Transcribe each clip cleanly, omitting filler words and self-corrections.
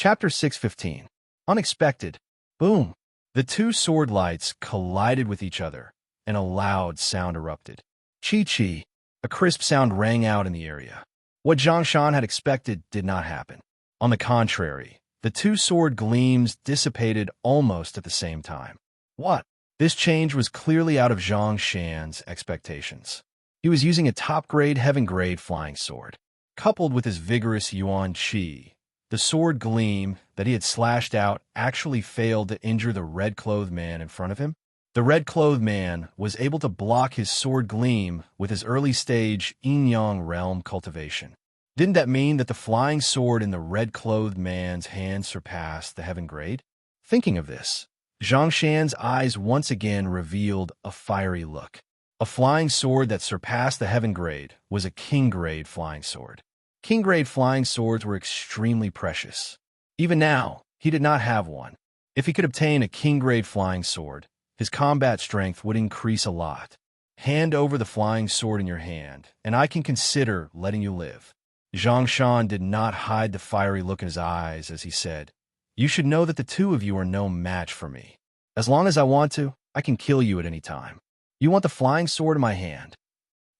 Chapter 615. Unexpected. Boom. The two sword lights collided with each other, and a loud sound erupted. Chi-chi. A crisp sound rang out in the area. What Zhang Shan had expected did not happen. On the contrary, the two sword gleams dissipated almost at the same time. What? This change was clearly out of Zhang Shan's expectations. He was using a top-grade, heaven-grade flying sword. Coupled with his vigorous Yuan Qi, the sword gleam that he had slashed out actually failed to injure the red-clothed man in front of him. The red-clothed man was able to block his sword gleam with his early-stage yin-yang realm cultivation. Didn't that mean that the flying sword in the red-clothed man's hand surpassed the heaven grade? Thinking of this, Zhang Shan's eyes once again revealed a fiery look. A flying sword that surpassed the heaven grade was a king-grade flying sword. King-grade flying swords were extremely precious. Even now, he did not have one. If he could obtain a king-grade flying sword, his combat strength would increase a lot. Hand over the flying sword in your hand, and I can consider letting you live. Zhang Shan did not hide the fiery look in his eyes as he said, "You should know that the two of you are no match for me. As long as I want to, I can kill you at any time. You want the flying sword in my hand?"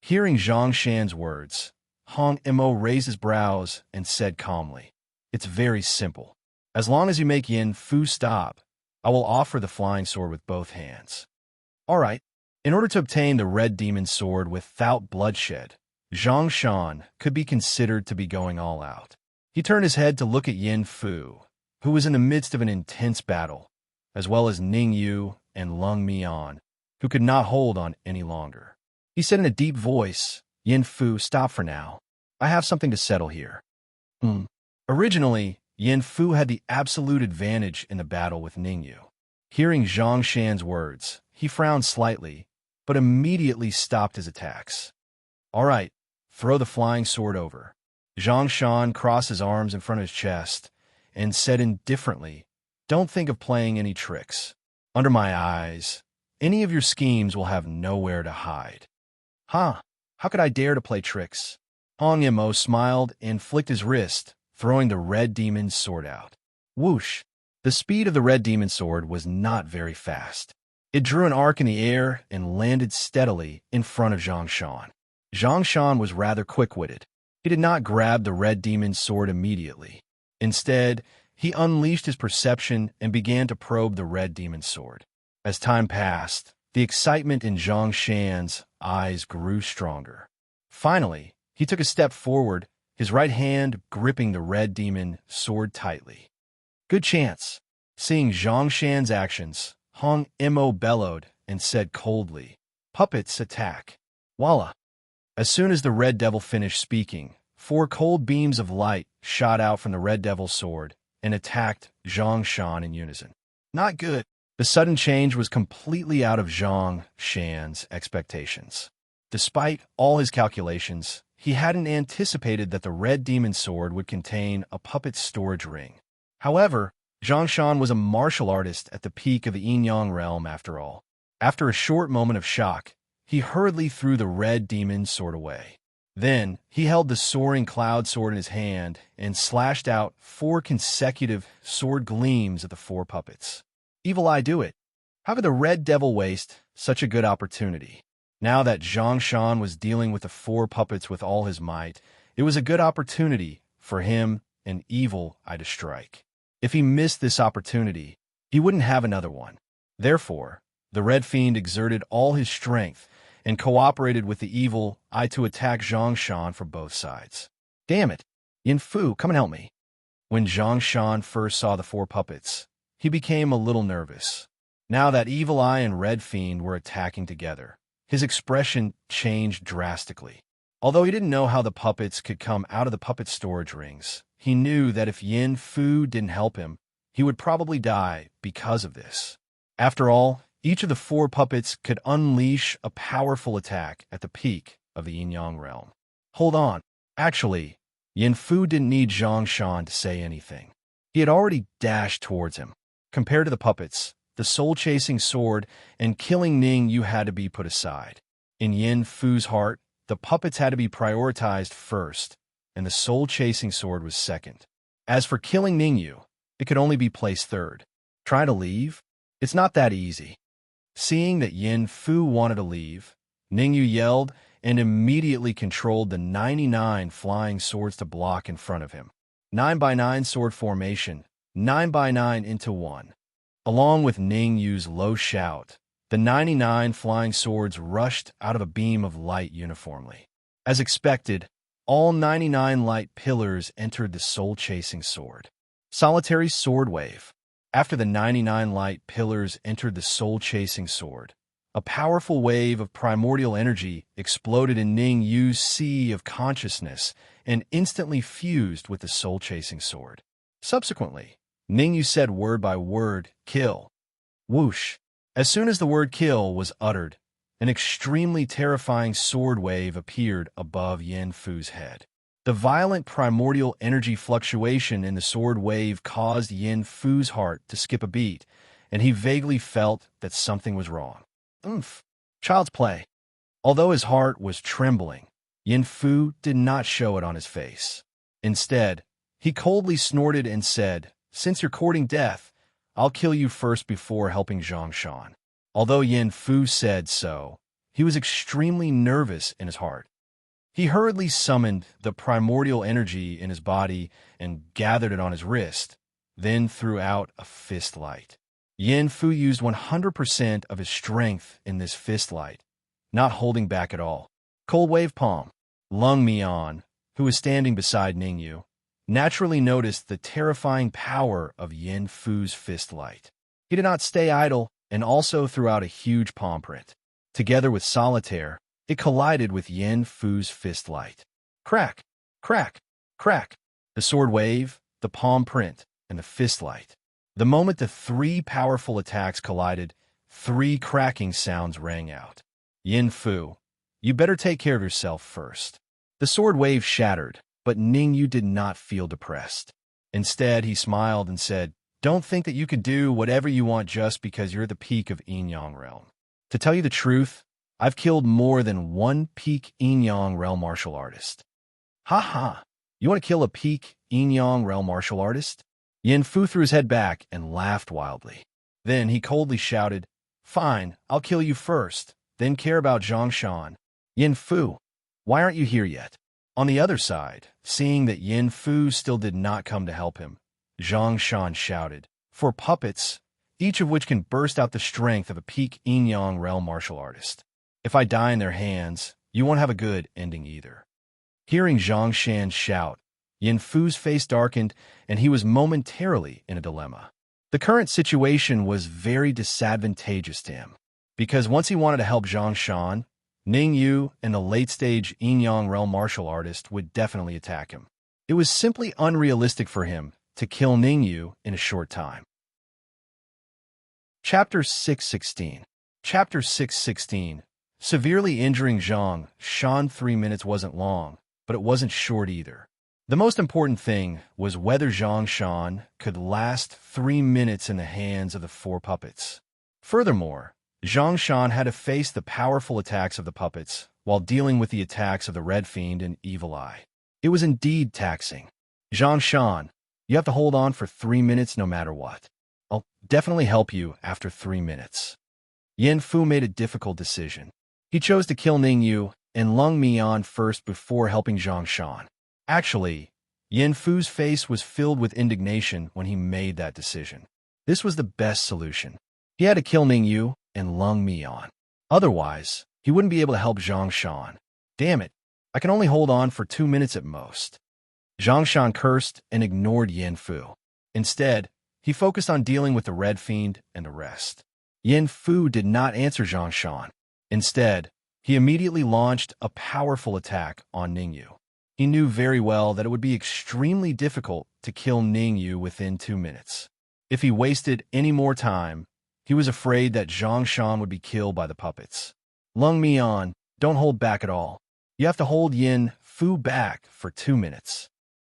Hearing Zhang Shan's words, Hong Mo raised his brows and said calmly, "It's very simple. As long as you make Yin Fu stop, I will offer the flying sword with both hands." All right. In order to obtain the red demon sword without bloodshed, Zhang Shan could be considered to be going all out. He turned his head to look at Yin Fu, who was in the midst of an intense battle, as well as Ning Yu and Lung Mian, who could not hold on any longer. He said in a deep voice, "Yin Fu, stop for now. I have something to settle here." Originally, Yin Fu had the absolute advantage in the battle with Ning Yu. Hearing Zhang Shan's words, he frowned slightly, but immediately stopped his attacks. "All right, throw the flying sword over." Zhang Shan crossed his arms in front of his chest and said indifferently, "Don't think of playing any tricks. Under my eyes, any of your schemes will have nowhere to hide." "Huh? How could I dare to play tricks?" Hong Mo smiled and flicked his wrist, throwing the red demon's sword out. Whoosh! The speed of the red demon's sword was not very fast. It drew an arc in the air and landed steadily in front of Zhang Shan. Zhang Shan was rather quick-witted. He did not grab the red demon's sword immediately. Instead, he unleashed his perception and began to probe the red demon's sword. As time passed, the excitement in Zhang Shan's eyes grew stronger. Finally, he took a step forward, his right hand gripping the red demon sword tightly. "Good chance." Seeing Zhang Shan's actions, Hong Mo bellowed and said coldly, "Puppets, attack." Voila! As soon as the Red Devil finished speaking, 4 cold beams of light shot out from the Red Devil's sword and attacked Zhang Shan in unison. Not good. The sudden change was completely out of Zhang Shan's expectations. Despite all his calculations, he hadn't anticipated that the red demon sword would contain a puppet storage ring. However, Zhang Shan was a martial artist at the peak of the yin-yang realm after all. After a short moment of shock, he hurriedly threw the red demon sword away. Then, he held the soaring cloud sword in his hand and slashed out 4 consecutive sword gleams at the 4 puppets. Evil eye do it. How could the Red Devil waste such a good opportunity? Now that Zhang Shan was dealing with the 4 puppets with all his might, it was a good opportunity for him and Evil Eye to strike. If he missed this opportunity, he wouldn't have another one. Therefore, the Red Fiend exerted all his strength and cooperated with the Evil Eye to attack Zhang Shan from both sides. Damn it! Yin Fu, come and help me. When Zhang Shan first saw the 4 puppets, he became a little nervous. Now that Evil Eye and Red Fiend were attacking together, his expression changed drastically. Although he didn't know how the puppets could come out of the puppet storage rings, he knew that if Yin Fu didn't help him, he would probably die because of this. After all, each of the 4 puppets could unleash a powerful attack at the peak of the yin-yang realm. Hold on. Actually, Yin Fu didn't need Zhang Shan to say anything. He had already dashed towards him. Compared to the puppets, the soul-chasing sword and killing Ning Yu had to be put aside. In Yin Fu's heart, the puppets had to be prioritized first, and the soul-chasing sword was second. As for killing Ning Yu, it could only be placed third. Try to leave? It's not that easy. Seeing that Yin Fu wanted to leave, Ningyu yelled and immediately controlled the 99 flying swords to block in front of him. 9x9 sword formation, 9x9 into 1. Along with Ningyu's low shout, the 99 flying swords rushed out of a beam of light uniformly. As expected, all 99 light pillars entered the soul-chasing sword. Solitary sword wave. After the 99 light pillars entered the soul-chasing sword, a powerful wave of primordial energy exploded in Ningyu's sea of consciousness and instantly fused with the soul-chasing sword. Subsequently, Ningyu said word by word, "Kill." Whoosh. As soon as the word "kill" was uttered, an extremely terrifying sword wave appeared above Yin Fu's head. The violent primordial energy fluctuation in the sword wave caused Yin Fu's heart to skip a beat, and he vaguely felt that something was wrong. Child's play. Although his heart was trembling, Yin Fu did not show it on his face. Instead, he coldly snorted and said, "Since you're courting death, I'll kill you first before helping Zhang Shan." Although Yin Fu said so, he was extremely nervous in his heart. He hurriedly summoned the primordial energy in his body and gathered it on his wrist, then threw out a fist light. Yin Fu used 100% of his strength in this fist light, not holding back at all. Cold Wave Palm. Lung Mian, who was standing beside Ningyu, naturally noticed the terrifying power of Yin Fu's fist light. He did not stay idle and also threw out a huge palm print. Together with Solitaire, it collided with Yin Fu's fist light. Crack, crack, crack. The sword wave, the palm print, and the fist light. The moment the three powerful attacks collided, three cracking sounds rang out. Yin Fu, you better take care of yourself first. The sword wave shattered, but Ningyu did not feel depressed. Instead, he smiled and said, "Don't think that you can do whatever you want just because you're at the peak of Yin-Yang realm. To tell you the truth, I've killed more than one peak Yin-Yang realm martial artist." "Ha ha! You want to kill a peak Yin-Yang realm martial artist?" Yin Fu threw his head back and laughed wildly. Then he coldly shouted, "Fine, I'll kill you first, then care about Zhang Shan." "Yin Fu, why aren't you here yet?" On the other side, seeing that Yin Fu still did not come to help him, Zhang Shan shouted, "For puppets, each of which can burst out the strength of a peak Yin-Yang realm martial artist. If I die in their hands, you won't have a good ending either." Hearing Zhang Shan's shout, Yin Fu's face darkened, and he was momentarily in a dilemma. The current situation was very disadvantageous to him, because once he wanted to help Zhang Shan, Ningyu and the late-stage Yin-Yang realm martial artist would definitely attack him. It was simply unrealistic for him to kill Ningyu in a short time. Chapter 616. Chapter 616. Severely injuring Zhang Shan. 3 minutes wasn't long, but it wasn't short either. The most important thing was whether Zhang Shan could last 3 minutes in the hands of the four puppets. Furthermore, Zhang Shan had to face the powerful attacks of the puppets while dealing with the attacks of the Red Fiend and Evil Eye. It was indeed taxing. "Zhang Shan, you have to hold on for 3 minutes no matter what. I'll definitely help you after 3 minutes." Yin Fu made a difficult decision. He chose to kill Ningyu and Lung Mian first before helping Zhang Shan. Actually, Yin Fu's face was filled with indignation when he made that decision. This was the best solution. He had to kill Ningyu and Lung Mian. Otherwise, he wouldn't be able to help Zhang Shan. "Damn it, I can only hold on for 2 minutes at most." Zhang Shan cursed and ignored Yin Fu. Instead, he focused on dealing with the Red Fiend and the rest. Yin Fu did not answer Zhang Shan. Instead, he immediately launched a powerful attack on Ningyu. He knew very well that it would be extremely difficult to kill Ningyu within 2 minutes. If he wasted any more time, he was afraid that Zhang Shan would be killed by the puppets. "Lung Mian, don't hold back at all. You have to hold Yin Fu back for 2 minutes."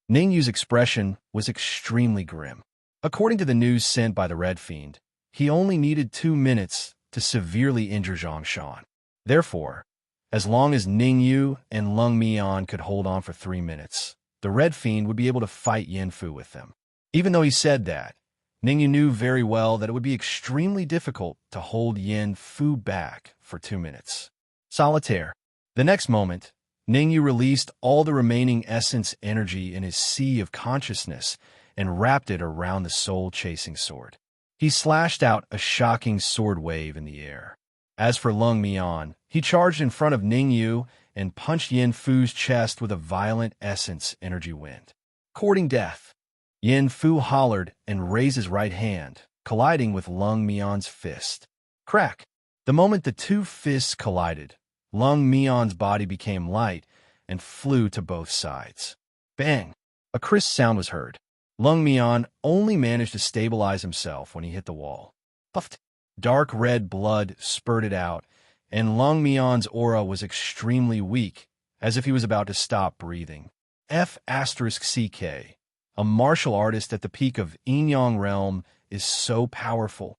Ningyu's expression was extremely grim. According to the news sent by the Red Fiend, he only needed 2 minutes to severely injure Zhang Shan. Therefore, as long as Ningyu and Lung Mian could hold on for 3 minutes, the Red Fiend would be able to fight Yin Fu with them. Even though he said that, Ningyu knew very well that it would be extremely difficult to hold Yin Fu back for 2 minutes. Solitaire. The next moment, Ningyu released all the remaining essence energy in his sea of consciousness and wrapped it around the soul-chasing sword. He slashed out a shocking sword wave in the air. As for Lung Mian, he charged in front of Ningyu and punched Yin Fu's chest with a violent essence energy wind. Courting death. Yin Fu hollered and raised his right hand, colliding with Lung Mian's fist. Crack! The moment the two fists collided, Lung Mian's body became light and flew to both sides. Bang! A crisp sound was heard. Lung Mian only managed to stabilize himself when he hit the wall. Puffed. Dark red blood spurted out, and Lung Mian's aura was extremely weak, as if he was about to stop breathing. F***CK. A martial artist at the peak of Yin-Yang realm is so powerful.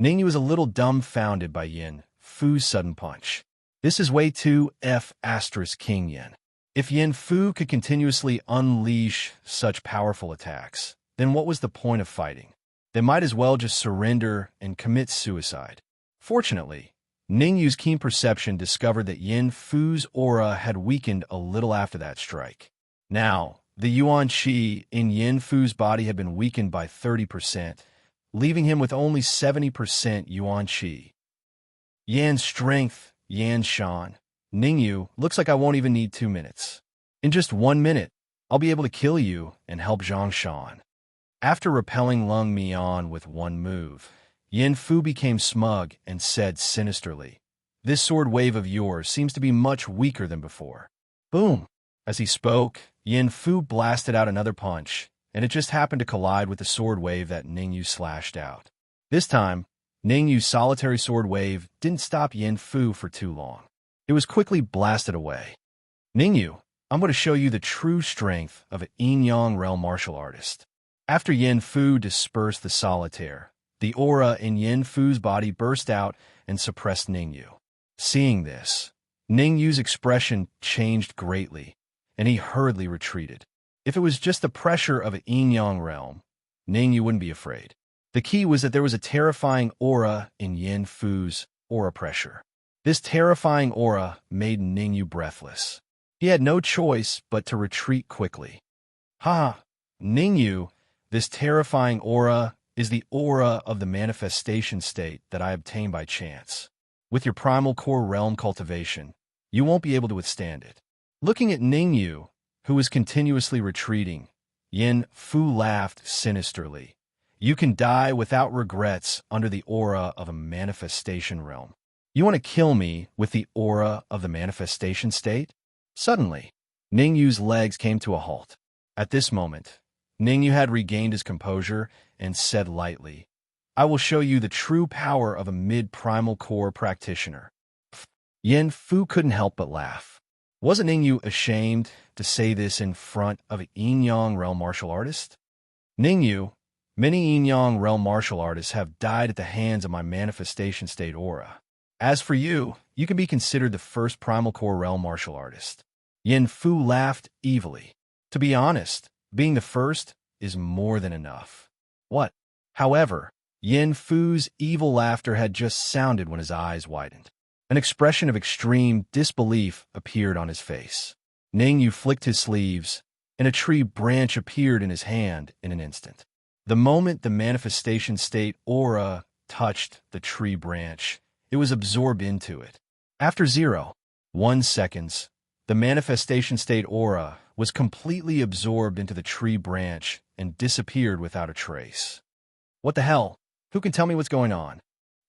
Ningyu was a little dumbfounded by Yin Fu's sudden punch. This is way too F***King Yin. If Yin Fu could continuously unleash such powerful attacks, then what was the point of fighting? They might as well just surrender and commit suicide. Fortunately, Ningyu's keen perception discovered that Yin Fu's aura had weakened a little after that strike. Now, the Yuan Qi in Yin Fu's body had been weakened by 30%, leaving him with only 70% Yuan Qi. Yan's strength, Yan Shan. Ningyu, looks like I won't even need 2 minutes. In just 1 minute, I'll be able to kill you and help Zhang Shan. After repelling Lung Mian with one move, Yin Fu became smug and said sinisterly, "This sword wave of yours seems to be much weaker than before." Boom! As he spoke, Yin Fu blasted out another punch, and it just happened to collide with the sword wave that Ningyu slashed out. This time, Ningyu's solitary sword wave didn't stop Yin Fu for too long. It was quickly blasted away. Ningyu, I'm going to show you the true strength of an Yin-Yang realm martial artist. After Yin Fu dispersed the solitaire, the aura in Yin Fu's body burst out and suppressed Ningyu. Seeing this, Ningyu's expression changed greatly, and he hurriedly retreated. If it was just the pressure of an Yin-Yang realm, Ningyu wouldn't be afraid. The key was that there was a terrifying aura in Yin Fu's aura pressure. This terrifying aura made Ningyu breathless. He had no choice but to retreat quickly. Ha! Ningyu, this terrifying aura is the aura of the manifestation state that I obtained by chance. With your primal core realm cultivation, you won't be able to withstand it. Looking at Ningyu, who was continuously retreating, Yin Fu laughed sinisterly. You can die without regrets under the aura of a manifestation realm. You want to kill me with the aura of the manifestation state? Suddenly, Ningyu's legs came to a halt. At this moment, Ningyu had regained his composure and said lightly, I will show you the true power of a mid-primal core practitioner. Yin Fu couldn't help but laugh. Wasn't Ningyu ashamed to say this in front of a Yin-Yang realm martial artist? Ningyu, many Yin-Yang realm martial artists have died at the hands of my manifestation state aura. As for you, you can be considered the first primal core realm martial artist. Yin Fu laughed evilly. To be honest, being the first is more than enough. What? However, Yin Fu's evil laughter had just sounded when his eyes widened. An expression of extreme disbelief appeared on his face. Ningyu flicked his sleeves, and a tree branch appeared in his hand in an instant. The moment the manifestation state aura touched the tree branch, it was absorbed into it. After 0.1 seconds, the manifestation state aura was completely absorbed into the tree branch and disappeared without a trace. What the hell? Who can tell me what's going on?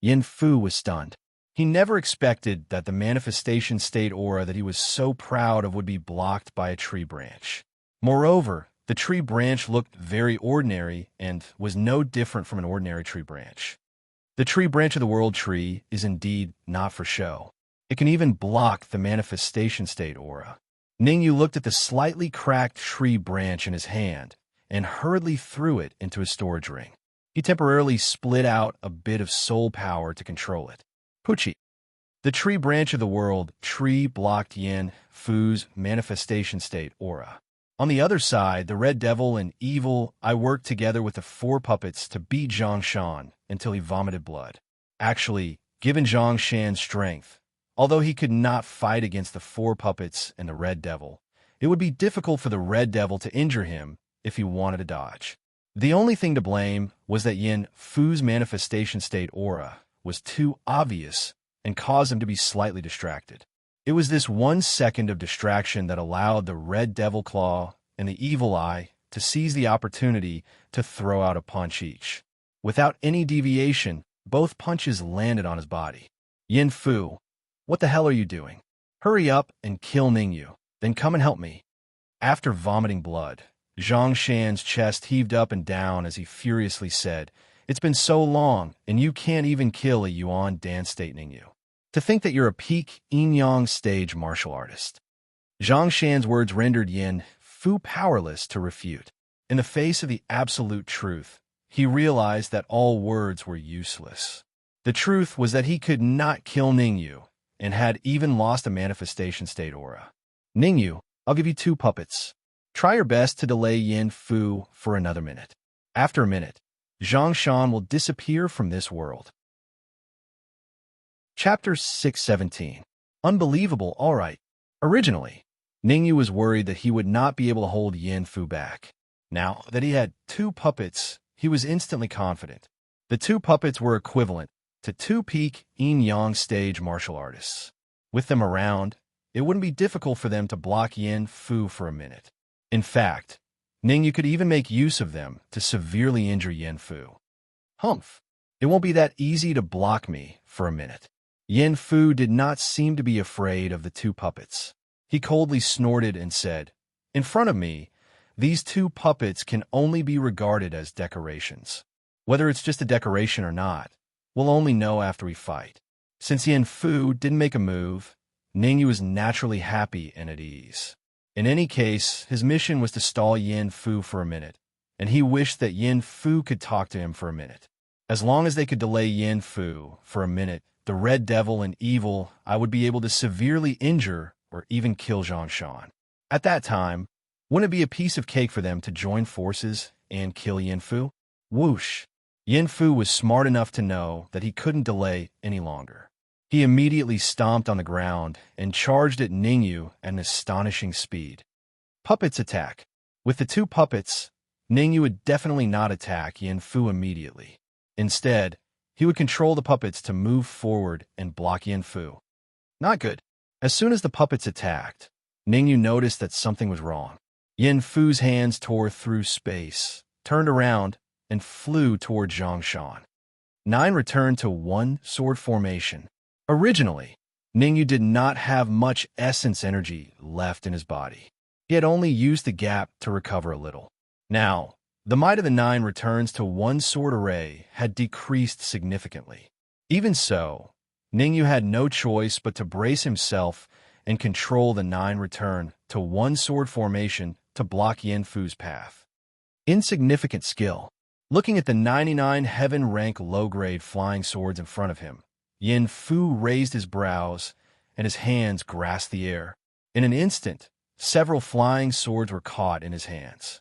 Yin Fu was stunned. He never expected that the manifestation state aura that he was so proud of would be blocked by a tree branch. Moreover, the tree branch looked very ordinary and was no different from an ordinary tree branch. The tree branch of the world tree is indeed not for show. It can even block the manifestation state aura. Ningyu looked at the slightly cracked tree branch in his hand and hurriedly threw it into his storage ring. He temporarily split out a bit of soul power to control it. Pucci. The tree branch of the world tree blocked Yin Fu's manifestation state aura. On the other side, the Red Devil and Evil Eye worked together with the four puppets to beat Zhang Shan until he vomited blood. Actually, given Zhang Shan's strength, although he could not fight against the four puppets and the Red Devil, it would be difficult for the Red Devil to injure him if he wanted to dodge. The only thing to blame was that Yin Fu's manifestation state aura was too obvious and caused him to be slightly distracted. It was this 1 second of distraction that allowed the Red Devil Claw and the Evil Eye to seize the opportunity to throw out a punch each. Without any deviation, both punches landed on his body. Yin Fu, what the hell are you doing? Hurry up and kill Ningyu, then come and help me. After vomiting blood, Zhang Shan's chest heaved up and down as he furiously said, "It's been so long, and you can't even kill a Yuan dance state Ningyu. To think that you're a peak yin-yang stage martial artist." Zhang Shan's words rendered Yin Fu powerless to refute. In the face of the absolute truth, he realized that all words were useless. The truth was that he could not kill Ningyu, and had even lost a manifestation state aura. "Ningyu, I'll give you 2 puppets. Try your best to delay Yin Fu for another minute. After a minute, Zhang Shan will disappear from this world." Chapter 617. Unbelievable, all right. Originally, Ningyu was worried that he would not be able to hold Yin Fu back. Now that he had 2 puppets, he was instantly confident. The 2 puppets were equivalent to 2 peak yin-yang stage martial artists. With them around, it wouldn't be difficult for them to block Yin Fu for a minute. In fact, Ningyu could even make use of them to severely injure Yin Fu. Humph! It won't be that easy to block me for a minute. Yin Fu did not seem to be afraid of the 2 puppets. He coldly snorted and said, "In front of me, these 2 puppets can only be regarded as decorations. Whether it's just a decoration or not, we'll only know after we fight." Since Yin Fu didn't make a move, Ningyu was naturally happy and at ease. In any case, his mission was to stall Yin Fu for a minute, and he wished that Yin Fu could talk to him for a minute. As long as they could delay Yin Fu for a minute, the Red Devil and Evil Eye would be able to severely injure or even kill Zhang Shan. At that time, wouldn't it be a piece of cake for them to join forces and kill Yin Fu? Whoosh! Yin Fu was smart enough to know that he couldn't delay any longer. He immediately stomped on the ground and charged at Ningyu at an astonishing speed. Puppets attack. With the 2 puppets, Ningyu would definitely not attack Yin Fu immediately. Instead, he would control the puppets to move forward and block Yin Fu. Not good. As soon as the puppets attacked, Ningyu noticed that something was wrong. Yin Fu's hands tore through space, turned around, and flew toward Zhang Shan. 9 returned to 1 sword formation. Originally, Ningyu did not have much essence energy left in his body. He had only used the gap to recover a little. Now, the might of the 9 returns to 1 sword array had decreased significantly. Even so, Ningyu had no choice but to brace himself and control the 9 return to 1 sword formation to block Yin Fu's path. Insignificant skill. Looking at the 99 heaven-rank low-grade flying swords in front of him, Yin Fu raised his brows and his hands grasped the air. In an instant, several flying swords were caught in his hands.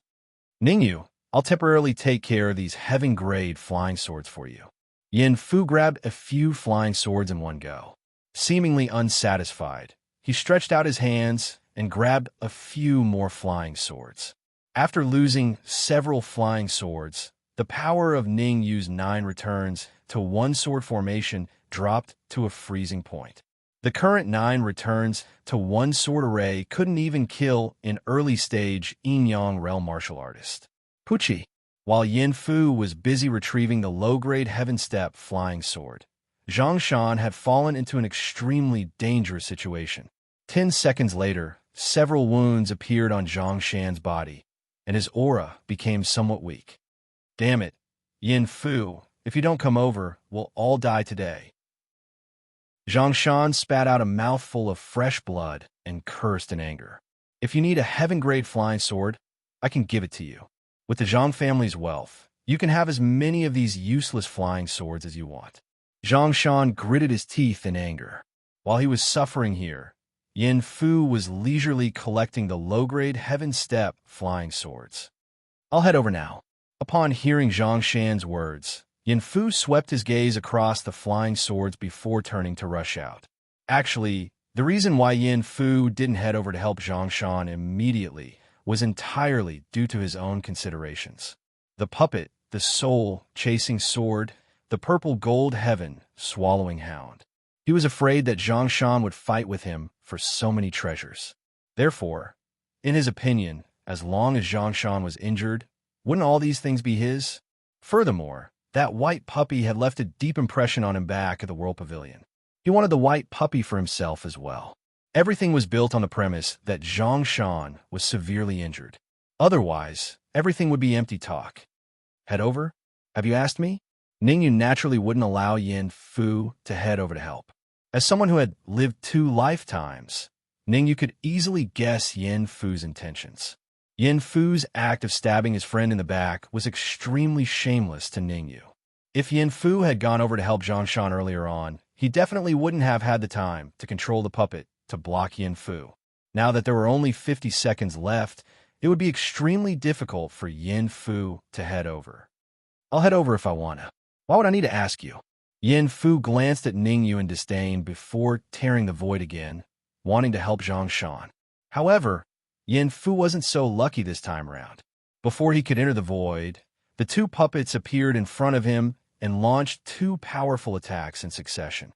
"Ningyu, I'll temporarily take care of these heaven-grade flying swords for you." Yin Fu grabbed a few flying swords in one go. Seemingly unsatisfied, he stretched out his hands and grabbed a few more flying swords. After losing several flying swords, the power of Ningyu's 9 returns to 1 sword formation dropped to a freezing point. The current 9 returns to 1 sword array couldn't even kill an early-stage yin-yang realm martial artist. Pucci. While Yin Fu was busy retrieving the low-grade Heaven Step flying sword, Zhang Shan had fallen into an extremely dangerous situation. 10 seconds later, several wounds appeared on Zhang Shan's body, and his aura became somewhat weak. "Damn it, Yin Fu, if you don't come over, we'll all die today." Zhang Shan spat out a mouthful of fresh blood and cursed in anger. "If you need a heaven-grade flying sword, I can give it to you. With the Zhang family's wealth, you can have as many of these useless flying swords as you want." Zhang Shan gritted his teeth in anger. While he was suffering here, Yin Fu was leisurely collecting the low-grade Heaven Step flying swords. I'll head over now. Upon hearing Zhang Shan's words, Yin Fu swept his gaze across the flying swords before turning to rush out. Actually, the reason why Yin Fu didn't head over to help Zhang Shan immediately was entirely due to his own considerations. The puppet, the soul-chasing sword, the purple-gold heaven swallowing hound. He was afraid that Zhang Shan would fight with him for so many treasures. Therefore, in his opinion, as long as Zhang Shan was injured, wouldn't all these things be his? Furthermore, that white puppy had left a deep impression on him back at the World Pavilion. He wanted the white puppy for himself as well. Everything was built on the premise that Zhang Shan was severely injured. Otherwise, everything would be empty talk. Head over? Have you asked me? Ningyu naturally wouldn't allow Yin Fu to head over to help. As someone who had lived 2 lifetimes, Ningyu could easily guess Yin Fu's intentions. Yin Fu's act of stabbing his friend in the back was extremely shameless to Ningyu. If Yin Fu had gone over to help Zhang Shan earlier on, he definitely wouldn't have had the time to control the puppet to block Yin Fu. Now that there were only 50 seconds left, it would be extremely difficult for Yin Fu to head over. I'll head over if I wanna. Why would I need to ask you? Yin Fu glanced at Ningyu in disdain before tearing the void again, wanting to help Zhang Shan. However, Yin Fu wasn't so lucky this time around. Before he could enter the void, the 2 puppets appeared in front of him and launched 2 powerful attacks in succession.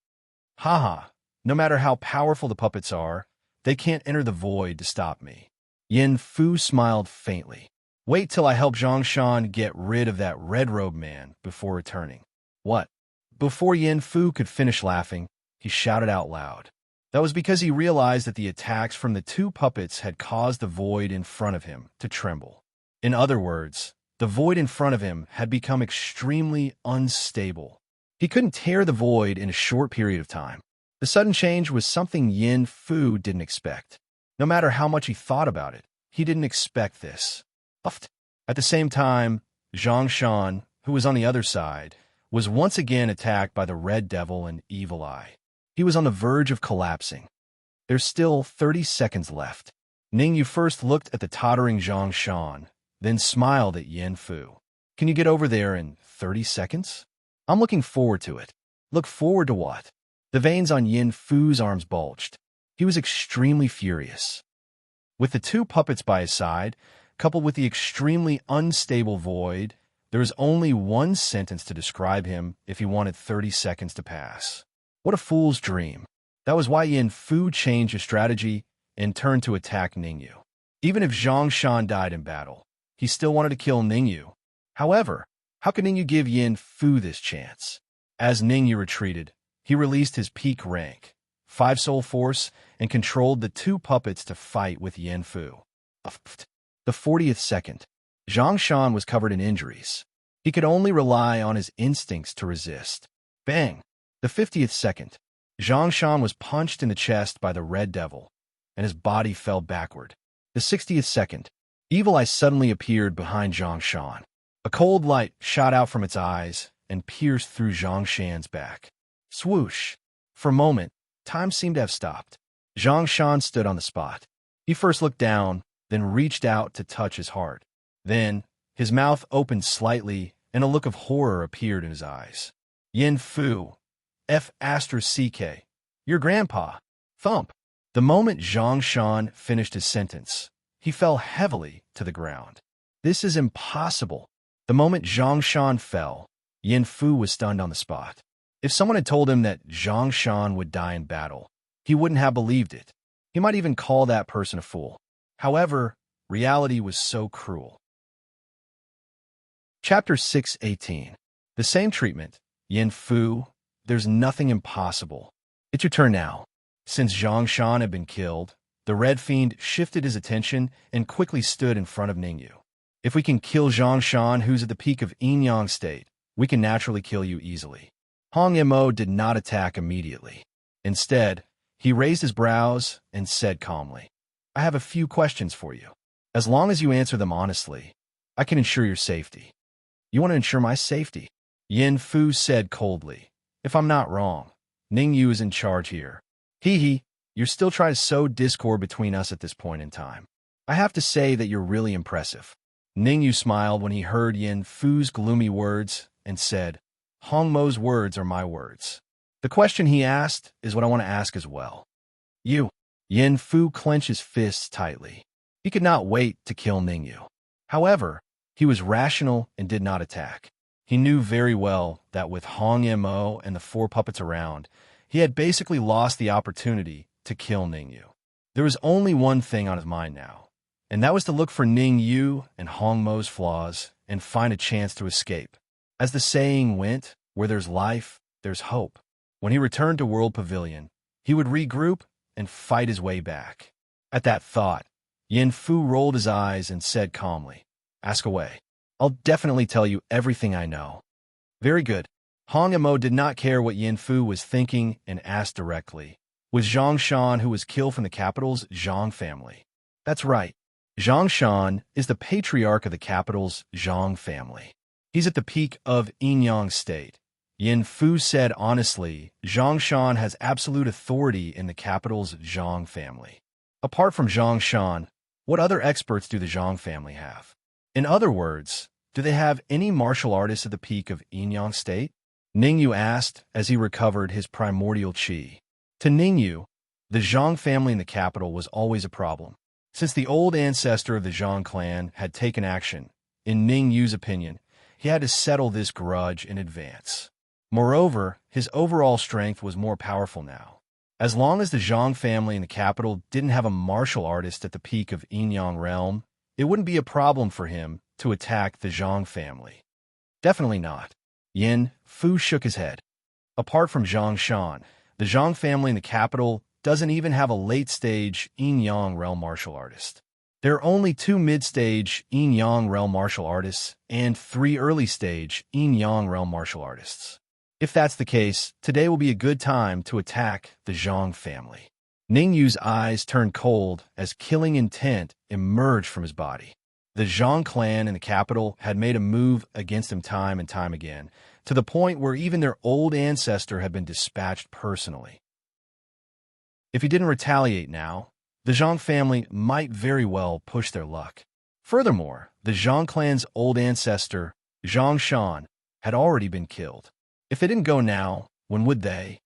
Haha, no matter how powerful the puppets are, they can't enter the void to stop me. Yin Fu smiled faintly. Wait till I help Zhang Shan get rid of that red-robed man before returning. What? Before Yin Fu could finish laughing, he shouted out loud. That was because he realized that the attacks from the 2 puppets had caused the void in front of him to tremble. In other words, the void in front of him had become extremely unstable. He couldn't tear the void in a short period of time. The sudden change was something Yin Fu didn't expect. No matter how much he thought about it, he didn't expect this. At the same time, Zhang Shan, who was on the other side, was once again attacked by the Red Devil and Evil Eye. He was on the verge of collapsing. There's still 30 seconds left. Ningyu first looked at the tottering Zhang Shan, then smiled at Yin Fu. Can you get over there in 30 seconds? I'm looking forward to it. Look forward to what? The veins on Yin Fu's arms bulged. He was extremely furious. With the 2 puppets by his side, coupled with the extremely unstable void, there was only one sentence to describe him if he wanted 30 seconds to pass. What a fool's dream. That was why Yin Fu changed his strategy and turned to attack Ningyu. Even if Zhang Shan died in battle, he still wanted to kill Ningyu. However, how could Ningyu give Yin Fu this chance? As Ningyu retreated, he released his peak rank, 5 soul force, and controlled the 2 puppets to fight with Yin Fu. The 40th second, Zhang Shan was covered in injuries. He could only rely on his instincts to resist. Bang! The 50th second, Zhang Shan was punched in the chest by the Red Devil, and his body fell backward. The 60th second, Evil Eye suddenly appeared behind Zhang Shan. A cold light shot out from its eyes and pierced through Zhang Shan's back. Swoosh! For a moment, time seemed to have stopped. Zhang Shan stood on the spot. He first looked down, then reached out to touch his heart. Then, his mouth opened slightly, and a look of horror appeared in his eyes. Yin Fu, F***CK, your grandpa. Thump. The moment Zhang Shan finished his sentence, he fell heavily to the ground. This is impossible. The moment Zhang Shan fell, Yin Fu was stunned on the spot. If someone had told him that Zhang Shan would die in battle, he wouldn't have believed it. He might even call that person a fool. However, reality was so cruel. Chapter 6:18. The same treatment. Yin Fu, there's nothing impossible. It's your turn now. Since Zhang Shan had been killed, the Red Fiend shifted his attention and quickly stood in front of Ningyu. If we can kill Zhang Shan, who's at the peak of yin-yang state, we can naturally kill you easily. Hong Mo did not attack immediately. Instead, he raised his brows and said calmly, I have a few questions for you. As long as you answer them honestly, I can ensure your safety. You want to ensure my safety? Yin Fu said coldly. If I'm not wrong, Ningyu is in charge here. Hee hee, You're still trying to sow discord between us at this point in time. I have to say that you're really impressive. Ningyu smiled when he heard Yin Fu's gloomy words and said, Hong Mo's words are my words. The question he asked is what I want to ask as well. You. Yin Fu clenched his fists tightly. He could not wait to kill Ningyu. However, he was rational and did not attack. He knew very well that with Hong Mo and the 4 puppets around, he had basically lost the opportunity to kill Ningyu. There was only one thing on his mind now, and that was to look for Ningyu and Hong Mo's flaws and find a chance to escape. As the saying went, where there's life, there's hope. When he returned to World Pavilion, he would regroup and fight his way back. At that thought, Yin Fu rolled his eyes and said calmly, Ask away. I'll definitely tell you everything I know. Very good. Hong Mo did not care what Yin Fu was thinking and asked directly. Was Zhang Shan who was killed from the capital's Zhang family? That's right. Zhang Shan is the patriarch of the capital's Zhang family. He's at the peak of Yinyang state. Yin Fu said honestly, Zhang Shan has absolute authority in the capital's Zhang family. Apart from Zhang Shan, what other experts do the Zhang family have? In other words, do they have any martial artists at the peak of Yinyang state? Ningyu asked as he recovered his primordial qi. To Ningyu, the Zhang family in the capital was always a problem. Since the old ancestor of the Zhang clan had taken action, in Ningyu's opinion, he had to settle this grudge in advance. Moreover, his overall strength was more powerful now. As long as the Zhang family in the capital didn't have a martial artist at the peak of Yinyang realm, it wouldn't be a problem for him to attack the Zhang family. Definitely not. Yin Fu shook his head. Apart from Zhang Shan, the Zhang family in the capital doesn't even have a late-stage Yinyang realm martial artist. There are only 2 mid-stage Yinyang realm martial artists and 3 early-stage Yinyang realm martial artists. If that's the case, today will be a good time to attack the Zhang family. Ningyu's eyes turned cold as killing intent emerged from his body. The Zhang clan in the capital had made a move against him time and time again, to the point where even their old ancestor had been dispatched personally. If he didn't retaliate now, the Zhang family might very well push their luck. Furthermore, the Zhang clan's old ancestor, Zhang Shan, had already been killed. If they didn't go now, when would they?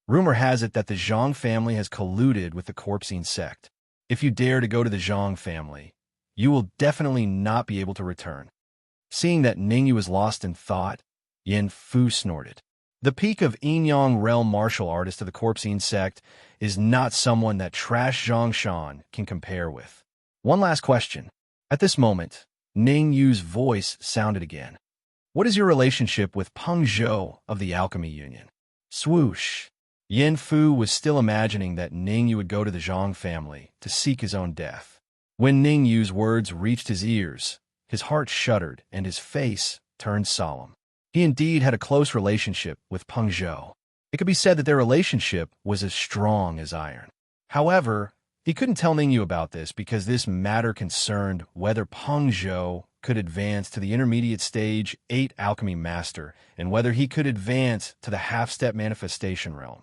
Rumor has it that the Zhang family has colluded with the Corpsine sect. If you dare to go to the Zhang family, you will definitely not be able to return. Seeing that Ningyu was lost in thought, Yin Fu snorted. The peak of Yinyang realm martial artist of the Corpsine sect is not someone that trash Zhang Shan can compare with. One last question. At this moment, Ningyu's voice sounded again. What is your relationship with Peng Zhou of the Alchemy Union? Swoosh. Yin Fu was still imagining that Ningyu would go to the Zhang family to seek his own death. When Ningyu's words reached his ears, his heart shuddered and his face turned solemn. He indeed had a close relationship with Peng Zhou. It could be said that their relationship was as strong as iron. However, he couldn't tell Ningyu about this because this matter concerned whether Peng Zhou could advance to the intermediate stage 8 alchemy master and whether he could advance to the half-step manifestation realm.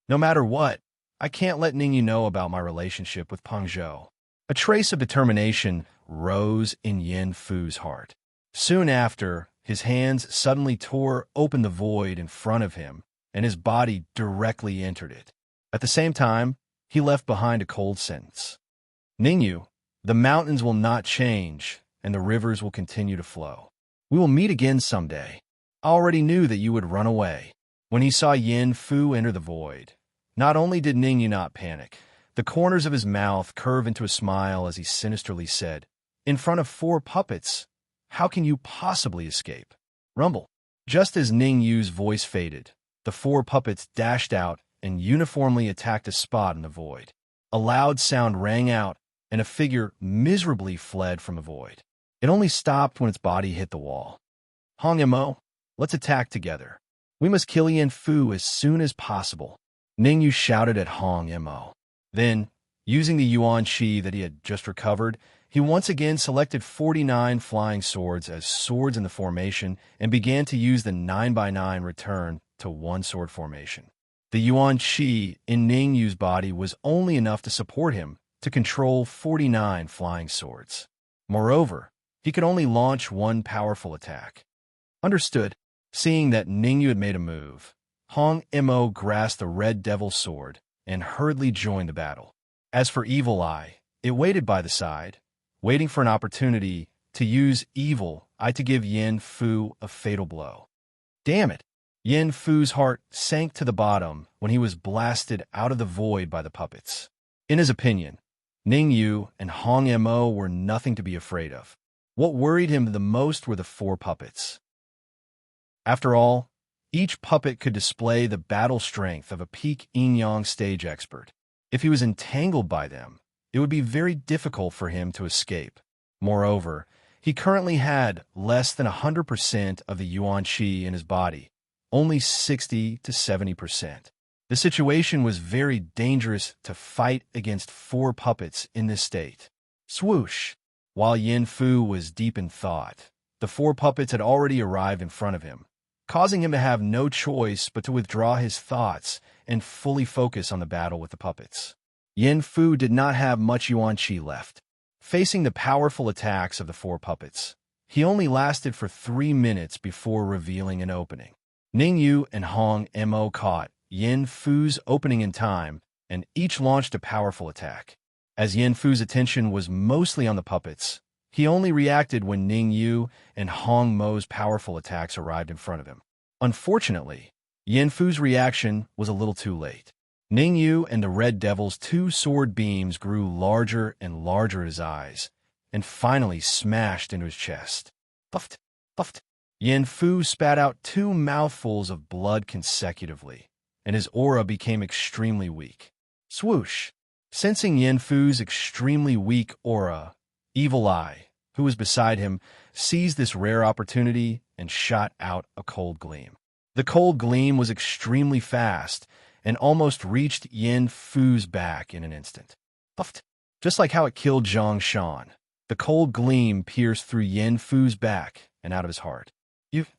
No matter what, I can't let Ningyu know about my relationship with Peng Zhou. A trace of determination rose in Yin Fu's heart. Soon after, his hands suddenly tore open the void in front of him, and his body directly entered it. At the same time, he left behind a cold sentence. Ningyu, the mountains will not change, and the rivers will continue to flow. We will meet again someday. I already knew that you would run away. When he saw Yin Fu enter the void, not only did Ningyu not panic, the corners of his mouth curved into a smile as he sinisterly said, In front of 4 puppets, how can you possibly escape? Rumble. Just as Ningyu's voice faded, the 4 puppets dashed out and uniformly attacked a spot in the void. A loud sound rang out, and a figure miserably fled from the void. It only stopped when its body hit the wall. Hong Mo, let's attack together. We must kill Yin Fu as soon as possible. Ningyu shouted at Hong Mo. Then, using the Yuan Qi that he had just recovered, he once again selected 49 flying swords as swords in the formation and began to use the 9x9 return to 1 sword formation. The The yuan qi in Ning Yu's body was only enough to support him to control 49 flying swords. Moreover, he could only launch one powerful attack. Understood. Seeing that Ning Yu had made a move, Hong Mo grasped the Red Devil sword and hurriedly joined the battle. As for Evil Eye, it waited by the side, waiting for an opportunity to use Evil Eye to give Yin Fu a fatal blow. Damn it! Yin Fu's heart sank to the bottom when he was blasted out of the void by the puppets. In his opinion, Ning Yu and Hong Mo were nothing to be afraid of. What worried him the most were the 4 puppets. After all, each puppet could display the battle strength of a peak yin-yang stage expert. If he was entangled by them, it would be very difficult for him to escape. Moreover, he currently had less than 100% of the yuan qi in his body, only 60 to 70%. The situation was very dangerous to fight against 4 puppets in this state. Swoosh! While Yin Fu was deep in thought, the 4 puppets had already arrived in front of him, causing him to have no choice but to withdraw his thoughts and fully focus on the battle with the puppets. Yin Fu did not have much yuan qi left. Facing the powerful attacks of the 4 puppets, he only lasted for 3 minutes before revealing an opening. Ning Yu and Hong Mo caught Yin Fu's opening in time, and each launched a powerful attack. As Yin Fu's attention was mostly on the puppets, he only reacted when Ning Yu and Hong Mo's powerful attacks arrived in front of him. Unfortunately, Yin Fu's reaction was a little too late. Ning Yu and the Red Devil's 2 sword beams grew larger and larger at his eyes, and finally smashed into his chest. Puffed, puffed. Yin Fu spat out 2 mouthfuls of blood consecutively, and his aura became extremely weak. Swoosh! Sensing Yin Fu's extremely weak aura, Evil Eye, who was beside him, seized this rare opportunity and shot out a cold gleam. The cold gleam was extremely fast and almost reached Yin Fu's back in an instant. Puffed! Just like how it killed Zhang Shan, the cold gleam pierced through Yin Fu's back and out of his heart.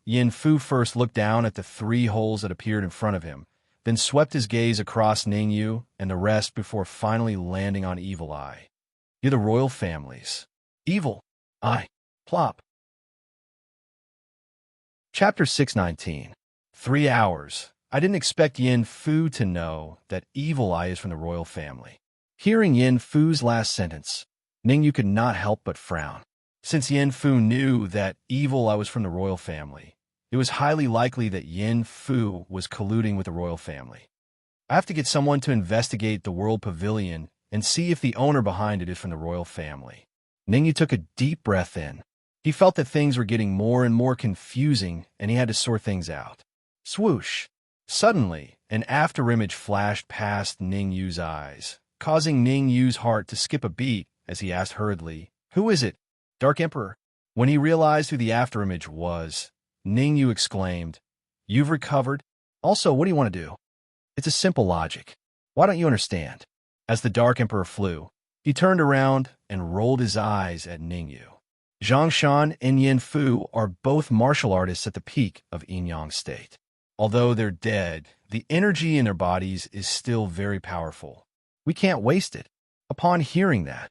Yin Fu first looked down at the 3 holes that appeared in front of him, then swept his gaze across Ning Yu and the rest before finally landing on Evil Eye. You're the royal families. Evil Eye. Plop. Chapter 619. 3 hours. I didn't expect Yin Fu to know that Evil Eye is from the royal family. Hearing Yin Fu's last sentence, Ning Yu could not help but frown. Since Yin Fu knew that Evil Eye was from the royal family, it was highly likely that Yin Fu was colluding with the royal family. I have to get someone to investigate the World Pavilion and see if the owner behind it is from the royal family. Ning Yu took a deep breath in. He felt that things were getting more and more confusing, and he had to sort things out. Swoosh! Suddenly, an afterimage flashed past Ning Yu's eyes, causing Ning Yu's heart to skip a beat as he asked hurriedly, "Who is it?" "Dark Emperor." When he realized who the afterimage was, Ning Yu exclaimed, "You've recovered? Also, what do you want to do?" "It's a simple logic. Why don't you understand?" As the Dark Emperor flew, he turned around and rolled his eyes at Ning Yu. Zhang Shan and Yin Fu are both martial artists at the peak of yin-yang state. Although they're dead, the energy in their bodies is still very powerful. We can't waste it. Upon hearing that,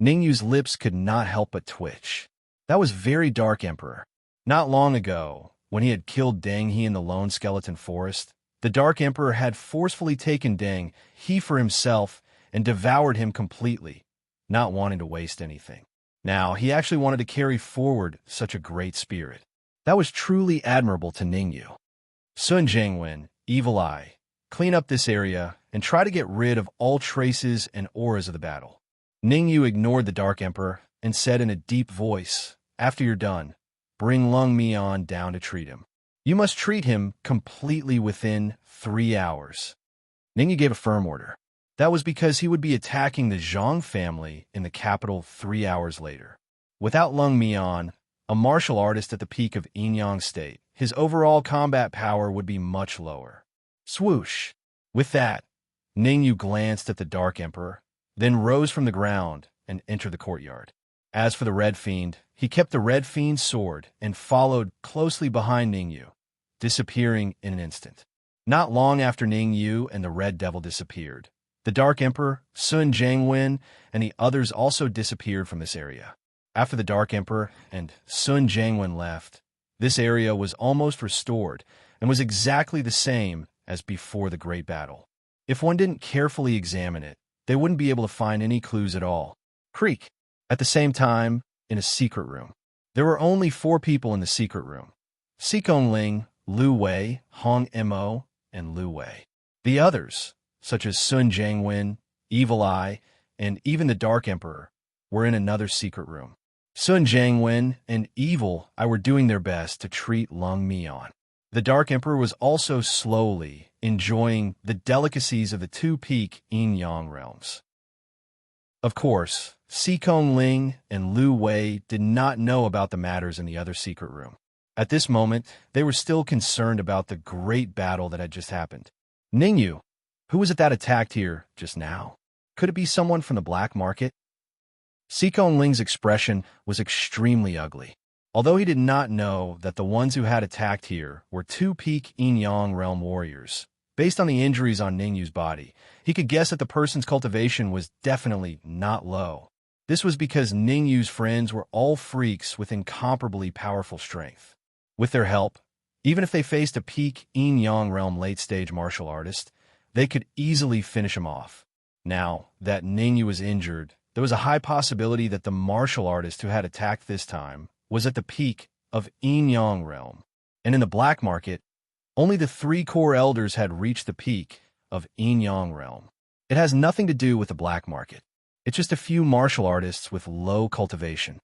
Ning Yu's lips could not help but twitch. That was very Dark Emperor. Not long ago, when he had killed Deng He in the Lone Skeleton Forest, the Dark Emperor had forcefully taken Deng He for himself and devoured him completely, not wanting to waste anything. Now, he actually wanted to carry forward such a great spirit. That was truly admirable to Ning Yu. Sun Jingwen, Evil Eye, clean up this area and try to get rid of all traces and auras of the battle. Ning Yu ignored the Dark Emperor and said in a deep voice, "After you're done, bring Lung Mian down to treat him. You must treat him completely within 3 hours." Ning Yu gave a firm order. That was because he would be attacking the Zhang family in the capital 3 hours later. Without Lung Mian, a martial artist at the peak of yin-yang state, his overall combat power would be much lower. Swoosh! With that, Ning Yu glanced at the Dark Emperor, then rose from the ground and entered the courtyard. As for the Red Fiend, he kept the Red Fiend's sword and followed closely behind Ning Yu, disappearing in an instant. Not long after Ning Yu and the Red Devil disappeared, the Dark Emperor, Sun Jiangwen, and the others also disappeared from this area. After the Dark Emperor and Sun Jiangwen left, this area was almost restored and was exactly the same as before the Great Battle. If one didn't carefully examine it, they wouldn't be able to find any clues at all. Creak. At the same time, in a secret room. There were only 4 people in the secret room. Xikong Ling, Lu Wei, Hong Mo, and Lu Wei. The others, such as Sun Jiangwen, Evil Eye, and even the Dark Emperor, were in another secret room. Sun Jiangwen and Evil Eye were doing their best to treat Lung Mian. The Dark Emperor was also slowly enjoying the delicacies of the 2 peak yin-yang realms. Of course, Xikong Ling and Lu Wei did not know about the matters in the other secret room. At this moment, they were still concerned about the great battle that had just happened. Ningyu, who was it that attacked here just now? Could it be someone from the black market? Xikong Ling's expression was extremely ugly. Although he did not know that the ones who had attacked here were 2 peak yin-yang realm warriors, based on the injuries on Ningyu's body, he could guess that the person's cultivation was definitely not low. This was because Ningyu's friends were all freaks with incomparably powerful strength. With their help, even if they faced a peak yin-yang realm late-stage martial artist, they could easily finish him off. Now that Ningyu was injured, there was a high possibility that the martial artist who had attacked this time was at the peak of yin-yang realm. And in the black market, only the 3 core elders had reached the peak of yin-yang realm. It has nothing to do with the black market. It's just a few martial artists with low cultivation.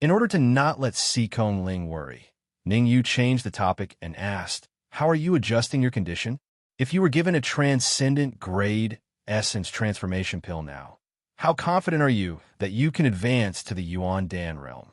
In order to not let Xikong Ling worry, Ningyu changed the topic and asked, "How are you adjusting your condition? If you were given a transcendent grade essence transformation pill now, how confident are you that you can advance to the Yuan Dan realm?"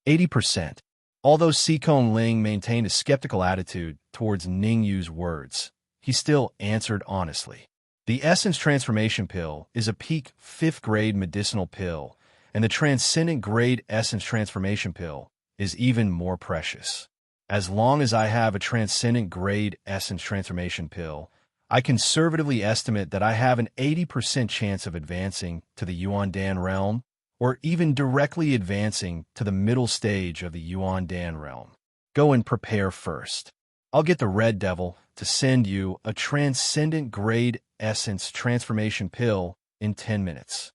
80%. Although Xikong Ling maintained a skeptical attitude towards Ningyu's words, he still answered honestly. The Essence Transformation Pill is a peak 5th grade medicinal pill, and the Transcendent Grade Essence Transformation Pill is even more precious. As long as I have a Transcendent Grade Essence Transformation Pill, I conservatively estimate that I have an 80% chance of advancing to the Yuan Dan realm, or even directly advancing to the middle stage of the Yuan Dan realm. Go and prepare first. I'll get the Red Devil to send you a Transcendent Grade Essence Transformation Pill in 10 minutes.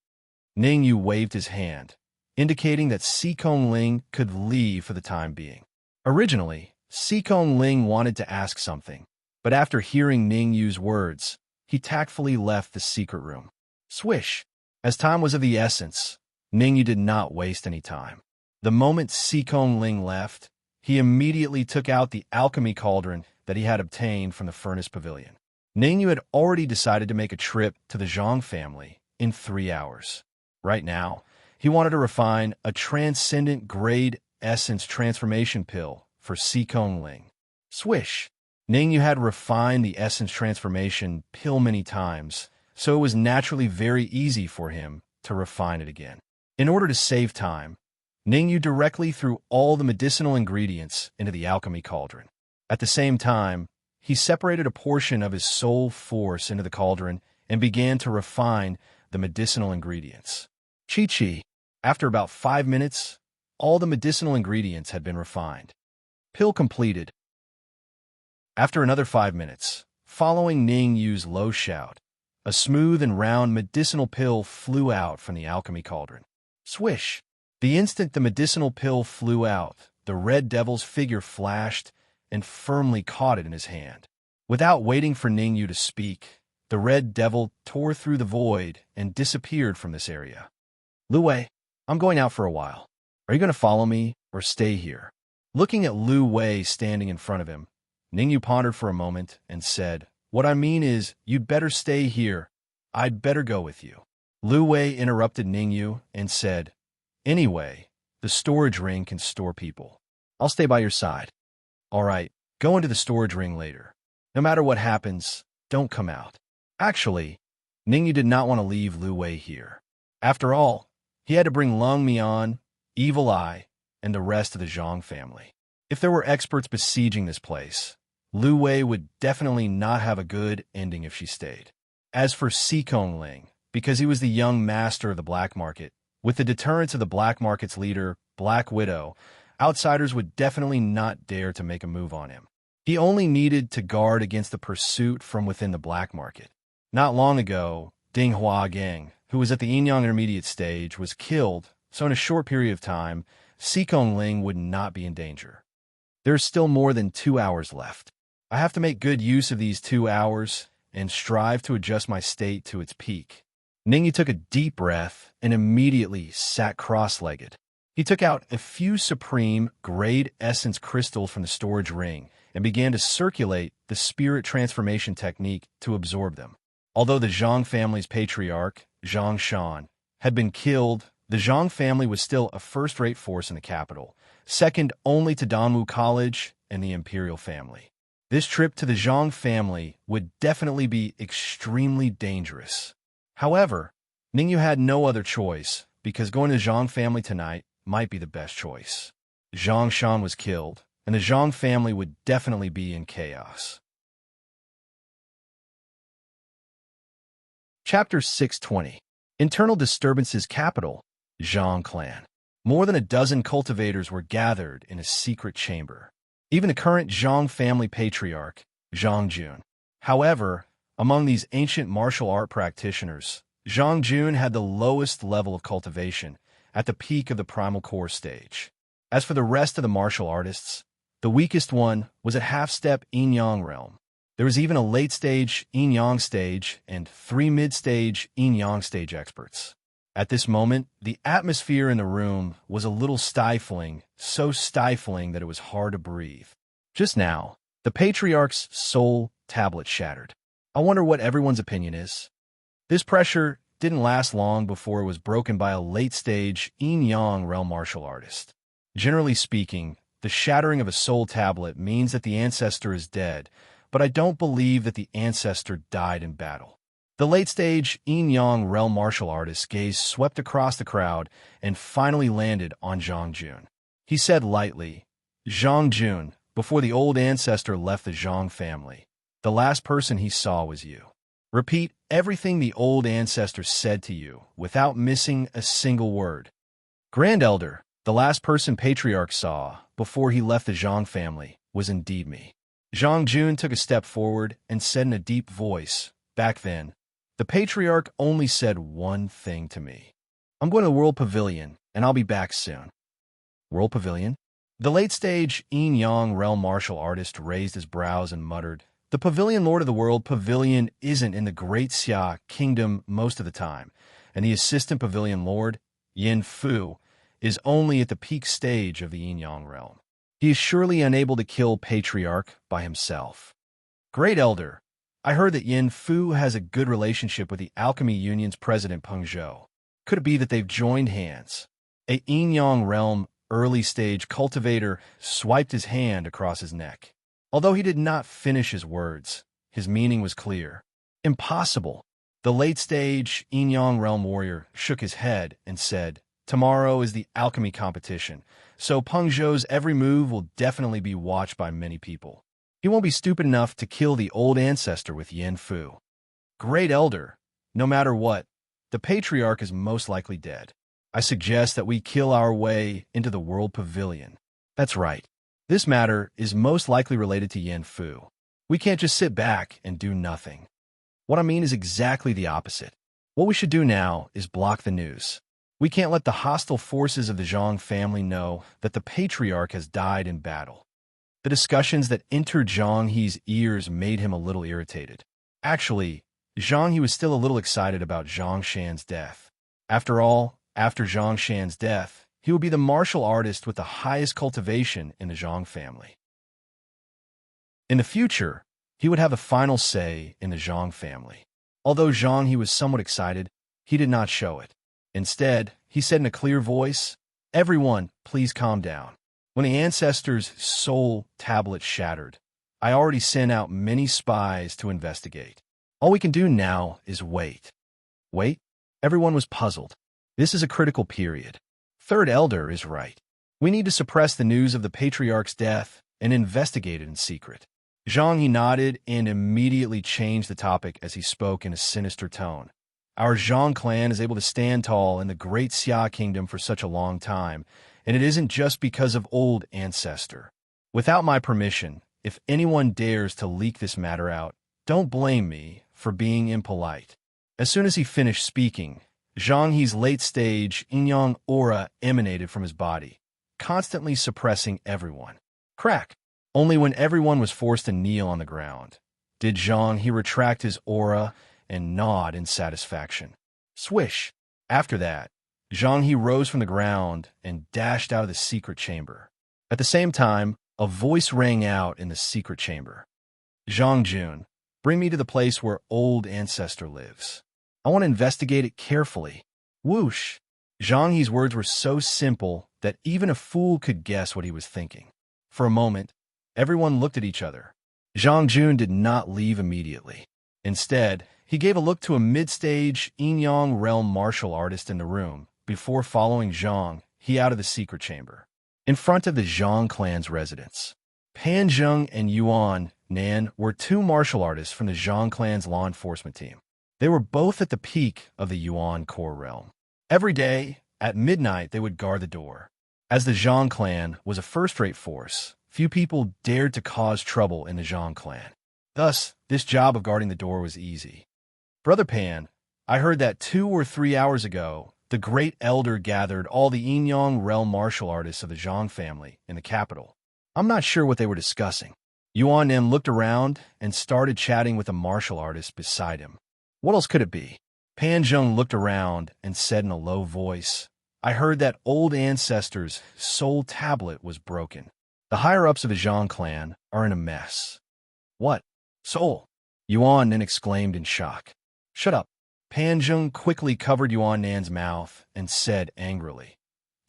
Ningyu waved his hand, indicating that Xikong Ling could leave for the time being. Originally, Xikong Ling wanted to ask something, but after hearing Ningyu's words, he tactfully left the secret room. Swish! As time was of the essence, Ningyu did not waste any time. The moment Xikong Ling left, he immediately took out the alchemy cauldron that he had obtained from the furnace pavilion. Ningyu had already decided to make a trip to the Zhang family in 3 hours. Right now, he wanted to refine a Transcendent Grade Essence Transformation Pill for Xikong Ling. Swish! Ningyu had refined the Essence Transformation Pill many times, so it was naturally very easy for him to refine it again. In order to save time, Ningyu directly threw all the medicinal ingredients into the alchemy cauldron. At the same time, he separated a portion of his soul force into the cauldron and began to refine the medicinal ingredients. Chi-chi. After about 5 minutes, all the medicinal ingredients had been refined. Pill completed. After another 5 minutes, following Ningyu's low shout, a smooth and round medicinal pill flew out from the alchemy cauldron. Swish! The instant the medicinal pill flew out, the Red Devil's figure flashed and firmly caught it in his hand. Without waiting for Ningyu to speak, the Red Devil tore through the void and disappeared from this area. Lu Wei, I'm going out for a while. Are you going to follow me or stay here? Looking at Lu Wei standing in front of him, Ningyu pondered for a moment and said, "What I mean is, you'd better stay here. I'd better go with you." Lu Wei interrupted Ningyu and said, "Anyway, the storage ring can store people. I'll stay by your side." "All right, go into the storage ring later. No matter what happens, don't come out." Actually, Ningyu did not want to leave Lu Wei here. After all, he had to bring Lung Mian, Evil Eye, and the rest of the Zhang family. If there were experts besieging this place, Lu Wei would definitely not have a good ending if she stayed. As for Si Kongling, because he was the young master of the black market, with the deterrence of the black market's leader, Black Widow, outsiders would definitely not dare to make a move on him. He only needed to guard against the pursuit from within the black market. Not long ago, Ding Hua Gang, who was at the Yinyang Intermediate stage, was killed, so in a short period of time, Si Kongling would not be in danger. There's still more than 2 hours left. I have to make good use of these 2 hours and strive to adjust my state to its peak. Ningyi took a deep breath and immediately sat cross-legged. He took out a few supreme grade essence crystals from the storage ring and began to circulate the spirit transformation technique to absorb them. Although the Zhang family's patriarch, Zhang Shan, had been killed, the Zhang family was still a first-rate force in the capital, second only to Danwu College and the imperial family. This trip to the Zhang family would definitely be extremely dangerous. However, Ningyu had no other choice, because going to the Zhang family tonight might be the best choice. Zhang Shan was killed, and the Zhang family would definitely be in chaos. Chapter 620. Internal Disturbances Capital, Zhang Clan. More than a dozen cultivators were gathered in a secret chamber. Even the current Zhang family patriarch, Zhang Jun. However, among these ancient martial art practitioners, Zhang Jun had the lowest level of cultivation, at the peak of the primal core stage. As for the rest of the martial artists, the weakest one was at half-step yin-yang realm. There was even a late-stage yin-yang stage and 3 mid-stage yin-yang stage experts. At this moment, the atmosphere in the room was a little stifling, so stifling that it was hard to breathe. Just now, the Patriarch's soul tablet shattered. I wonder what everyone's opinion is. This pressure didn't last long before it was broken by a late-stage yin-yang realm martial artist. Generally speaking, the shattering of a soul tablet means that the ancestor is dead, but I don't believe that the ancestor died in battle. The late-stage yin-yang realm martial artist's gaze swept across the crowd and finally landed on Zhang Jun. He said lightly, "Zhang Jun, before the old ancestor left the Zhang family, the last person he saw was you. Repeat everything the old ancestor said to you, without missing a single word. Grand Elder, the last person Patriarch saw before he left the Zhang family was indeed me." Zhang Jun took a step forward and said in a deep voice, "Back then, the Patriarch only said one thing to me. I'm going to the World Pavilion, and I'll be back soon." World Pavilion? The late-stage yin-yang realm martial artist raised his brows and muttered, "The Pavilion Lord of the World Pavilion isn't in the Great Xia Kingdom most of the time, and the Assistant Pavilion Lord, Yin Fu, is only at the peak stage of the yin-yang realm. He is surely unable to kill Patriarch by himself. Great Elder, I heard that Yin Fu has a good relationship with the Alchemy Union's president Peng Zhou. Could it be that they've joined hands?" A yin-yang realm early-stage cultivator swiped his hand across his neck. Although he did not finish his words, his meaning was clear. "Impossible." The late-stage yin-yang realm warrior shook his head and said, "Tomorrow is the alchemy competition, so Peng Zhou's every move will definitely be watched by many people. He won't be stupid enough to kill the old ancestor with Yin Fu. Great Elder, no matter what, the Patriarch is most likely dead. I suggest that we kill our way into the World Pavilion." That's right. This matter is most likely related to Yin Fu. We can't just sit back and do nothing. What I mean is exactly the opposite. What we should do now is block the news. We can't let the hostile forces of the Zhang family know that the Patriarch has died in battle. The discussions that entered Zhang He's ears made him a little irritated. Actually, Zhang He was still a little excited about Zhang Shan's death. After all, after Zhang Shan's death, he would be the martial artist with the highest cultivation in the Zhang family. In the future, he would have the final say in the Zhang family. Although Zhang He was somewhat excited, he did not show it. Instead, he said in a clear voice, "Everyone, please calm down. When the ancestor's soul tablet shattered, I already sent out many spies to investigate. All we can do now is wait." Wait? Everyone was puzzled. This is a critical period. Third Elder is right. We need to suppress the news of the Patriarch's death and investigate it in secret. Zhang he nodded and immediately changed the topic as he spoke in a sinister tone. Our Zhang clan is able to stand tall in the great Xia kingdom for such a long time, and it isn't just because of old ancestor. Without my permission, if anyone dares to leak this matter out, don't blame me for being impolite. As soon as he finished speaking, Zhang He's late-stage yin-yang aura emanated from his body, constantly suppressing everyone. Crack! Only when everyone was forced to kneel on the ground did Zhang He retract his aura and nod in satisfaction. Swish! After that, Zhang He rose from the ground and dashed out of the secret chamber. At the same time, a voice rang out in the secret chamber. Zhang Jun, bring me to the place where old ancestor lives. I want to investigate it carefully. Whoosh! Zhang He's words were so simple that even a fool could guess what he was thinking. For a moment, everyone looked at each other. Zhang Jun did not leave immediately. Instead, he gave a look to a mid-stage yin-yang realm martial artist in the room before following Zhang He out of the secret chamber. In front of the Zhang clan's residence, Pan Zheng and Yuan Nan were two martial artists from the Zhang clan's law enforcement team. They were both at the peak of the Yuan core realm. Every day, at midnight, they would guard the door. As the Zhang clan was a first-rate force, few people dared to cause trouble in the Zhang clan. Thus, this job of guarding the door was easy. Brother Pan, I heard that 2 or 3 hours ago, the Great Elder gathered all the yin-yang realm martial artists of the Zhang family in the capital. I'm not sure what they were discussing. Yuan Nim looked around and started chatting with a martial artist beside him. What else could it be? Pan Zheng looked around and said in a low voice, I heard that old ancestor's soul tablet was broken. The higher-ups of the Zhang clan are in a mess. What? Soul? Yuan Nin exclaimed in shock. Shut up. Pan Zheng quickly covered Yuan Nan's mouth and said angrily,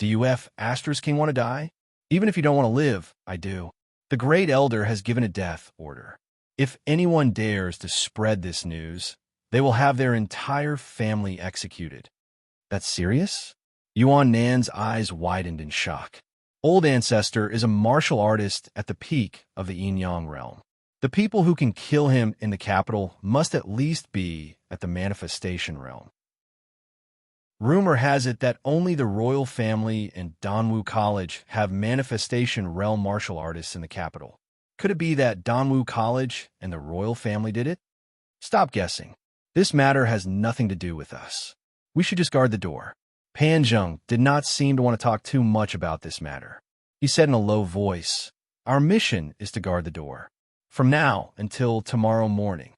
Do you Astor's king want to die? Even if you don't want to live, I do. The Great Elder has given a death order. If anyone dares to spread this news, they will have their entire family executed. That's serious? Yuan Nan's eyes widened in shock. Old Ancestor is a martial artist at the peak of the yin-yang realm. The people who can kill him in the capital must at least be at the manifestation realm. Rumor has it that only the royal family and Danwu College have manifestation realm martial artists in the capital. Could it be that Danwu College and the royal family did it? Stop guessing. This matter has nothing to do with us. We should just guard the door. Pan Zheng did not seem to want to talk too much about this matter. He said in a low voice, Our mission is to guard the door. From now until tomorrow morning.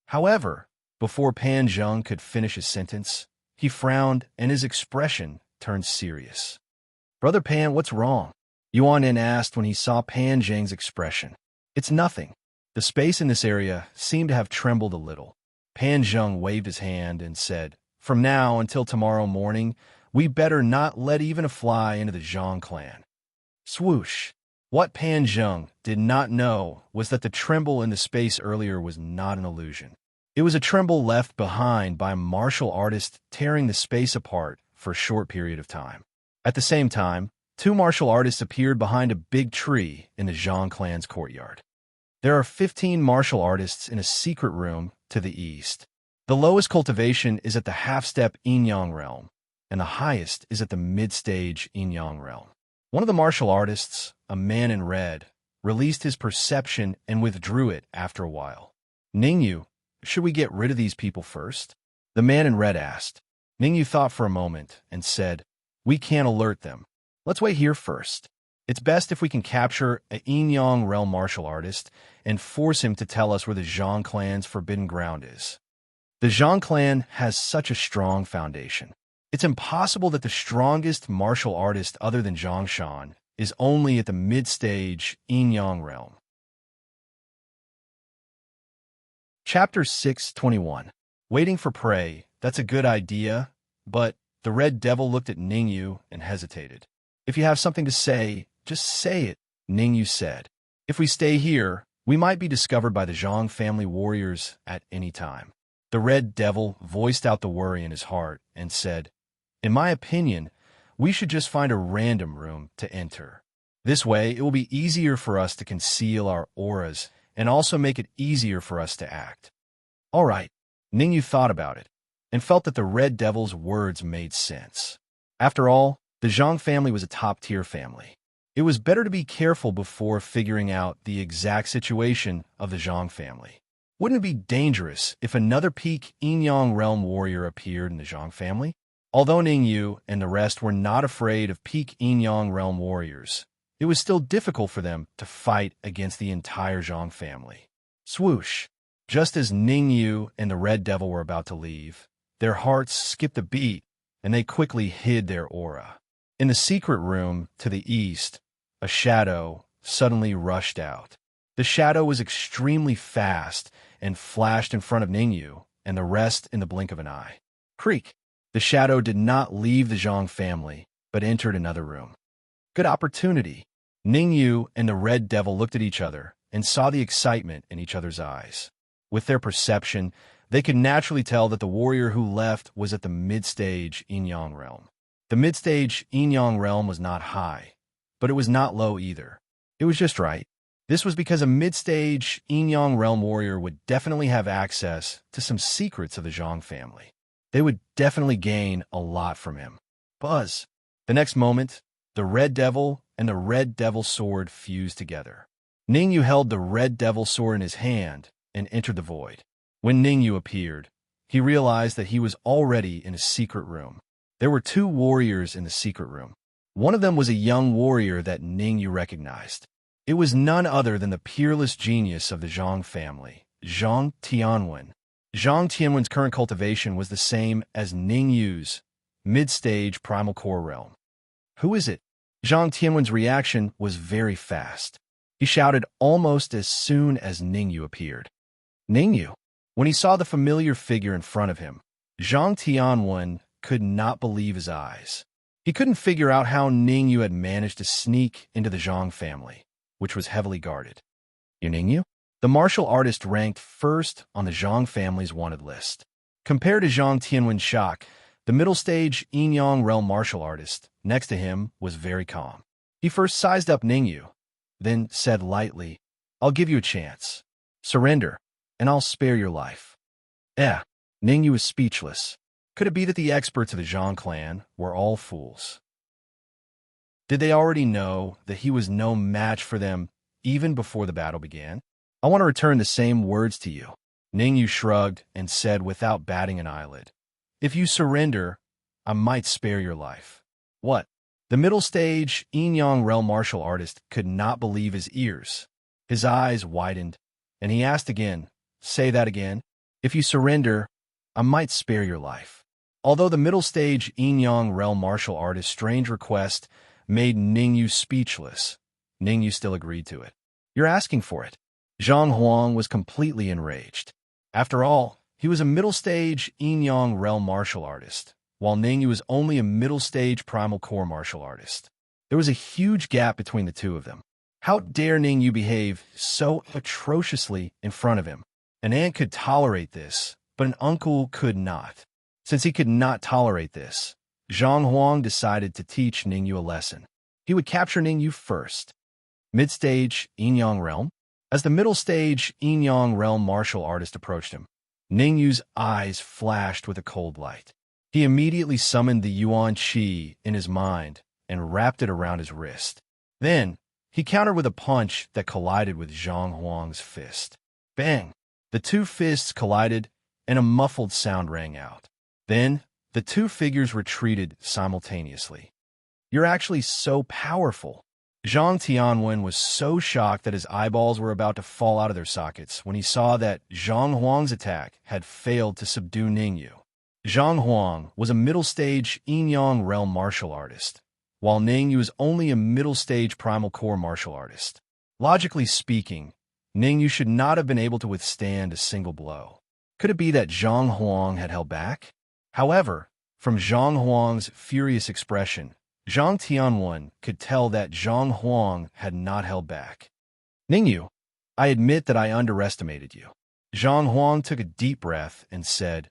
However, before Pan Zheng could finish his sentence, he frowned and his expression turned serious. Brother Pan, what's wrong? Yuan Nin asked when he saw Pan Zheng's expression. It's nothing. The space in this area seemed to have trembled a little. Pan Zheng waved his hand and said, From now until tomorrow morning, we better not let even a fly into the Zhang clan. Swoosh! What Pan Zheng did not know was that the tremble in the space earlier was not an illusion. It was a tremble left behind by a martial artist tearing the space apart for a short period of time. At the same time, 2 martial artists appeared behind a big tree in the Zhang clan's courtyard. There are 15 martial artists in a secret room to the east. The lowest cultivation is at the half-step yin-yang realm, and the highest is at the mid-stage yin-yang realm. One of the martial artists, a man in red, released his perception and withdrew it after a while. Ningyu, should we get rid of these people first? The man in red asked. Ningyu thought for a moment and said, We can't alert them. Let's wait here first. It's best if we can capture a yin-yang realm martial artist and force him to tell us where the Zhang clan's forbidden ground is. The Zhang clan has such a strong foundation. It's impossible that the strongest martial artist other than Zhang Shan is only at the mid-stage yin-yang realm. Chapter 621. Waiting for prey. That's a good idea, but the Red Devil looked at Ningyu and hesitated. If you have something to say, just say it, Ningyu said. If we stay here, we might be discovered by the Zhang family warriors at any time. The Red Devil voiced out the worry in his heart and said, In my opinion, we should just find a random room to enter. This way, it will be easier for us to conceal our auras and also make it easier for us to act. All right, Ningyu thought about it and felt that the Red Devil's words made sense. After all, the Zhang family was a top-tier family. It was better to be careful before figuring out the exact situation of the Zhang family. Wouldn't it be dangerous if another peak Yin-Yang realm warrior appeared in the Zhang family? Although Ningyu and the rest were not afraid of peak Yin-Yang realm warriors, it was still difficult for them to fight against the entire Zhang family. Swoosh! Just as Ningyu and the Red Devil were about to leave, their hearts skipped a beat, and they quickly hid their aura. In the secret room to the east, a shadow suddenly rushed out. The shadow was extremely fast and flashed in front of Ningyu and the rest in the blink of an eye. Creak! The shadow did not leave the Zhang family, but entered another room. Good opportunity. Ningyu and the Red Devil looked at each other and saw the excitement in each other's eyes. With their perception, they could naturally tell that the warrior who left was at the mid-stage Yin-Yang realm. The mid-stage Yin-Yang realm was not high, but it was not low either. It was just right. This was because a mid-stage Yin-Yang realm warrior would definitely have access to some secrets of the Zhang family. They would definitely gain a lot from him. Buzz! The next moment, the Red Devil and the Red Devil sword fused together. Ningyu held the Red Devil sword in his hand and entered the void. When Ningyu appeared, he realized that he was already in a secret room. There were two warriors in the secret room. One of them was a young warrior that Ningyu recognized. It was none other than the peerless genius of the Zhang family, Zhang Tianwen. Zhang Tianwen's current cultivation was the same as Ningyu's mid-stage primal core realm. Who is it? Zhang Tianwen's reaction was very fast. He shouted almost as soon as Ningyu appeared. Ningyu! When he saw the familiar figure in front of him, Zhang Tianwen could not believe his eyes. He couldn't figure out how Ningyu had managed to sneak into the Zhang family, which was heavily guarded. You Ningyu? The martial artist ranked first on the Zhang family's wanted list. Compared to Zhang Tianwen's shock, the middle-stage Yin-Yang realm martial artist next to him was very calm. He first sized up Ningyu, then said lightly, "I'll give you a chance. Surrender, and I'll spare your life." Ningyu was speechless. Could it be that the experts of the Zhang clan were all fools? Did they already know that he was no match for them even before the battle began? I want to return the same words to you. Ningyu shrugged and said without batting an eyelid, "If you surrender, I might spare your life." What? The middle-stage Yin-Yang realm martial artist could not believe his ears. His eyes widened, and he asked again, "Say that again." "If you surrender, I might spare your life." Although the middle-stage Yin-Yang realm martial artist's strange request made Ningyu speechless, Ningyu still agreed to it. "You're asking for it." Zhang Huang was completely enraged. After all, he was a middle-stage Yin-Yang realm martial artist, while Ningyu was only a middle-stage primal core martial artist. There was a huge gap between the two of them. How dare Ningyu behave so atrociously in front of him? An aunt could tolerate this, but an uncle could not. Since he could not tolerate this, Zhang Huang decided to teach Ningyu a lesson. He would capture Ningyu first. Mid-stage Yin-Yang realm? As the middle-stage Yin-Yang realm martial artist approached him, Ningyu's eyes flashed with a cold light. He immediately summoned the Yuan Qi in his mind and wrapped it around his wrist. Then, he countered with a punch that collided with Zhang Huang's fist. Bang! The two fists collided, and a muffled sound rang out. Then, the two figures retreated simultaneously. "You're actually so powerful." Zhang Tianwen was so shocked that his eyeballs were about to fall out of their sockets when he saw that Zhang Huang's attack had failed to subdue Ningyu. Zhang Huang was a middle-stage Yin-Yang realm martial artist, while Ningyu was only a middle-stage primal core martial artist. Logically speaking, Ningyu should not have been able to withstand a single blow. Could it be that Zhang Huang had held back? However, from Zhang Huang's furious expression, Zhang Tianwen could tell that Zhang Huang had not held back. "Ningyu, I admit that I underestimated you." Zhang Huang took a deep breath and said,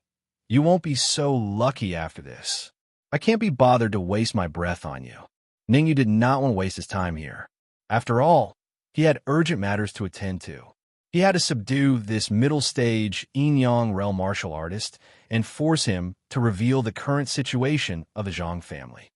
"You won't be so lucky after this. I can't be bothered to waste my breath on you." Ningyu did not want to waste his time here. After all, he had urgent matters to attend to. He had to subdue this middle-stage yin-yang realm martial artist and force him to reveal the current situation of the Zhang family.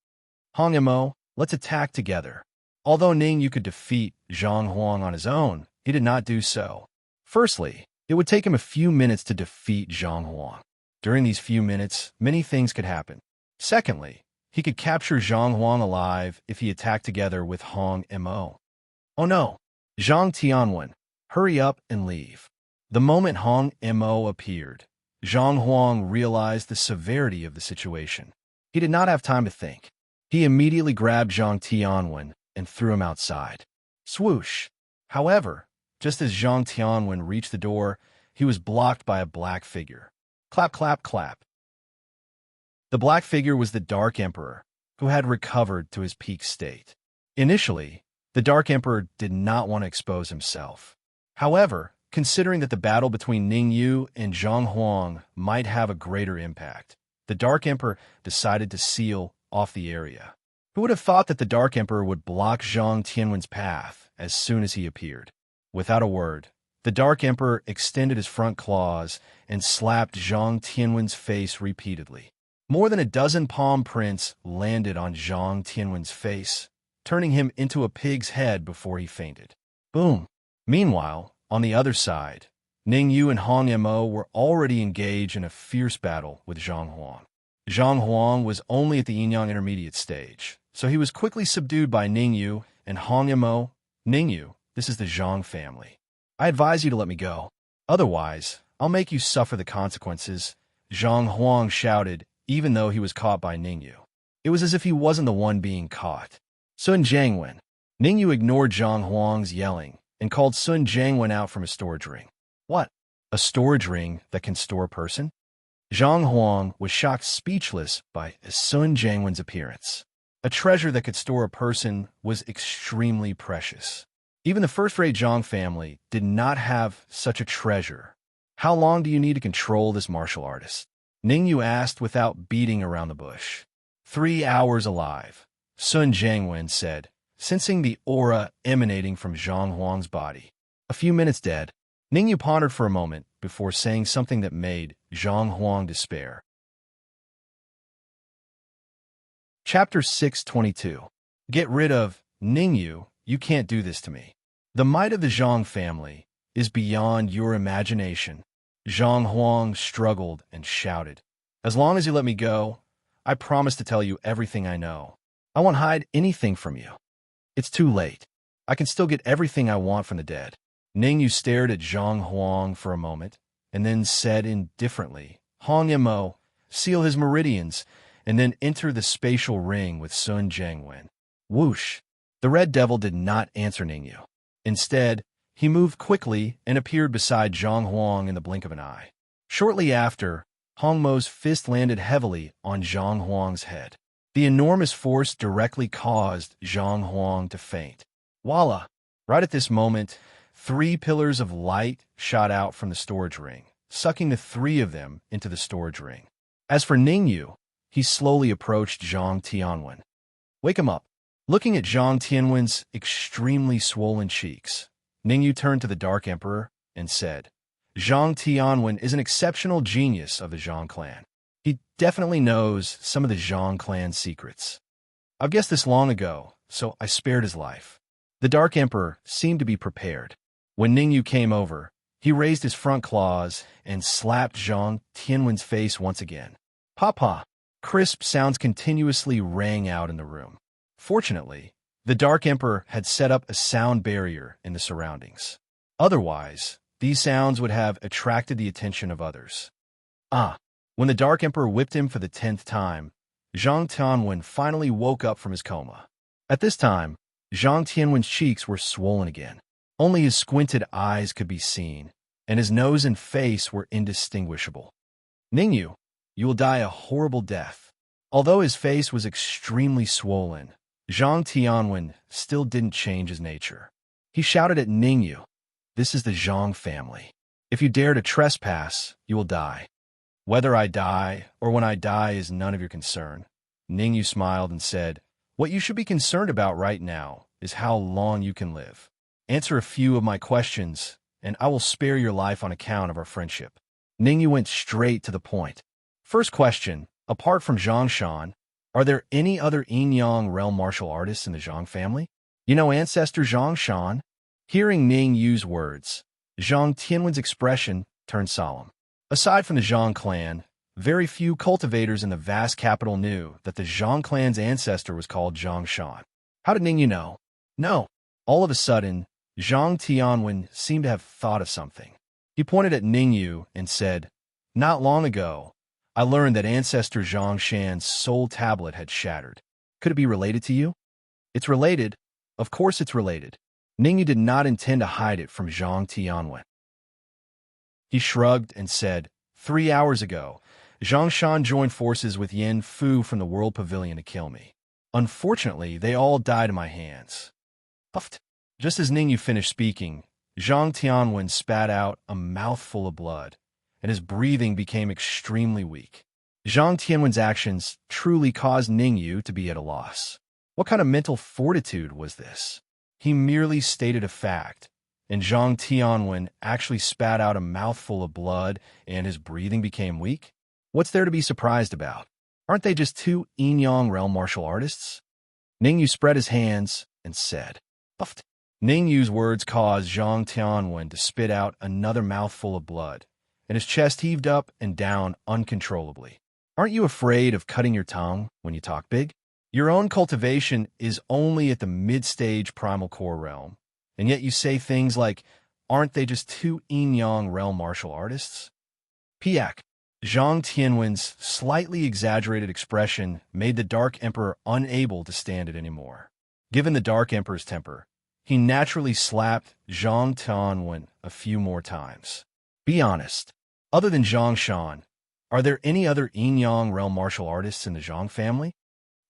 Hong Mo, let's attack together. Although Ning Yu could defeat Zhang Huang on his own, he did not do so. Firstly, it would take him a few minutes to defeat Zhang Huang. During these few minutes, many things could happen. Secondly, he could capture Zhang Huang alive if he attacked together with Hong Mo. Oh no, Zhang Tianwen, hurry up and leave. The moment Hong Mo appeared, Zhang Huang realized the severity of the situation. He did not have time to think. He immediately grabbed Zhang Tianwen and threw him outside. Swoosh! However, just as Zhang Tianwen reached the door, he was blocked by a black figure. Clap, clap, clap. The black figure was the Dark Emperor, who had recovered to his peak state. Initially, the Dark Emperor did not want to expose himself. However, considering that the battle between Ning Yu and Zhang Huang might have a greater impact, the Dark Emperor decided to seal off the area. Who would have thought that the Dark Emperor would block Zhang Tianwen's path as soon as he appeared? Without a word, the Dark Emperor extended his front claws and slapped Zhang Tianwen's face repeatedly. More than a dozen palm prints landed on Zhang Tianwen's face, turning him into a pig's head before he fainted. Boom! Meanwhile, on the other side, Ning Yu and Hong Mo were already engaged in a fierce battle with Zhang Huang. Zhang Huang was only at the yin-yang intermediate stage, so he was quickly subdued by Ning Yu and Hong Mo. Ning Yu, this is the Zhang family. I advise you to let me go. Otherwise, I'll make you suffer the consequences, Zhang Huang shouted, even though he was caught by Ning Yu. It was as if he wasn't the one being caught. Sun Jiangwen. Ning Yu ignored Zhang Huang's yelling and called Sun Jiangwen out from his storage ring. What? A storage ring that can store a person? Zhang Huang was shocked speechless by Sun Jiangwen's appearance. A treasure that could store a person was extremely precious. Even the first-rate Zhang family did not have such a treasure. How long do you need to control this martial artist? Ning Yu asked without beating around the bush. 3 hours alive, Sun Jiangwen said, sensing the aura emanating from Zhang Huang's body. A few minutes dead. Ning Yu pondered for a moment before saying something that made Zhang Huang despair. Chapter 622. Get rid of Ning Yu, you can't do this to me. The might of the Zhang family is beyond your imagination. Zhang Huang struggled and shouted. As long as you let me go, I promise to tell you everything I know. I won't hide anything from you. It's too late. I can still get everything I want from the dead. Ning Yu stared at Zhang Huang for a moment, and then said indifferently, Hong Mo, seal his meridians, and then enter the spatial ring with Sun Jiangwen. Whoosh! The Red Devil did not answer Ning Yu. Instead, he moved quickly and appeared beside Zhang Huang in the blink of an eye. Shortly after, Hong Mo's fist landed heavily on Zhang Huang's head. The enormous force directly caused Zhang Huang to faint. Voila! Right at this moment, 3 pillars of light shot out from the storage ring, sucking the 3 of them into the storage ring. As for Ning Yu, he slowly approached Zhang Tianwen. Wake him up. Looking at Zhang Tianwen's extremely swollen cheeks, Ning Yu turned to the Dark Emperor and said, Zhang Tianwen is an exceptional genius of the Zhang clan. He definitely knows some of the Zhang clan secrets. I've guessed this long ago, so I spared his life. The Dark Emperor seemed to be prepared. When Ning Yu came over, he raised his front claws and slapped Zhang Tianwen's face once again. Papa! Crisp sounds continuously rang out in the room. Fortunately, the Dark Emperor had set up a sound barrier in the surroundings. Otherwise, these sounds would have attracted the attention of others. When the Dark Emperor whipped him for the 10th time, Zhang Tianwen finally woke up from his coma. At this time, Zhang Tianwen's cheeks were swollen again. Only his squinted eyes could be seen, and his nose and face were indistinguishable. Ning Yu, you will die a horrible death. Although his face was extremely swollen, Zhang Tianwen still didn't change his nature. He shouted at Ning Yu, This is the Zhang family. If you dare to trespass, you will die. Whether I die or when I die is none of your concern. Ning Yu smiled and said, What you should be concerned about right now is how long you can live. Answer a few of my questions, and I will spare your life on account of our friendship." Ningyu went straight to the point. First question, apart from Zhang Shan, are there any other Yin-Yang realm martial artists in the Zhang family? You know ancestor Zhang Shan? Hearing Ning use words, Zhang Tianwen's expression turned solemn. Aside from the Zhang clan, very few cultivators in the vast capital knew that the Zhang clan's ancestor was called Zhang Shan. How did Ningyu know? No. All of a sudden, Zhang Tianwen seemed to have thought of something. He pointed at Ningyu and said, "Not long ago, I learned that ancestor Zhang Shan's soul tablet had shattered. Could it be related to you?" "It's related. Of course it's related." Ningyu did not intend to hide it from Zhang Tianwen. He shrugged and said, 3 hours ago, Zhang Shan joined forces with Yin Fu from the World Pavilion to kill me. Unfortunately, they all died in my hands." Puffed. Just as Ningyu finished speaking, Zhang Tianwen spat out a mouthful of blood, and his breathing became extremely weak. Zhang Tianwen's actions truly caused Ningyu to be at a loss. What kind of mental fortitude was this? He merely stated a fact, and Zhang Tianwen actually spat out a mouthful of blood and his breathing became weak? What's there to be surprised about? Aren't they just two Yin-Yang realm martial artists? Ningyu spread his hands and said, "Puffed." Ningyu's words caused Zhang Tianwen to spit out another mouthful of blood, and his chest heaved up and down uncontrollably. Aren't you afraid of cutting your tongue when you talk big? Your own cultivation is only at the mid-stage primal core realm, and yet you say things like, "Aren't they just two Yin-Yang realm martial artists?" Piak. Zhang Tianwen's slightly exaggerated expression made the Dark Emperor unable to stand it anymore. Given the Dark Emperor's temper, he naturally slapped Zhang Tianwen a few more times. "Be honest. Other than Zhang Shan, are there any other Yin-Yang realm martial artists in the Zhang family?"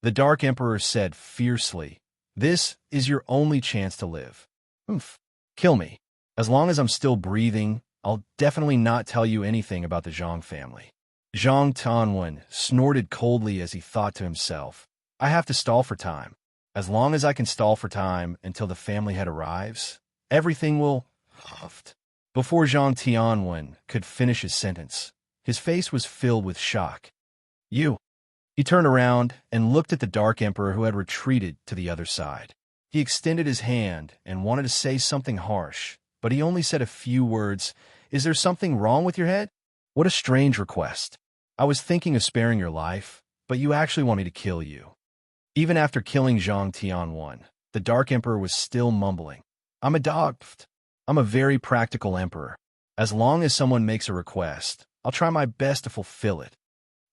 The Dark Emperor said fiercely, "This is your only chance to live. Oomph. Kill me. As long as I'm still breathing, I'll definitely not tell you anything about the Zhang family." Zhang Tianwen snorted coldly as he thought to himself, "I have to stall for time. As long as I can stall for time until the family head arrives, everything will..." Huffed. Before Zhang Tianwen could finish his sentence, his face was filled with shock. "You." He turned around and looked at the Dark Emperor who had retreated to the other side. He extended his hand and wanted to say something harsh, but he only said a few words. "Is there something wrong with your head?" "What a strange request. I was thinking of sparing your life, but you actually want me to kill you." Even after killing Zhang Tianwen, the Dark Emperor was still mumbling, "I'm a dog. I'm a very practical emperor. As long as someone makes a request, I'll try my best to fulfill it."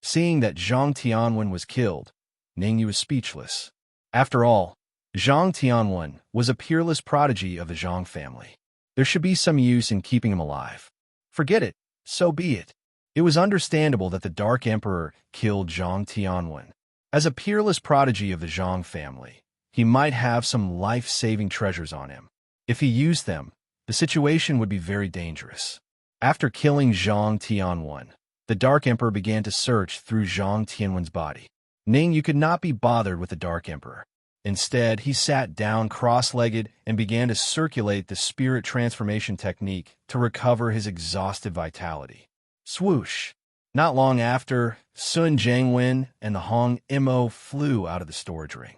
Seeing that Zhang Tianwen was killed, Ningyu was speechless. After all, Zhang Tianwen was a peerless prodigy of the Zhang family. There should be some use in keeping him alive. Forget it, so be it. It was understandable that the Dark Emperor killed Zhang Tianwen. As a peerless prodigy of the Zhang family, he might have some life-saving treasures on him. If he used them, the situation would be very dangerous. After killing Zhang Tianwen, the Dark Emperor began to search through Zhang Tianwen's body. Ningyu could not be bothered with the Dark Emperor. Instead, he sat down cross-legged and began to circulate the spirit transformation technique to recover his exhausted vitality. Swoosh! Not long after, Sun Jiangwen and the Hong Mo flew out of the storage ring.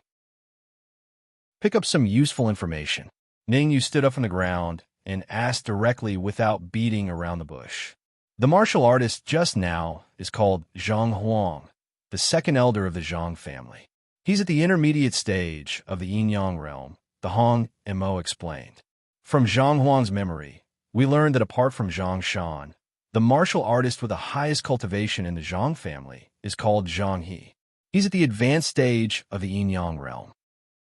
Pick up some useful information. Ningyu stood up from the ground and asked directly without beating around the bush. The martial artist just now is called Zhang Huang, the second elder of the Zhang family. He's at the intermediate stage of the Yin-Yang realm, the Hong Mo explained. From Zhang Huang's memory, we learned that apart from Zhang Shan, the martial artist with the highest cultivation in the Zhang family is called Zhang He. He's at the advanced stage of the Yin-Yang realm.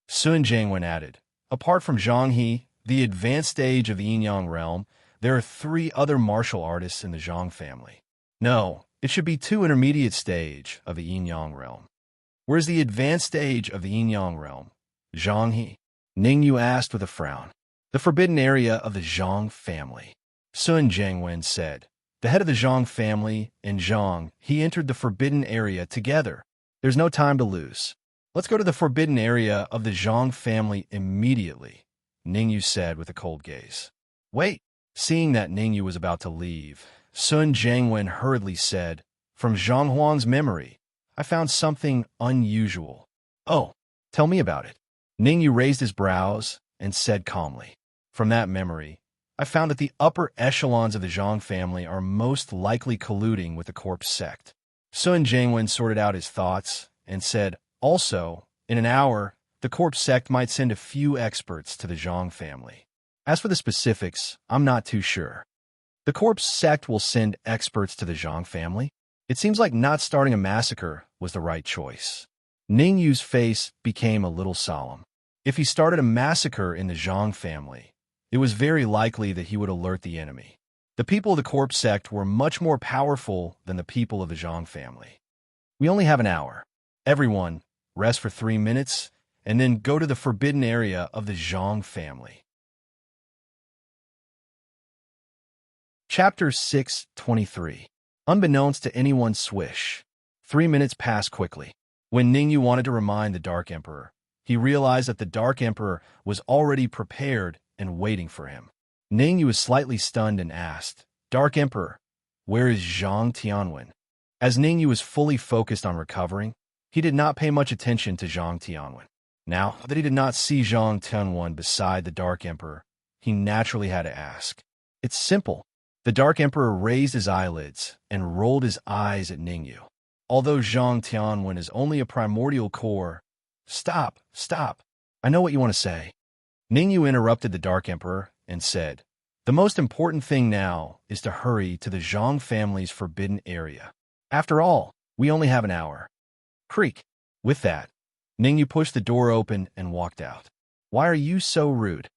Sun Jiangwen added, apart from Zhang He, the advanced stage of the Yin-Yang realm, there are 3 other martial artists in the Zhang family. No, it should be 2 intermediate stage of the Yin-Yang realm. Where's the advanced stage of the Yin-Yang realm? Zhang He. Ningyu asked with a frown. The forbidden area of the Zhang family. Sun Jiangwen said. The head of the Zhang family and Zhang He entered the forbidden area together. There's no time to lose. Let's go to the forbidden area of the Zhang family immediately, Ningyu said with a cold gaze. Wait. Seeing that Ningyu was about to leave, Sun Jiangwen hurriedly said, From Zhang Huan's memory, I found something unusual. Oh, tell me about it. Ningyu raised his brows and said calmly, From that memory, I found that the upper echelons of the Zhang family are most likely colluding with the corpse sect. Sun Jiangwen sorted out his thoughts and said, Also, in an hour, the corpse sect might send a few experts to the Zhang family. As for the specifics, I'm not too sure. The corpse sect will send experts to the Zhang family? It seems like not starting a massacre was the right choice. Ningyu's face became a little solemn. If he started a massacre in the Zhang family, it was very likely that he would alert the enemy. The people of the corpse sect were much more powerful than the people of the Zhang family. We only have an hour. Everyone, rest for 3 minutes, and then go to the forbidden area of the Zhang family. Chapter 6:23. Unbeknownst to anyone, swish. 3 minutes passed quickly. When Ningyu wanted to remind the Dark Emperor, he realized that the Dark Emperor was already prepared and waiting for him. Ningyu was slightly stunned and asked, Dark Emperor, where is Zhang Tianwen? As Ningyu was fully focused on recovering, he did not pay much attention to Zhang Tianwen. Now that he did not see Zhang Tianwen beside the Dark Emperor, he naturally had to ask. It's simple. The Dark Emperor raised his eyelids and rolled his eyes at Ningyu. Although Zhang Tianwen is only a primordial core... Stop. I know what you want to say. Ningyu interrupted the Dark Emperor and said, The most important thing now is to hurry to the Zhang family's forbidden area. After all, we only have an hour. Creak. With that, Ningyu pushed the door open and walked out. Why are you so rude?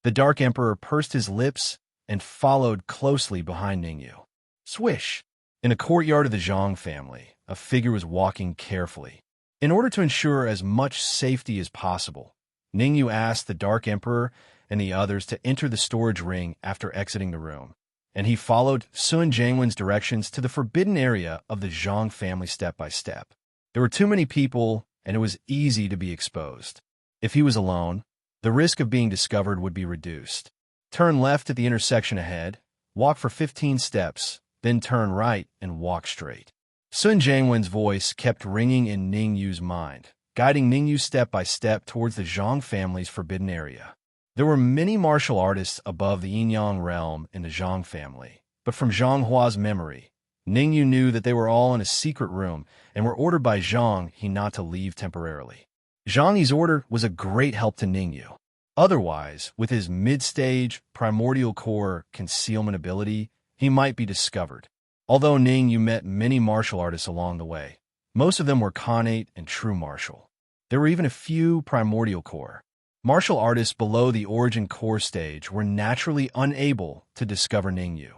The Dark Emperor pursed his lips and followed closely behind Ningyu. Swish! In a courtyard of the Zhang family, a figure was walking carefully. In order to ensure as much safety as possible, Ningyu asked the Dark Emperor and the others to enter the storage ring after exiting the room, and he followed Sun Jiangwen's directions to the forbidden area of the Zhang family step by step. There were too many people, and it was easy to be exposed. If he was alone, the risk of being discovered would be reduced. Turn left at the intersection ahead, walk for 15 steps, then turn right and walk straight. Sun Jiangwen's voice kept ringing in Ningyu's mind, guiding Ningyu step by step towards the Zhang family's forbidden area. There were many martial artists above the Yin-Yang realm in the Zhang family, but from Zhang Hua's memory, Ningyu knew that they were all in a secret room and were ordered by Zhang He not to leave temporarily. Zhang He's order was a great help to Ningyu. Otherwise, with his mid-stage, primordial core concealment ability, he might be discovered. Although Ningyu met many martial artists along the way, most of them were connate and true martial. There were even a few primordial core. Martial artists below the origin core stage were naturally unable to discover Ningyu.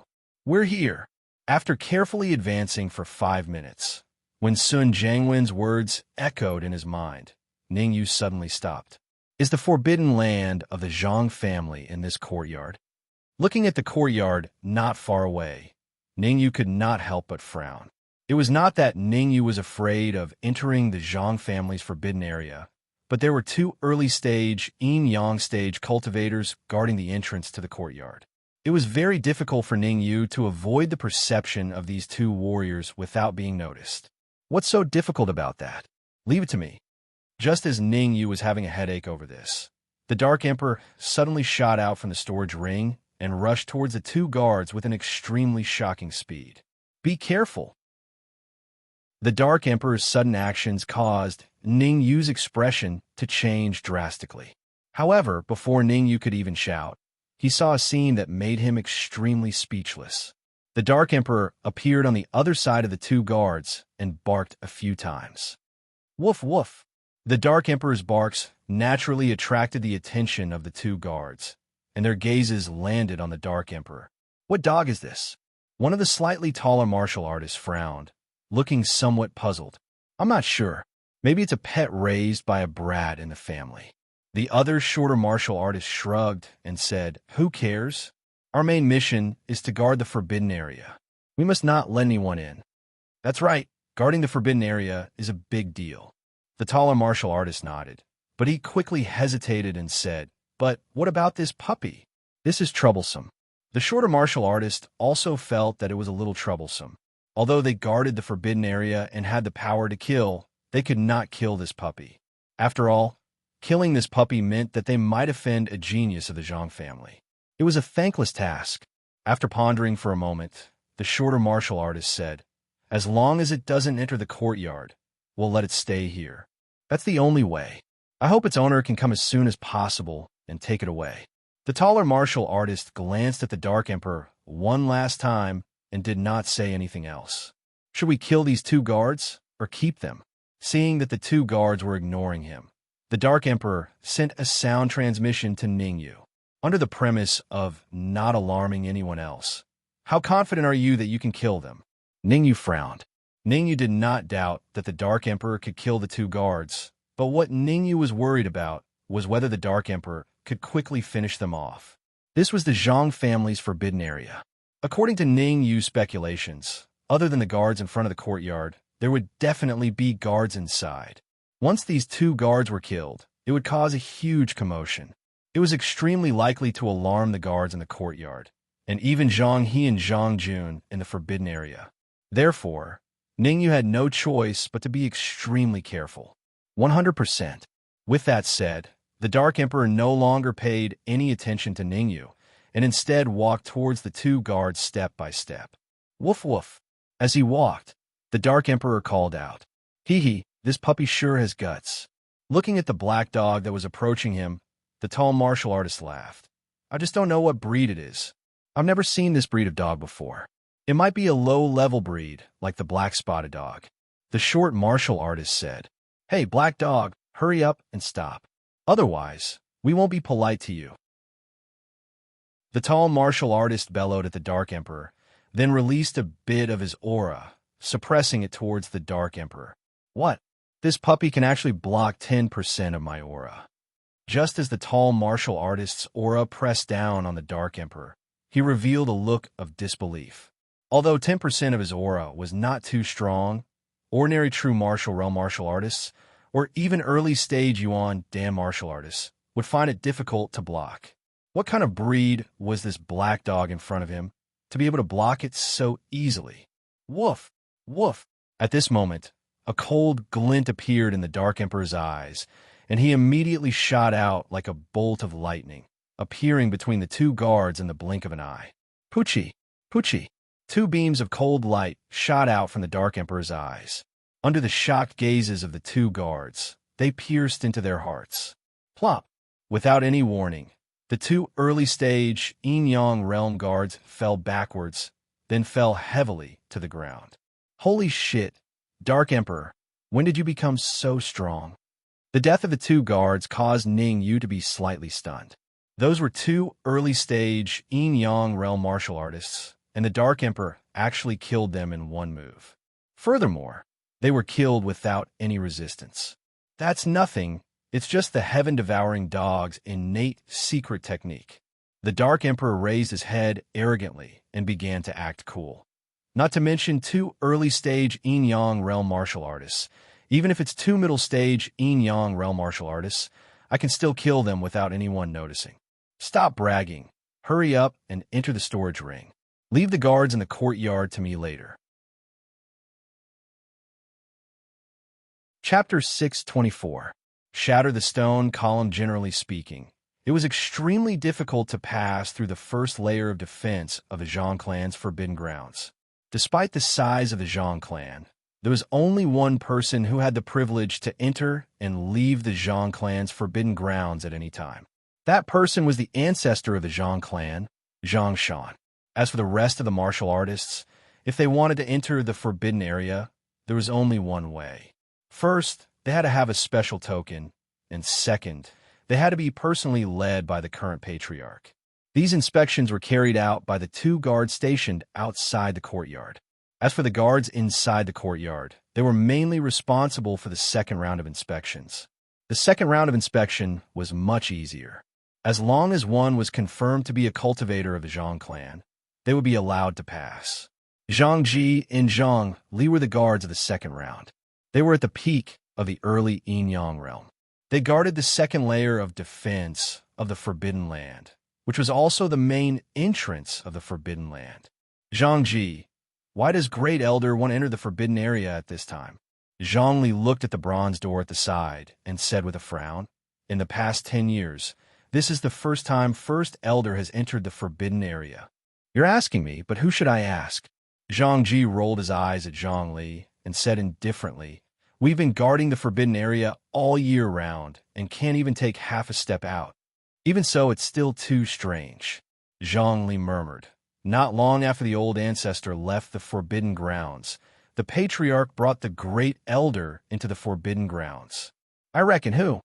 We're here. After carefully advancing for 5 minutes, when Sun Jiangwen's words echoed in his mind, Ningyu suddenly stopped. Is the forbidden land of the Zhang family in this courtyard? Looking at the courtyard not far away, Ningyu could not help but frown. It was not that Ningyu was afraid of entering the Zhang family's forbidden area, but there were 2 early-stage, yin-yang stage cultivators guarding the entrance to the courtyard. It was very difficult for Ningyu to avoid the perception of these 2 warriors without being noticed. What's so difficult about that? Leave it to me. Just as Ningyu was having a headache over this, the Dark Emperor suddenly shot out from the storage ring and rushed towards the 2 guards with an extremely shocking speed. Be careful! The Dark Emperor's sudden actions caused Ningyu's expression to change drastically. However, before Ningyu could even shout, he saw a scene that made him extremely speechless. The Dark Emperor appeared on the other side of the 2 guards and barked a few times. Woof woof! The Dark Emperor's barks naturally attracted the attention of the 2 guards, and their gazes landed on the Dark Emperor. What dog is this? One of the slightly taller martial artists frowned, looking somewhat puzzled. I'm not sure. Maybe it's a pet raised by a brat in the family. The other shorter martial artist shrugged and said, Who cares? Our main mission is to guard the forbidden area. We must not let anyone in. That's right. Guarding the forbidden area is a big deal. The taller martial artist nodded, but he quickly hesitated and said, "But what about this puppy? This is troublesome." The shorter martial artist also felt that it was a little troublesome. Although they guarded the forbidden area and had the power to kill, they could not kill this puppy. After all, killing this puppy meant that they might offend a genius of the Zhang family. It was a thankless task. After pondering for a moment, the shorter martial artist said, "As long as it doesn't enter the courtyard, we'll let it stay here. That's the only way. I hope its owner can come as soon as possible and take it away." The taller martial artist glanced at the Dark Emperor one last time and did not say anything else. Should we kill these two guards or keep them? Seeing that the two guards were ignoring him, the Dark Emperor sent a sound transmission to Ningyu, under the premise of not alarming anyone else. "How confident are you that you can kill them?" Ningyu frowned. Ningyu did not doubt that the Dark Emperor could kill the two guards, but what Ningyu was worried about was whether the Dark Emperor could quickly finish them off. This was the Zhang family's forbidden area. According to Ningyu's speculations, other than the guards in front of the courtyard, there would definitely be guards inside. Once these two guards were killed, it would cause a huge commotion. It was extremely likely to alarm the guards in the courtyard, and even Zhang He and Zhang Jun in the forbidden area. Therefore, Ningyu had no choice but to be extremely careful. 100%. With that said, the Dark Emperor no longer paid any attention to Ningyu, and instead walked towards the two guards step by step. Woof woof. As he walked, the Dark Emperor called out, "Hee hee, this puppy sure has guts." Looking at the black dog that was approaching him, the tall martial artist laughed. "I just don't know what breed it is. I've never seen this breed of dog before. It might be a low-level breed, like the black spotted dog." The short martial artist said, "Hey, black dog, hurry up and stop. Otherwise, we won't be polite to you." The tall martial artist bellowed at the Dark Emperor, then released a bit of his aura, suppressing it towards the Dark Emperor. "What? This puppy can actually block 10% of my aura." Just as the tall martial artist's aura pressed down on the Dark Emperor, he revealed a look of disbelief. Although 10% of his aura was not too strong, ordinary true martial realm martial artists, or even early-stage Yuan Dan martial artists, would find it difficult to block. What kind of breed was this black dog in front of him to be able to block it so easily? Woof! Woof! At this moment, a cold glint appeared in the Dark Emperor's eyes, and he immediately shot out like a bolt of lightning, appearing between the two guards in the blink of an eye. Poochie! Poochie! Two beams of cold light shot out from the Dark Emperor's eyes. Under the shocked gazes of the two guards, they pierced into their hearts. Plop! Without any warning, the two early-stage Yin-Yang realm guards fell backwards, then fell heavily to the ground. Holy shit, Dark Emperor, when did you become so strong? The death of the two guards caused Ningyu to be slightly stunned. Those were two early-stage Yin-Yang realm martial artists, and the Dark Emperor actually killed them in one move. Furthermore, they were killed without any resistance. That's nothing. It's just the heaven-devouring dog's innate secret technique. The Dark Emperor raised his head arrogantly and began to act cool. Not to mention two early-stage Yin-Yang realm martial artists. Even if it's two middle-stage Yin-Yang realm martial artists, I can still kill them without anyone noticing. Stop bragging. Hurry up and enter the storage ring. Leave the guards in the courtyard to me later. Chapter 624. Shatter the stone column. Generally speaking, it was extremely difficult to pass through the first layer of defense of the Zhang clan's forbidden grounds. Despite the size of the Zhang clan, there was only one person who had the privilege to enter and leave the Zhang clan's forbidden grounds at any time. That person was the ancestor of the Zhang clan, Zhang Shan. As for the rest of the martial artists, if they wanted to enter the forbidden area, there was only one way. First, they had to have a special token, and second, they had to be personally led by the current patriarch. These inspections were carried out by the two guards stationed outside the courtyard. As for the guards inside the courtyard, they were mainly responsible for the second round of inspections. The second round of inspection was much easier. As long as one was confirmed to be a cultivator of the Zhang clan, they would be allowed to pass. Zhang Ji and Zhang Li were the guards of the second round. They were at the peak of the early Yin-Yang realm. They guarded the second layer of defense of the Forbidden Land, which was also the main entrance of the Forbidden Land. Zhangji, why does Great Elder want to enter the Forbidden Area at this time? Zhongli looked at the bronze door at the side and said with a frown, in the past 10 years, this is the first time First Elder has entered the Forbidden Area. You're asking me, but who should I ask? Zhangji rolled his eyes at Zhongli and said indifferently, we've been guarding the Forbidden Area all year round and can't even take half a step out. Even so, it's still too strange. Zhongli murmured. Not long after the old ancestor left the Forbidden Grounds, the patriarch brought the Great Elder into the Forbidden Grounds. I reckon who?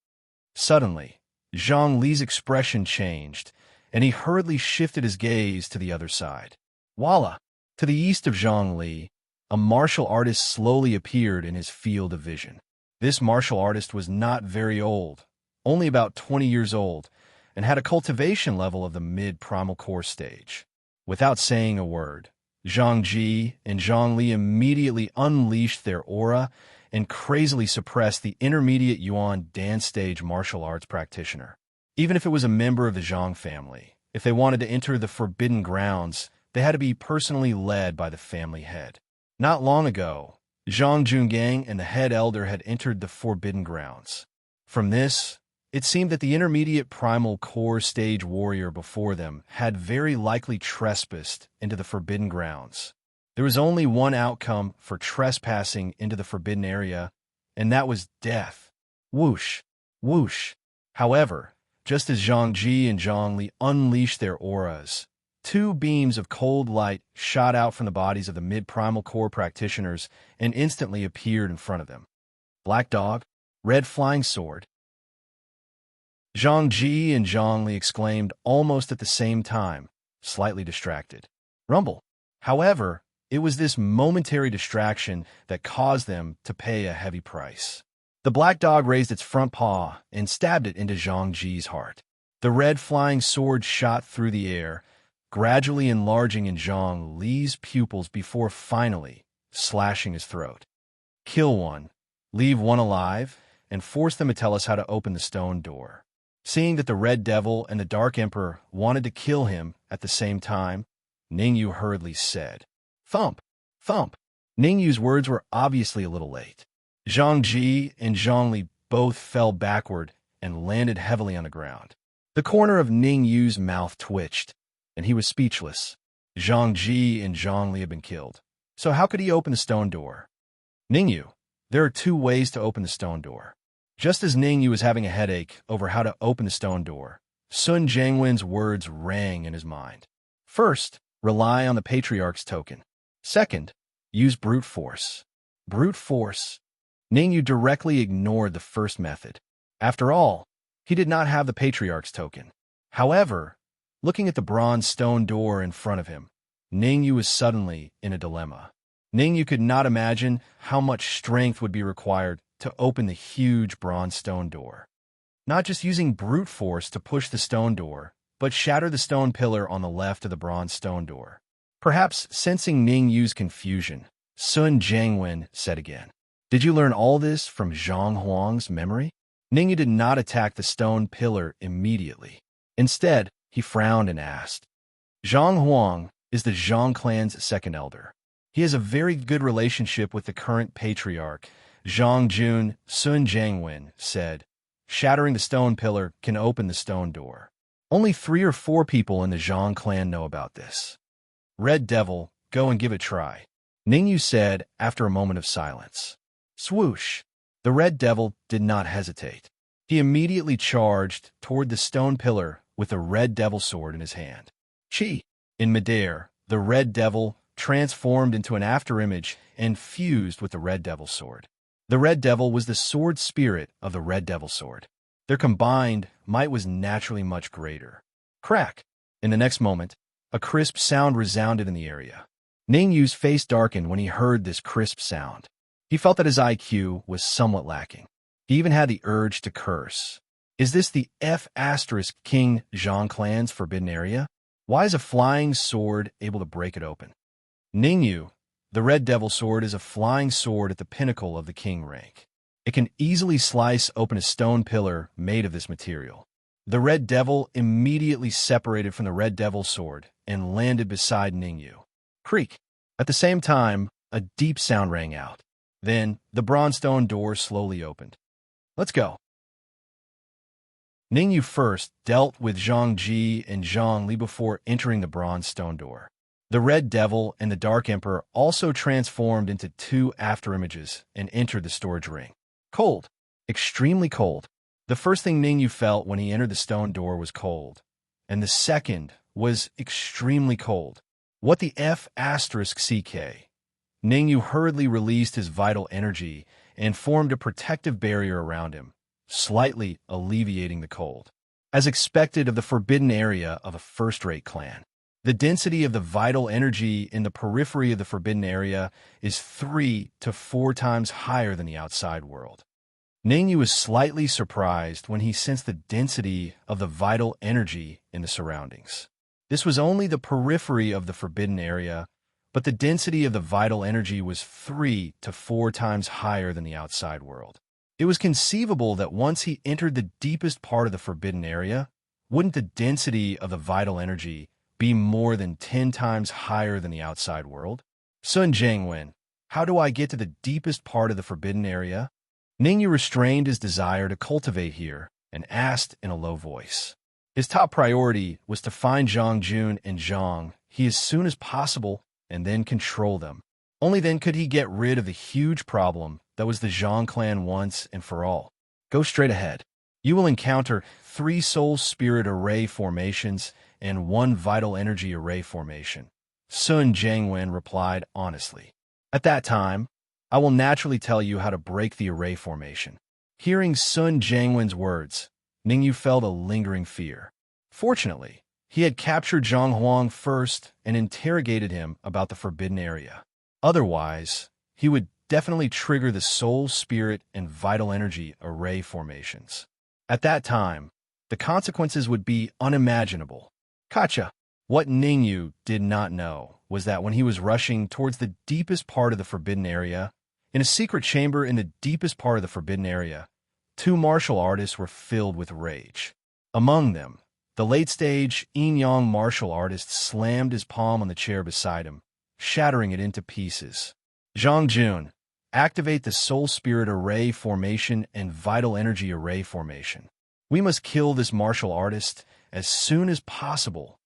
Suddenly, Zhongli's expression changed, and he hurriedly shifted his gaze to the other side. Voila! To the east of Zhongli, a martial artist slowly appeared in his field of vision. This martial artist was not very old, only about 20 years old, and had a cultivation level of the mid-primal core stage. Without saying a word, Zhangji and Zhongli immediately unleashed their aura and crazily suppressed the intermediate Yuan dance stage martial arts practitioner. Even if it was a member of the Zhang family, if they wanted to enter the Forbidden Grounds, they had to be personally led by the family head. Not long ago, Zhang Jungang and the head elder had entered the Forbidden Grounds. From this, it seemed that the intermediate primal core stage warrior before them had very likely trespassed into the Forbidden Grounds. There was only one outcome for trespassing into the Forbidden Area, and that was death. Whoosh, whoosh. However, just as Zhangji and Zhongli unleashed their auras, two beams of cold light shot out from the bodies of the mid-primal core practitioners and instantly appeared in front of them. Black Dog, Red Flying Sword. Zhangji and Zhongli exclaimed almost at the same time, slightly distracted. Rumble. However, it was this momentary distraction that caused them to pay a heavy price. The black dog raised its front paw and stabbed it into Zhangji's heart. The red flying sword shot through the air, gradually enlarging in Zhang Li's pupils before finally slashing his throat. Kill one, leave one alive, and force them to tell us how to open the stone door. Seeing that the Red Devil and the Dark Emperor wanted to kill him at the same time, Ningyu hurriedly said, Thump! Thump! Ningyu's words were obviously a little late. Zhangji and Zhongli both fell backward and landed heavily on the ground. The corner of Ningyu's mouth twitched, and he was speechless. Zhangji and Zhongli had been killed. So how could he open the stone door? Ningyu, there are two ways to open the stone door. Just as Ningyu was having a headache over how to open the stone door, Sun Jianwen's words rang in his mind. First, rely on the Patriarch's token. Second, use brute force. Brute force. Ningyu directly ignored the first method. After all, he did not have the Patriarch's token. However, looking at the bronze stone door in front of him, Ningyu was suddenly in a dilemma. Ningyu could not imagine how much strength would be required to open the huge bronze stone door. Not just using brute force to push the stone door, but shatter the stone pillar on the left of the bronze stone door. Perhaps sensing Ningyu's confusion, Sun Jianwen said again, Did you learn all this from Zhang Huang's memory? Ningyu did not attack the stone pillar immediately. Instead, he frowned and asked, Zhang Huang is the Zhang clan's second elder. He has a very good relationship with the current patriarch, Zhang Jun. Sun Jianwen said, Shattering the stone pillar can open the stone door. Only 3 or 4 people in the Zhang clan know about this. Red Devil, go and give it a try, Ningyu said after a moment of silence. Swoosh! The Red Devil did not hesitate. He immediately charged toward the stone pillar with a Red Devil sword in his hand. Chi! In midair, the Red Devil transformed into an afterimage and fused with the Red Devil sword. The Red Devil was the sword spirit of the Red Devil sword. Their combined might was naturally much greater. Crack! In the next moment, a crisp sound resounded in the area. Ningyu's face darkened when he heard this crisp sound. He felt that his IQ was somewhat lacking. He even had the urge to curse. Is this the F** King Zhang clan's forbidden area? Why is a flying sword able to break it open? Ningyu, the Red Devil sword is a flying sword at the pinnacle of the king rank. It can easily slice open a stone pillar made of this material. The Red Devil immediately separated from the Red Devil's sword and landed beside Ningyu. Creak! At the same time, a deep sound rang out. Then, the bronze stone door slowly opened. Let's go. Ningyu first dealt with Zhang Ji and Zhang Li before entering the bronze stone door. The Red Devil and the Dark Emperor also transformed into two afterimages and entered the storage ring. Cold. Extremely cold. The first thing Ningyu felt when he entered the stone door was cold, and the second was extremely cold. What the F***CK? Ningyu hurriedly released his vital energy and formed a protective barrier around him, slightly alleviating the cold. As expected of the forbidden area of a first-rate clan, the density of the vital energy in the periphery of the forbidden area is 3 to 4 times higher than the outside world. Ningyu was slightly surprised when he sensed the density of the vital energy in the surroundings. This was only the periphery of the forbidden area, but the density of the vital energy was 3 to 4 times higher than the outside world. It was conceivable that once he entered the deepest part of the forbidden area, wouldn't the density of the vital energy be more than 10 times higher than the outside world? Sun Jiangwen, how do I get to the deepest part of the forbidden area? Ningyu restrained his desire to cultivate here and asked in a low voice. His top priority was to find Zhang Jun and Zhang He as soon as possible and then control them. Only then could he get rid of the huge problem that was the Zhang clan once and for all. Go straight ahead. You will encounter 3 soul spirit array formations and 1 vital energy array formation. Sun Jiangwen replied honestly. At that time, I will naturally tell you how to break the array formation. Hearing Sun Jiangwen's words, Ningyu felt a lingering fear. Fortunately, he had captured Zhang Huang first and interrogated him about the forbidden area. Otherwise, he would definitely trigger the soul, spirit, and vital energy array formations. At that time, the consequences would be unimaginable. Gotcha. What Ningyu did not know was that when he was rushing towards the deepest part of the forbidden area, in a secret chamber in the deepest part of the forbidden area, 2 martial artists were filled with rage. Among them, the late-stage yin-yang martial artist slammed his palm on the chair beside him, shattering it into pieces. Zhang Jun, activate the Soul Spirit Array formation and Vital Energy Array formation. We must kill this martial artist as soon as possible.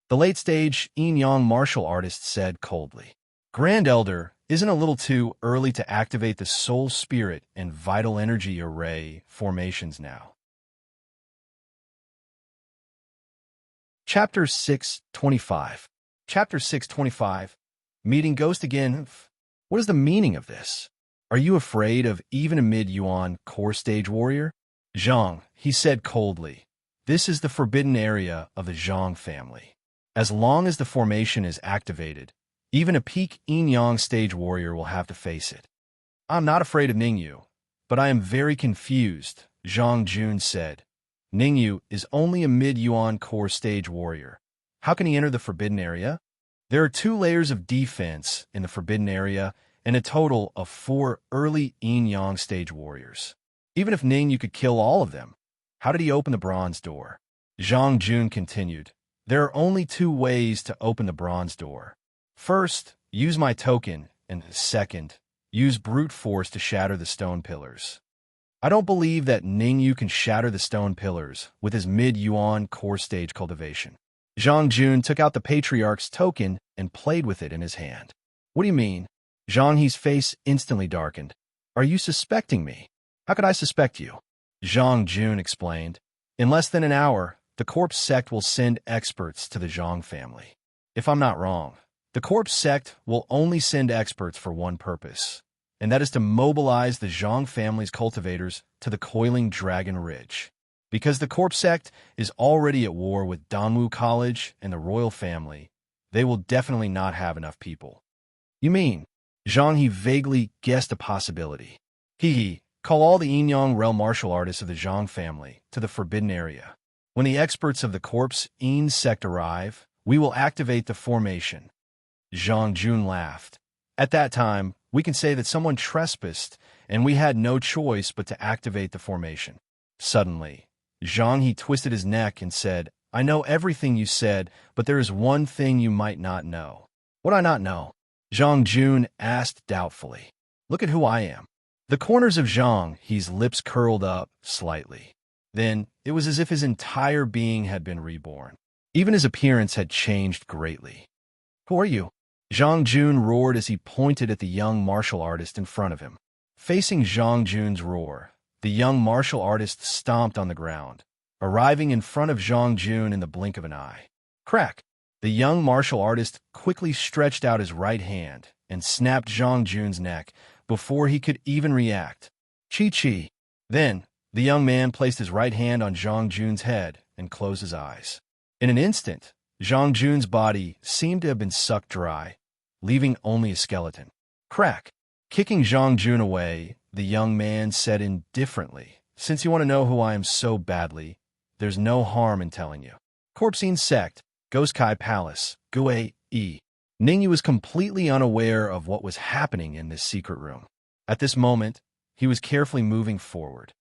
The late-stage yin-yang martial artist said coldly. Grand Elder, isn't a little too early to activate the Soul Spirit and Vital Energy Array formations now? Chapter 625. Chapter 625. Meeting Ghost again. What is the meaning of this? Are you afraid of even a mid-yuan core stage warrior? Zhang, he said coldly. This is the forbidden area of the Zhang family. As long as the formation is activated, even a peak yin-yang stage warrior will have to face it. I'm not afraid of Ningyu, but I am very confused, Zhang Jun said. Ningyu is only a mid-yuan core stage warrior. How can he enter the forbidden area? There are 2 layers of defense in the forbidden area and a total of 4 early yin-yang stage warriors. Even if Ningyu could kill all of them, how did he open the bronze door? Zhang Jun continued. There are only 2 ways to open the bronze door. First, use my token, and second, use brute force to shatter the stone pillars. I don't believe that Ningyu can shatter the stone pillars with his mid-yuan core stage cultivation. Zhang Jun took out the Patriarch's token and played with it in his hand. What do you mean? Zhang He's face instantly darkened. Are you suspecting me? How could I suspect you? Zhang Jun explained. In less than an hour, the corpse sect will send experts to the Zhang family. If I'm not wrong, the corpse sect will only send experts for one purpose, and that is to mobilize the Zhang family's cultivators to the Coiling Dragon Ridge. Because the corpse sect is already at war with Danwu College and the royal family, they will definitely not have enough people. You mean? Zhang He vaguely guessed a possibility. Call all the yin-yang realm martial artists of the Zhang family to the forbidden area. When the experts of the corpse yin sect arrive, we will activate the formation. Zhang Jun laughed. At that time, We can say that someone trespassed, and we had no choice but to activate the formation. Suddenly, Zhang He twisted his neck and said, I know everything you said, but there is one thing you might not know. What I not know? Zhang Jun asked doubtfully. Look at who I am. The corners of Zhang He's lips curled up slightly. Then, it was as if his entire being had been reborn. Even his appearance had changed greatly. Who are you? Zhang Jun roared as he pointed at the young martial artist in front of him. Facing Zhang Jun's roar, the young martial artist stomped on the ground, arriving in front of Zhang Jun in the blink of an eye. Crack! The young martial artist quickly stretched out his right hand and snapped Zhang Jun's neck before he could even react. Chi-chi! Then, the young man placed his right hand on Zhang Jun's head and closed his eyes. In an instant, Zhang Jun's body seemed to have been sucked dry, leaving only a skeleton. Crack! Kicking Zhang Jun away, the young man said indifferently, Since you want to know who I am so badly, there's no harm in telling you. Corpsine Sect, Ghost Kai Palace, Gue E. Ningyu was completely unaware of what was happening in this secret room. At this moment, he was carefully moving forward.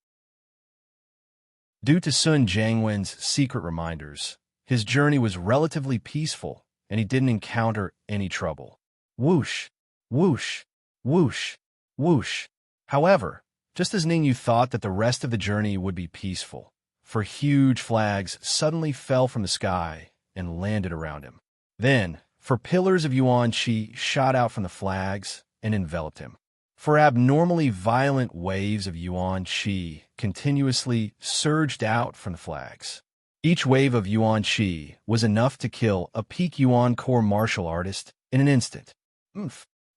Due to Sun Jiangwen's secret reminders, his journey was relatively peaceful, and he didn't encounter any trouble. Whoosh, whoosh, whoosh, whoosh. However, just as Ningyu thought that the rest of the journey would be peaceful, four huge flags suddenly fell from the sky and landed around him. Then, four pillars of Yuan Qi shot out from the flags and enveloped him. Four abnormally violent waves of Yuan Qi continuously surged out from the flags. Each wave of Yuan Qi was enough to kill a peak Yuan core martial artist in an instant.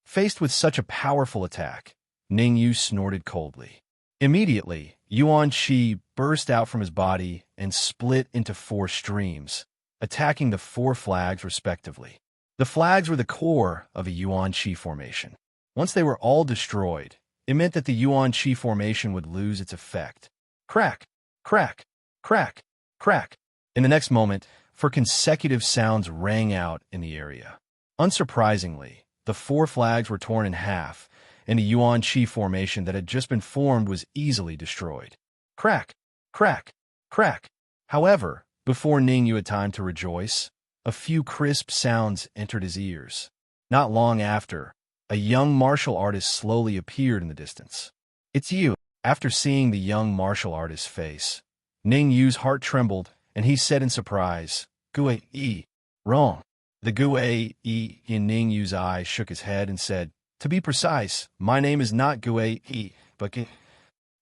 Faced with such a powerful attack, Ningyu snorted coldly. Immediately, Yuan Qi burst out from his body and split into four streams, attacking the four flags respectively. The flags were the core of a Yuan Qi formation. Once they were all destroyed, it meant that the Yuan Qi formation would lose its effect. Crack, crack, crack, crack. In the next moment, four consecutive sounds rang out in the area. Unsurprisingly, the four flags were torn in half, and a Yuan Qi formation that had just been formed was easily destroyed. Crack, crack, crack. However, before Ningyu had time to rejoice, a few crisp sounds entered his ears. Not long after, a young martial artist slowly appeared in the distance. It's you. After seeing the young martial artist's face, Ningyu's heart trembled, and he said in surprise, Gue E. Wrong. The Gue E in Ningyu's eye shook his head and said, To be precise, my name is not Gue E, but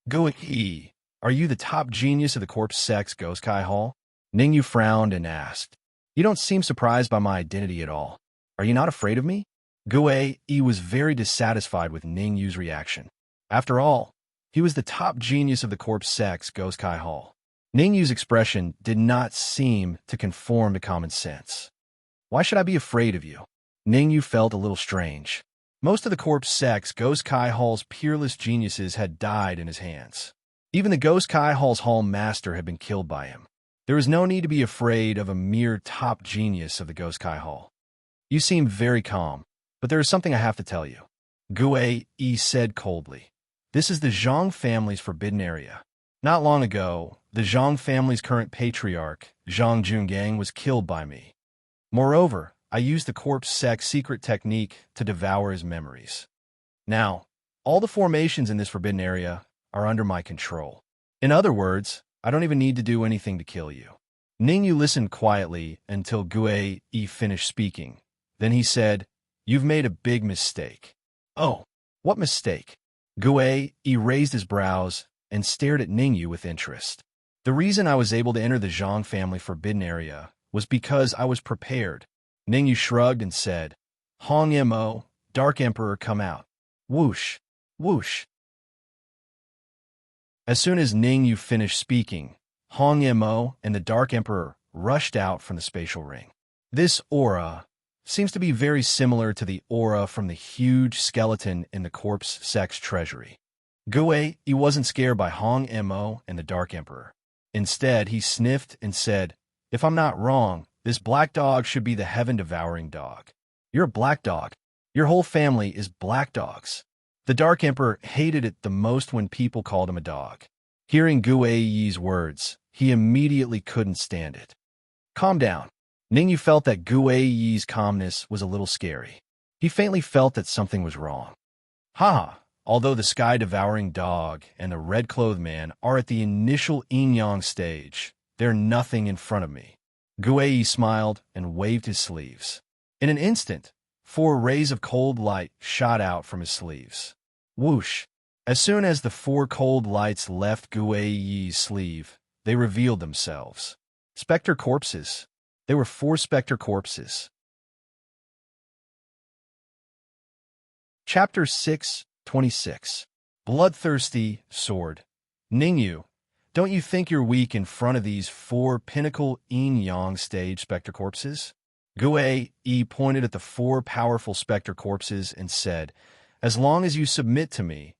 Gue E. Are you the top genius of the Corpse Sex Ghost Kai Hall? Ningyu frowned and asked, You don't seem surprised by my identity at all. Are you not afraid of me? Gue E was very dissatisfied with Ningyu's reaction. After all, he was the top genius of the Corpse Sex Ghost Kai Hall. Ningyu's expression did not seem to conform to common sense. Why should I be afraid of you? Ningyu felt a little strange. Most of the Corpse Sex Ghost Kai Hall's peerless geniuses had died in his hands. Even the Ghost Kai Hall's Hall Master had been killed by him. There was no need to be afraid of a mere top genius of the Ghost Kai Hall. You seem very calm, but there is something I have to tell you. Gue E said coldly. This is the Zhang family's forbidden area. Not long ago, the Zhang family's current patriarch, Zhang Jungang, was killed by me. Moreover, I used the Corpse Sex secret technique to devour his memories. Now, all the formations in this forbidden area are under my control. In other words, I don't even need to do anything to kill you. Ningyu listened quietly until Gue E finished speaking. Then he said, You've made a big mistake. Oh, what mistake? Gue E raised his brows and stared at Ningyu with interest. The reason I was able to enter the Zhang family forbidden area was because I was prepared. Ningyu shrugged and said, Hong Mo, Dark Emperor, come out. Whoosh, whoosh. As soon as Ningyu finished speaking, Hong Mo and the Dark Emperor rushed out from the spatial ring. This aura seems to be very similar to the aura from the huge skeleton in the Corpse Sex treasury. Gue E wasn't scared by Hong Mo and the Dark Emperor. Instead, he sniffed and said, If I'm not wrong, this black dog should be the heaven-devouring dog. You're a black dog. Your whole family is black dogs. The Dark Emperor hated it the most when people called him a dog. Hearing Gui's words, he immediately couldn't stand it. Calm down. Ningyu felt that Gui's calmness was a little scary. He faintly felt that something was wrong. Haha, although the sky-devouring dog and the red-clothed man are at the initial yin-yang stage, they're nothing in front of me. Gui smiled and waved his sleeves. In an instant, 4 rays of cold light shot out from his sleeves. Whoosh! As soon as the 4 cold lights left Gui's sleeve, they revealed themselves. Spectre corpses. They were 4 spectre corpses. Chapter 6:26. Bloodthirsty Sword. Ningyu, don't you think you're weak in front of these 4 pinnacle yin-yang stage spectre corpses? Gui pointed at the 4 powerful spectre corpses and said, as long as you submit to me,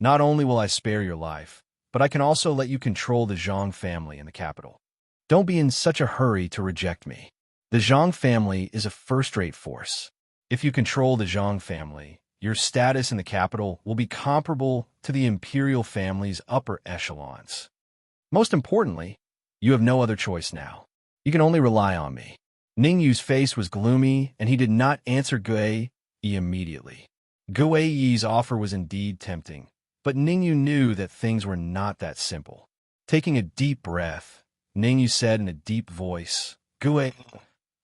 not only will I spare your life, but I can also let you control the Zhang family in the capital. Don't be in such a hurry to reject me. The Zhang family is a first-rate force. If you control the Zhang family, your status in the capital will be comparable to the imperial family's upper echelons. Most importantly, you have no other choice now. You can only rely on me. Ningyu's face was gloomy, and he did not answer Gui immediately. Gui's offer was indeed tempting, but Ningyu knew that things were not that simple. Taking a deep breath, Ningyu said in a deep voice, Gui,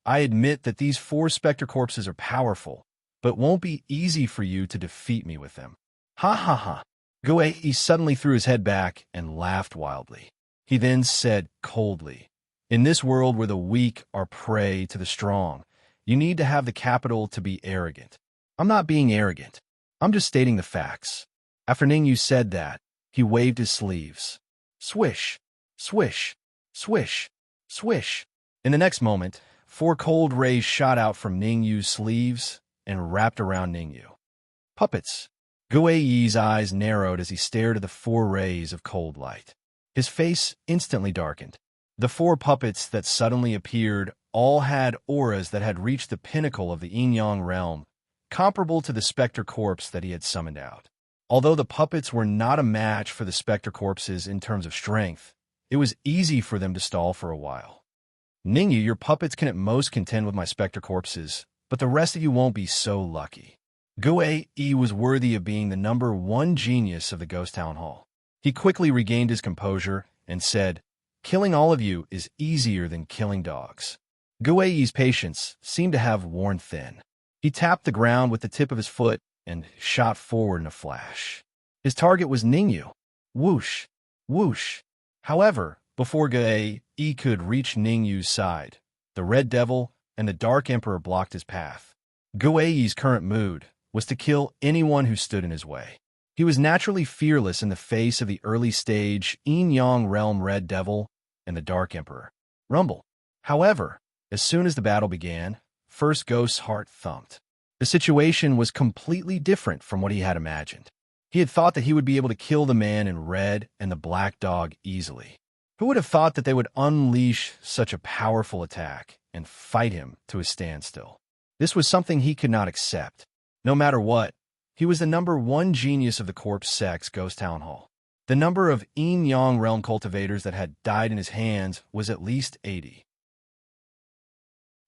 I admit that these 4 spectre corpses are powerful, but won't be easy for you to defeat me with them. Ha ha ha. Gui suddenly threw his head back and laughed wildly. He then said coldly, in this world where the weak are prey to the strong, you need to have the capital to be arrogant. I'm not being arrogant. I'm just stating the facts. After Ningyu said that, he waved his sleeves. Swish, swish, swish, swish. In the next moment, 4 cold rays shot out from Ningyu's sleeves and wrapped around Ningyu. Puppets. Gui's eyes narrowed as he stared at the 4 rays of cold light. His face instantly darkened. The 4 puppets that suddenly appeared all had auras that had reached the pinnacle of the yin-yang realm, comparable to the spectre corpse that he had summoned out. Although the puppets were not a match for the spectre corpses in terms of strength, it was easy for them to stall for a while. Ningyu, your puppets can at most contend with my spectre corpses, but the rest of you won't be so lucky. Gui was worthy of being the number 1 genius of the Ghost Town Hall. He quickly regained his composure and said, killing all of you is easier than killing dogs. Gui's patience seemed to have worn thin. He tapped the ground with the tip of his foot and shot forward in a flash. His target was Ningyu. Whoosh, whoosh. However, before Gui could reach Ningyu's side, the Red Devil and the Dark Emperor blocked his path. Gui's current mood was to kill anyone who stood in his way. He was naturally fearless in the face of the early-stage yin-yang realm Red Devil and the Dark Emperor. Rumble. However, as soon as the battle began, First Ghost's heart thumped. The situation was completely different from what he had imagined. He had thought that he would be able to kill the man in red and the black dog easily. Who would have thought that they would unleash such a powerful attack and fight him to a standstill? This was something he could not accept. No matter what, he was the number 1 genius of the Corpse Sex Ghost Town Hall. The number of yin-yang realm cultivators that had died in his hands was at least 80.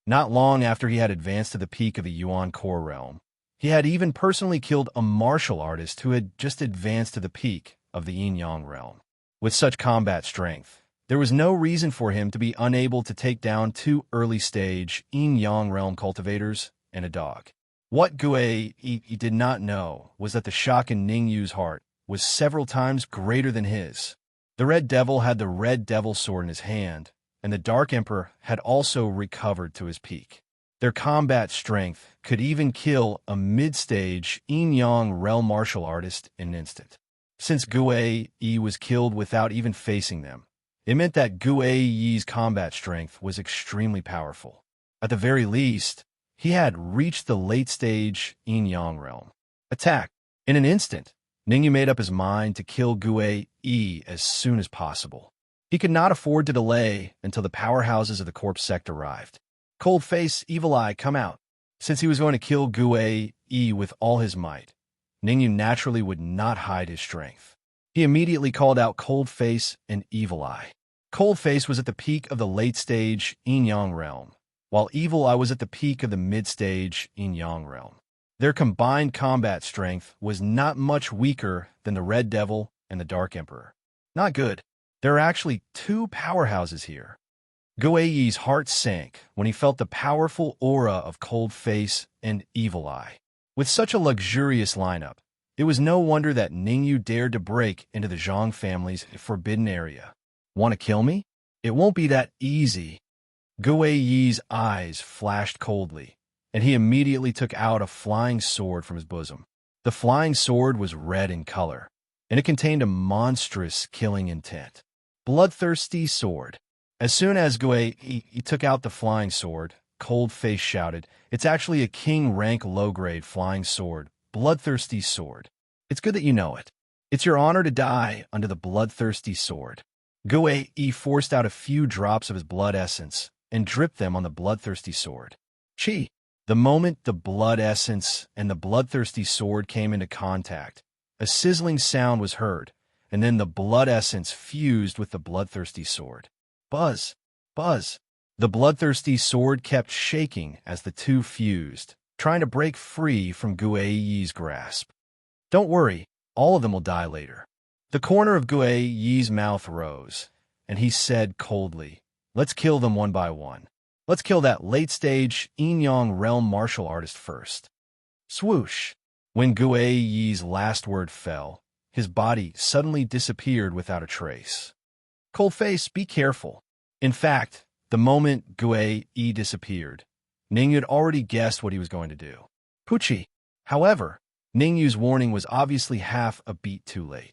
Not long after he had advanced to the peak of the Yuan core realm, he had even personally killed a martial artist who had just advanced to the peak of the yin-yang realm. With such combat strength, there was no reason for him to be unable to take down 2 early-stage yin-yang realm cultivators and a dog. What Gui did not know was that the shock in Ningyu's heart was several times greater than his. The Red Devil had the Red Devil sword in his hand, and the Dark Emperor had also recovered to his peak. Their combat strength could even kill a mid-stage yin-yang realm martial artist in an instant. Since Gui was killed without even facing them, it meant that Gui's combat strength was extremely powerful. At the very least, he had reached the late-stage yin-yang realm. Attack! In an instant, Ningyu made up his mind to kill Gui as soon as possible. He could not afford to delay until the powerhouses of the corpse sect arrived. Cold face, evil eye, come out. Since he was going to kill Gue-E with all his might, Ningyu naturally would not hide his strength. He immediately called out Cold Face and Evil Eye. Cold Face was at the peak of the late-stage Yin-Yang realm, while Evil Eye was at the peak of the mid-stage Yin-Yang realm. Their combined combat strength was not much weaker than the Red Devil and the Dark Emperor. Not good. There are actually two powerhouses here. Gue-E's heart sank when he felt the powerful aura of Cold Face and Evil Eye. With such a luxurious lineup, it was no wonder that Ningyu dared to break into the Zhang family's forbidden area. Want to kill me? It won't be that easy. Gue-E's eyes flashed coldly, and he immediately took out a flying sword from his bosom. The flying sword was red in color, and it contained a monstrous killing intent. Bloodthirsty sword. As soon as Gue-E took out the flying sword, Cold Face shouted, "It's actually a king rank low-grade flying sword, bloodthirsty sword. It's good that you know it. It's your honor to die under the bloodthirsty sword." Gue-E forced out a few drops of his blood essence and dripped them on the bloodthirsty sword. Chi! The moment the blood essence and the bloodthirsty sword came into contact, a sizzling sound was heard, and then the blood essence fused with the bloodthirsty sword. Buzz! Buzz! The bloodthirsty sword kept shaking as the two fused, trying to break free from Gue-E's grasp. Don't worry, all of them will die later. The corner of Gue-E's mouth rose, and he said coldly, "Let's kill them one by one. Let's kill that late-stage Yin-Yang realm martial artist first." Swoosh! When Gue-E's last word fell, his body suddenly disappeared without a trace. Cold Face, be careful. In fact, the moment Gue-E disappeared, Ningyu had already guessed what he was going to do. Pucci! However, Ningyu's warning was obviously half a beat too late.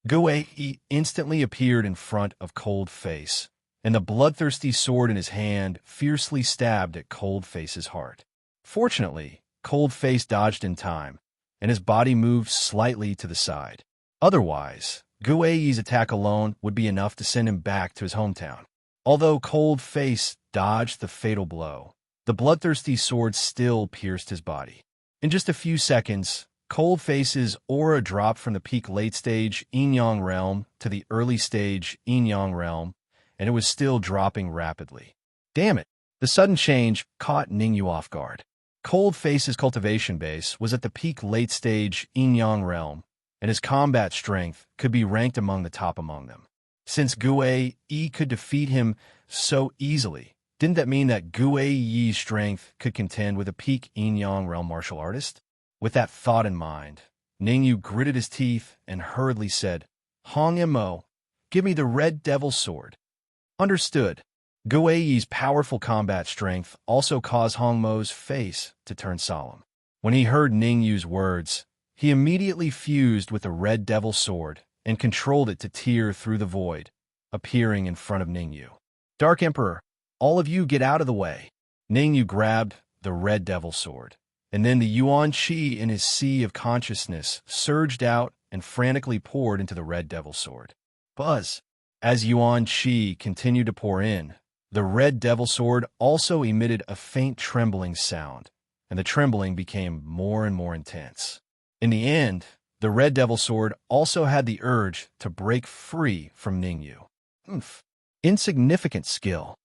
Gue-E instantly appeared in front of Cold Face, and the bloodthirsty sword in his hand fiercely stabbed at Cold Face's heart. Fortunately, Cold Face dodged in time, and his body moved slightly to the side. Otherwise, Gue-E's attack alone would be enough to send him back to his hometown. Although Cold Face dodged the fatal blow, the bloodthirsty sword still pierced his body. In just a few seconds, Cold Face's aura dropped from the peak late-stage Yin-Yang realm to the early-stage Yin-Yang realm, and it was still dropping rapidly. Damn it! The sudden change caught Ningyu off guard. Cold Face's cultivation base was at the peak late-stage Yin-Yang realm, and his combat strength could be ranked among the top among them. Since Gue-E could defeat him so easily, didn't that mean that Gue-E's strength could contend with a peak Yin-Yang realm martial artist? With that thought in mind, Ningyu gritted his teeth and hurriedly said, "Hong Mo, give me the Red Devil Sword." Understood. Gue-E's powerful combat strength also caused Hong Mo's face to turn solemn. When he heard Ningyu's words, he immediately fused with the Red Devil Sword and controlled it to tear through the void, appearing in front of Ningyu. "Dark Emperor, all of you get out of the way." Ningyu grabbed the Red Devil Sword, and then the Yuan Qi in his sea of consciousness surged out and frantically poured into the Red Devil Sword. Buzz! As Yuan Qi continued to pour in, the Red Devil Sword also emitted a faint trembling sound, and the trembling became more and more intense. In the end, the Red Devil Sword also had the urge to break free from Ningyu. Insignificant skill.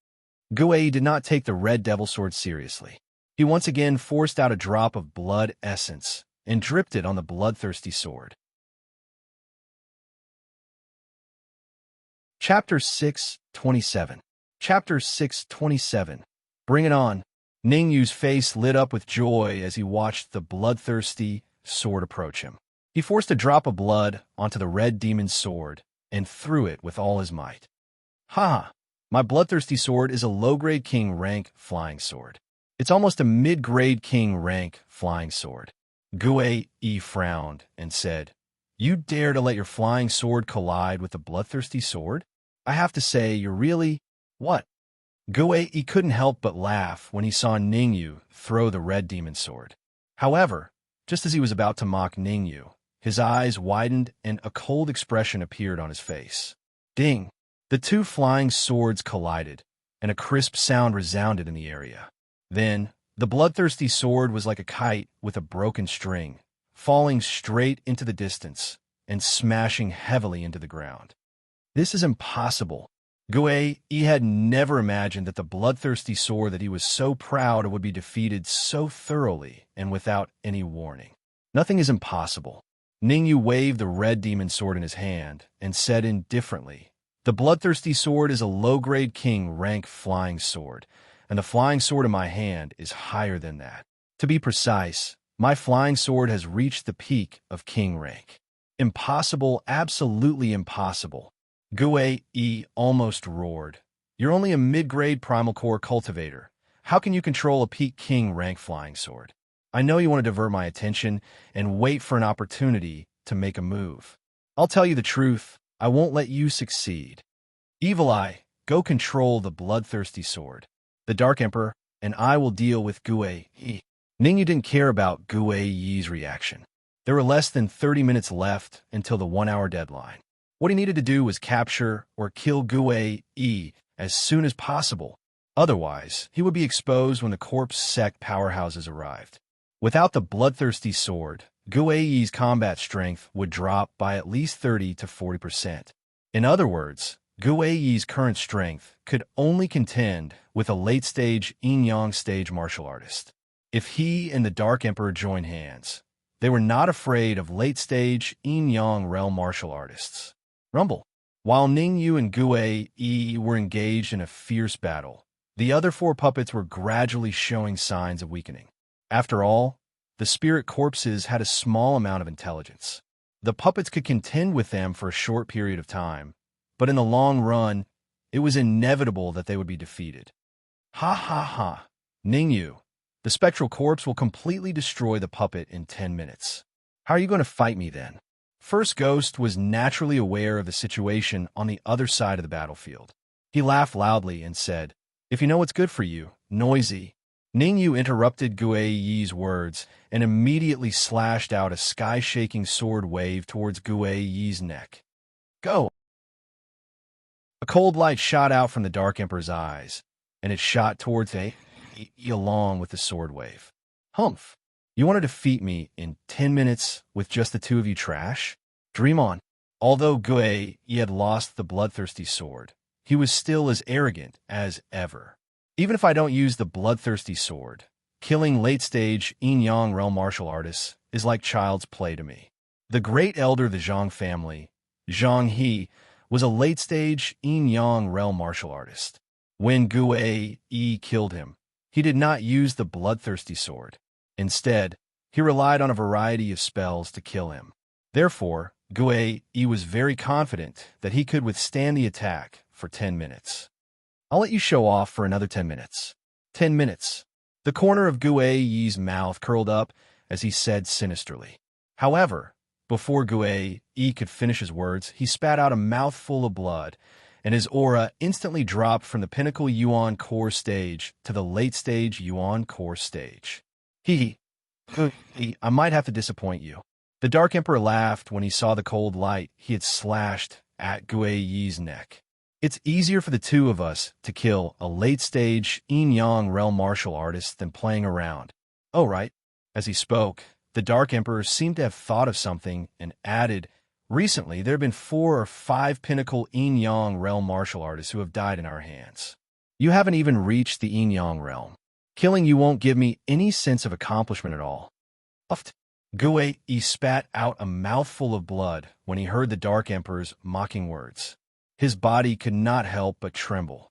Gue did not take the Red Devil Sword seriously. He once again forced out a drop of blood essence and dripped it on the bloodthirsty sword. Chapter 6:27. Chapter 6:27. Bring it on. Ningyu's face lit up with joy as he watched the bloodthirsty sword approach him. He forced a drop of blood onto the red demon's sword and threw it with all his might. Ha! My bloodthirsty sword is a low-grade king rank flying sword. It's almost a mid-grade king rank flying sword. Gue-E frowned and said, "You dare to let your flying sword collide with the bloodthirsty sword? I have to say, you're really... what?" Gue-E couldn't help but laugh when he saw Ningyu throw the red demon sword. However, just as he was about to mock Ningyu, his eyes widened and a cold expression appeared on his face. Ding! The two flying swords collided, and a crisp sound resounded in the area. Then, The bloodthirsty sword was like a kite with a broken string, falling straight into the distance and smashing heavily into the ground. This is impossible. Gue-Yi had never imagined that the bloodthirsty sword that he was so proud of would be defeated so thoroughly and without any warning. Nothing is impossible. Ningyu waved the red demon sword in his hand and said indifferently, "The bloodthirsty sword is a low-grade king rank flying sword, and the flying sword in my hand is higher than that. To be precise, my flying sword has reached the peak of king rank." Impossible, absolutely impossible. Gue-Yi almost roared. "You're only a mid-grade primal core cultivator. How can you control a peak king rank flying sword? I know you want to divert my attention and wait for an opportunity to make a move. I'll tell you the truth, I won't let you succeed. Evil Eye, go control the bloodthirsty sword. The Dark Emperor and I will deal with Gue-Yi." Ningyu didn't care about Gue-Yi's reaction. There were less than 30 minutes left until the 1-hour deadline. What he needed to do was capture or kill Gue-Yi as soon as possible. Otherwise, he would be exposed when the corpse sect powerhouses arrived. Without the bloodthirsty sword, Gue-Yi's combat strength would drop by at least 30 to 40%. In other words, Gue-Yi's current strength could only contend with a late-stage yin-yang stage martial artist. If he and the Dark Emperor joined hands, they were not afraid of late-stage yin-yang realm martial artists. Rumble. While Ningyu and Gue-Yi were engaged in a fierce battle, the other 4 puppets were gradually showing signs of weakening. After all, the spirit corpses had a small amount of intelligence. The puppets could contend with them for a short period of time, but in the long run, it was inevitable that they would be defeated. Ha ha ha. Ningyu, the spectral corpse will completely destroy the puppet in 10 minutes. How are you going to fight me then? First Ghost was naturally aware of the situation on the other side of the battlefield. He laughed loudly and said, "If you know what's good for you, noisy." Ningyu interrupted Gue-Yi's words and immediately slashed out a sky-shaking sword wave towards Gue-Yi's neck. "Go!" A cold light shot out from the Dark Emperor's eyes, and it shot towards Gue-Yi along with the sword wave. "Humph! You want to defeat me in 10 minutes with just the 2 of you trash? Dream on." Although Gue-Yi had lost the bloodthirsty sword, he was still as arrogant as ever. "Even if I don't use the bloodthirsty sword, killing late-stage yin-yang realm martial artists is like child's play to me." The great elder of the Zhang family, Zhang He, was a late-stage yin-yang realm martial artist. When Gue-Yi killed him, he did not use the bloodthirsty sword. Instead, he relied on a variety of spells to kill him. Therefore, Gue-Yi was very confident that he could withstand the attack for 10 minutes. "I'll let you show off for another 10 minutes. 10 minutes. The corner of Gue-Yi's mouth curled up as he said sinisterly. However, before Gue-Yi could finish his words, he spat out a mouthful of blood, and his aura instantly dropped from the pinnacle Yuan core stage to the late-stage Yuan core stage. I might have to disappoint you." The Dark Emperor laughed when he saw the cold light he had slashed at Gue-Yi's neck. "It's easier for the 2 of us to kill a late-stage yin-yang realm martial artist than playing around. Oh, right." As he spoke, the Dark Emperor seemed to have thought of something and added, "Recently, there have been 4 or 5 pinnacle yin-yang realm martial artists who have died in our hands. You haven't even reached the yin-yang realm. Killing you won't give me any sense of accomplishment at all." Gue-Yi spat out a mouthful of blood when he heard the Dark Emperor's mocking words. His body could not help but tremble.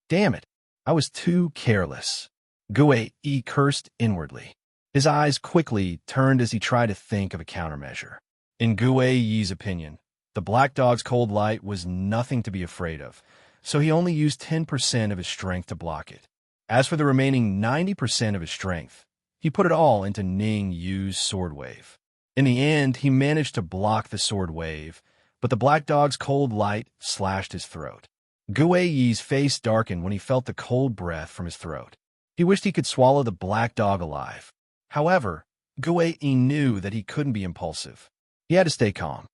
"Damn it, I was too careless." Gue-Yi cursed inwardly. His eyes quickly turned as he tried to think of a countermeasure. In Gue-Yi's opinion, the Black Dog's cold light was nothing to be afraid of, so he only used 10% of his strength to block it. As for the remaining 90% of his strength, he put it all into Ning-Yu's sword wave. In the end, he managed to block the sword wave, but the Black Dog's cold light slashed his throat. Gue-Yi's face darkened when he felt the cold breath from his throat. He wished he could swallow the Black Dog alive. However, Gue-Yi knew that he couldn't be impulsive. He had to stay calm.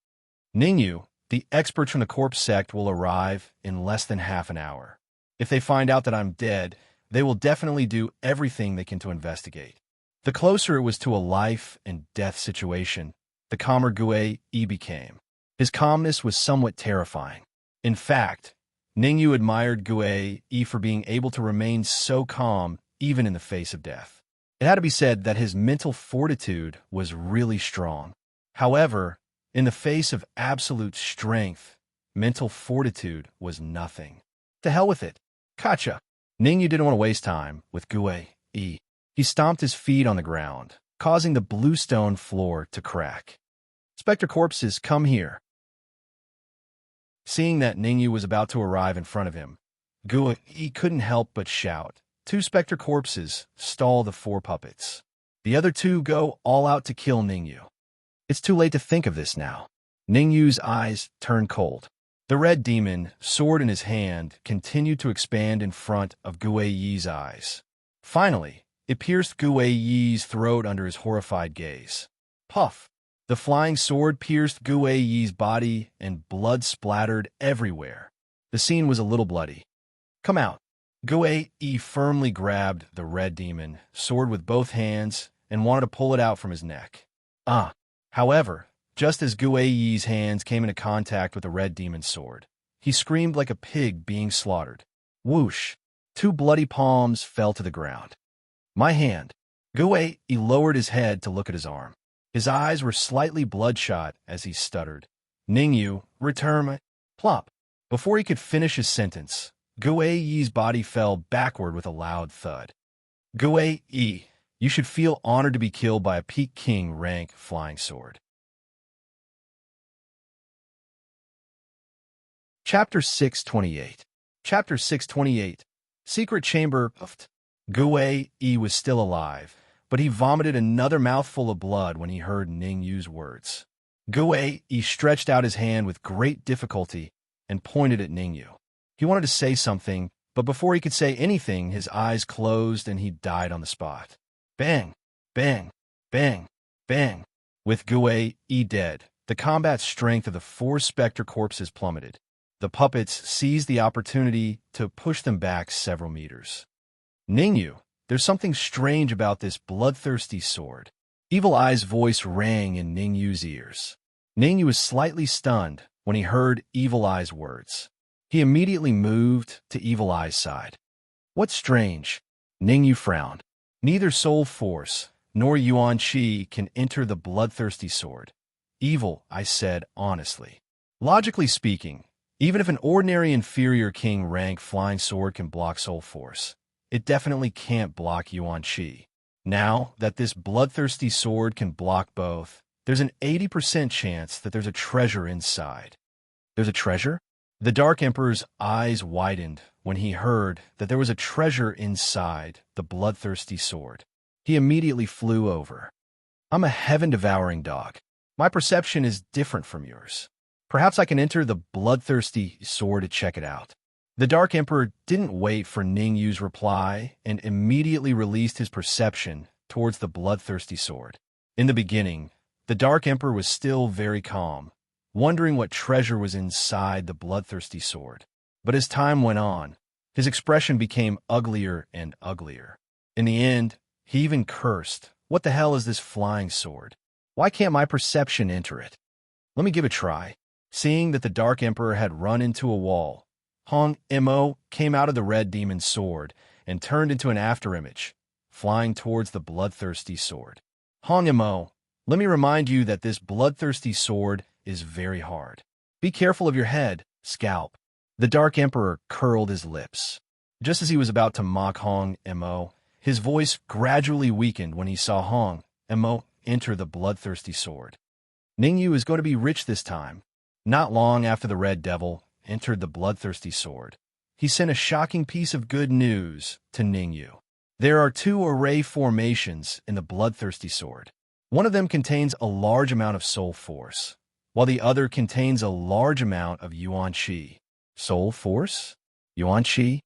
"Ningyu, the experts from the corpse sect will arrive in less than half an hour. If they find out that I'm dead, They will definitely do everything they can to investigate. The closer it was to a life and death situation, the calmer Gue became. His calmness was somewhat terrifying. In fact, Ningyu admired Gue for being able to remain so calm even in the face of death. It had to be said that his mental fortitude was really strong. However, in the face of absolute strength, mental fortitude was nothing. To hell with it. Kacha. Ningyu didn't want to waste time with Gue. He stomped his feet on the ground, causing the bluestone floor to crack. Spectre corpses, come here. Seeing that Ningyu was about to arrive in front of him, Gue couldn't help but shout, "Two spectre corpses, stall the 4 puppets. The other 2 go all out to kill Ningyu." It's too late to think of this now. Ningyu's eyes turned cold. The red demon, sword in his hand, continued to expand in front of Gue eyes. Finally, it pierced Gue throat under his horrified gaze. Puff! The flying sword pierced Gue body and blood splattered everywhere. The scene was a little bloody. Come out. Gue firmly grabbed the red demon, sword with both hands, and wanted to pull it out from his neck. However, just as Gui's hands came into contact with the red demon's sword, he screamed like a pig being slaughtered. Whoosh! 2 bloody palms fell to the ground. My hand. Gue lowered his head to look at his arm. His eyes were slightly bloodshot as he stuttered. Ningyu, return. Plop. Before he could finish his sentence, Gui's body fell backward with a loud thud. Gue, you should feel honored to be killed by a Peak King rank flying sword. Chapter 628. Chapter 628. Secret Chamber. Gue was still alive, but he vomited another mouthful of blood when he heard Ningyu's words. Gue stretched out his hand with great difficulty and pointed at Ningyu. He wanted to say something, but before he could say anything, his eyes closed and he died on the spot. Bang! Bang! Bang! Bang! With Gue dead, the combat strength of the 4 spectre corpses plummeted. The puppets seized the opportunity to push them back several meters. Ningyu, there's something strange about this bloodthirsty sword. Evil Eye's voice rang in Ningyu's ears. Ningyu was slightly stunned when he heard Evil Eye's words. He immediately moved to Evil Eye's side. What's strange? Ningyu frowned. Neither soul force nor Yuan Qi can enter the bloodthirsty sword. Evil, I said honestly. Logically speaking, even if an ordinary inferior king rank flying sword can block soul force, it definitely can't block Yuan Qi. Now that this bloodthirsty sword can block both, there's an 80% chance that there's a treasure inside. There's a treasure? The Dark Emperor's eyes widened when he heard that there was a treasure inside the bloodthirsty sword. He immediately flew over. I'm a heaven-devouring dog. My perception is different from yours. Perhaps I can enter the bloodthirsty sword to check it out. The Dark Emperor didn't wait for Ningyu's reply and immediately released his perception towards the bloodthirsty sword. In the beginning, the Dark Emperor was still very calm, wondering what treasure was inside the bloodthirsty sword. But as time went on, his expression became uglier and uglier. In the end, he even cursed. What the hell is this flying sword? Why can't my perception enter it? Let me give it a try. Seeing that the Dark Emperor had run into a wall, Hong Mo came out of the red demon's sword and turned into an afterimage, flying towards the bloodthirsty sword. Hong Mo, let me remind you that this bloodthirsty sword is very hard. Be careful of your head, scalp. The Dark Emperor curled his lips. Just as he was about to mock Hong Mo, his voice gradually weakened when he saw Hong Mo enter the bloodthirsty sword. Ningyu is going to be rich this time. Not long after the Red Devil entered the bloodthirsty sword, he sent a shocking piece of good news to Ningyu. There are 2 array formations in the bloodthirsty sword. One of them contains a large amount of soul force, while the other contains a large amount of Yuan Qi. Soul force? Yuan Qi?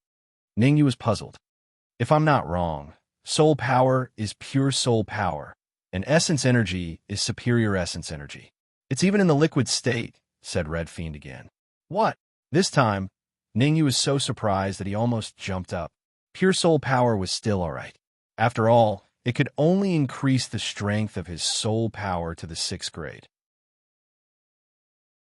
Ningyu was puzzled. If I'm not wrong, soul power is pure soul power, and essence energy is superior essence energy. It's even in the liquid state, said Red Fiend again. What? This time, Ningyu was so surprised that he almost jumped up. Pure soul power was still all right. After all, it could only increase the strength of his soul power to the 6th grade.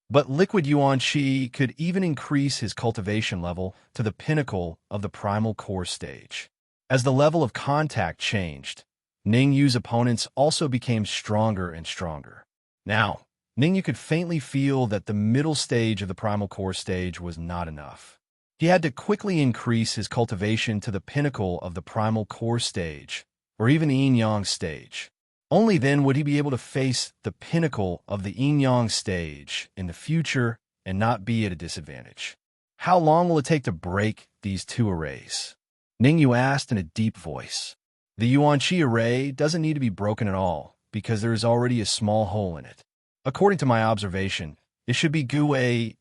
But liquid yuan qi could even increase his cultivation level to the pinnacle of the primal core stage. As the level of contact changed, Ning Yu's opponents also became stronger and stronger. Now, Ning Yu could faintly feel that the middle stage of the primal core stage was not enough. He had to quickly increase his cultivation to the pinnacle of the primal core stage, or even the yin-yang stage. Only then would he be able to face the pinnacle of the yin-yang stage in the future and not be at a disadvantage. How long will it take to break these two arrays? Ning Yu asked in a deep voice. The yuan qi array doesn't need to be broken at all, because there is already a small hole in it. According to my observation, it should be Gu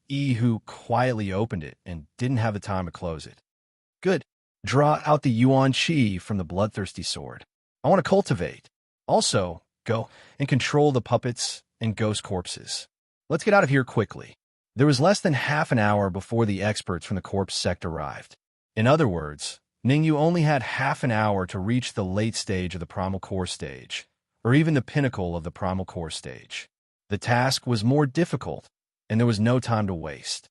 Yi who quietly opened it and didn't have the time to close it. Good. Draw out the yuan qi from the bloodthirsty sword. I want to cultivate. Also, go and control the puppets and ghost corpses. Let's get out of here quickly. There was less than half an hour before the experts from the corpse sect arrived. In other words, Ning Yu only had half an hour to reach the late stage of the primal core stage, or even the pinnacle of the primal core stage. The task was more difficult, and there was no time to waste.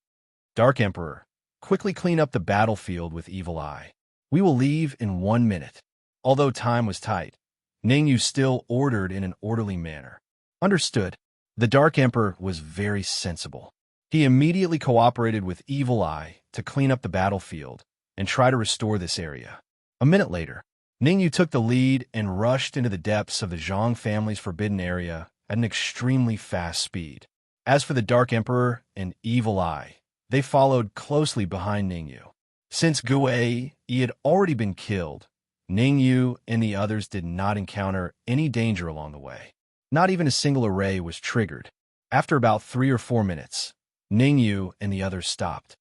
Dark Emperor, quickly clean up the battlefield with Evil Eye. We will leave in 1 minute. Although time was tight, Ning Yu still ordered in an orderly manner. Understood. The Dark Emperor was very sensible. He immediately cooperated with Evil Eye to clean up the battlefield and try to restore this area. A minute later, Ning Yu took the lead and rushed into the depths of the Zhang family's forbidden area at an extremely fast speed. As for the Dark Emperor and Evil Eye, they followed closely behind Ning Yu. Since Gu Yi had already been killed, Ning Yu and the others did not encounter any danger along the way. Not even a single array was triggered. After about 3 or 4 minutes, Ning Yu and the others stopped.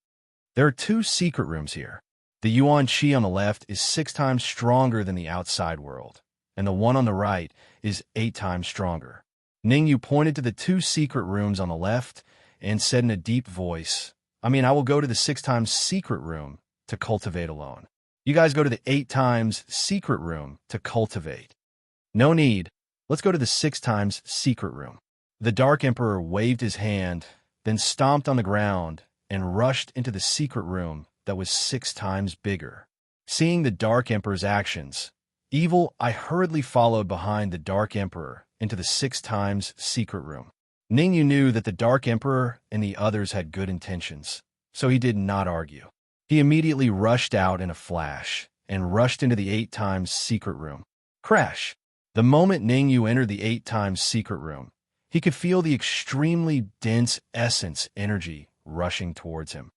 There are 2 secret rooms here. The yuan qi on the left is 6 times stronger than the outside world, and the one on the right is 8 times stronger. Ning Yu pointed to the 2 secret rooms on the left and said in a deep voice, I will go to the 6 times secret room to cultivate alone. You guys go to the 8 times secret room to cultivate. No need. Let's go to the 6 times secret room. The Dark Emperor waved his hand, then stomped on the ground and rushed into the secret room that was 6 times bigger. Seeing the Dark Emperor's actions, Evil Eye hurriedly followed behind the Dark Emperor into the 6 times secret room. Ning Yu knew that the Dark Emperor and the others had good intentions, so he did not argue. He immediately rushed out in a flash and rushed into the 8 times secret room. Crash! The moment Ning Yu entered the 8 times secret room, he could feel the extremely dense essence energy rushing towards him.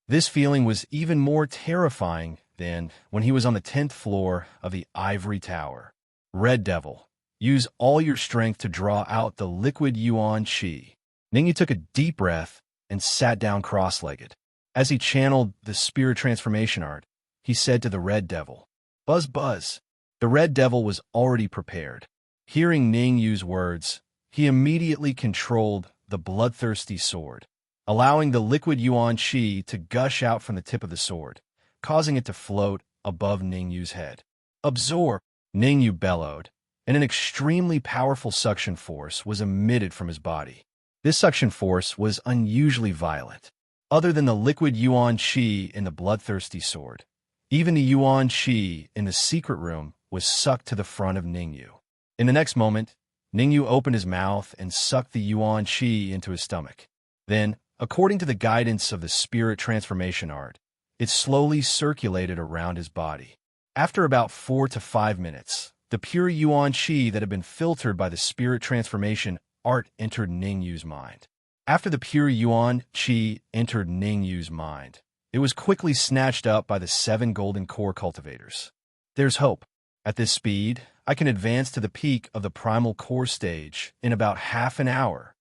This feeling was even more terrifying than when he was on the 10th floor of the Ivory Tower. Red Devil, use all your strength to draw out the liquid yuan qi. Ning Yu took a deep breath and sat down cross-legged. As he channeled the spirit transformation art, he said to the Red Devil, Buzz, buzz. The Red Devil was already prepared. Hearing Ning Yu's words, he immediately controlled the bloodthirsty sword, allowing the liquid yuan qi to gush out from the tip of the sword, causing it to float above Ning Yu's head. Absorb! Ning Yu bellowed, and an extremely powerful suction force was emitted from his body. This suction force was unusually violent. Other than the liquid yuan qi in the bloodthirsty sword, even the yuan qi in the secret room was sucked to the front of Ning Yu. In the next moment, Ning Yu opened his mouth and sucked the yuan qi into his stomach. Then, according to the guidance of the spirit transformation art, it slowly circulated around his body. After about 4 to 5 minutes, the pure yuan qi that had been filtered by the spirit transformation art entered Ning Yu's mind. After the pure yuan qi entered Ning Yu's mind, it was quickly snatched up by the 7 golden core cultivators. There's hope. At this speed, I can advance to the peak of the primal core stage in about half an hour.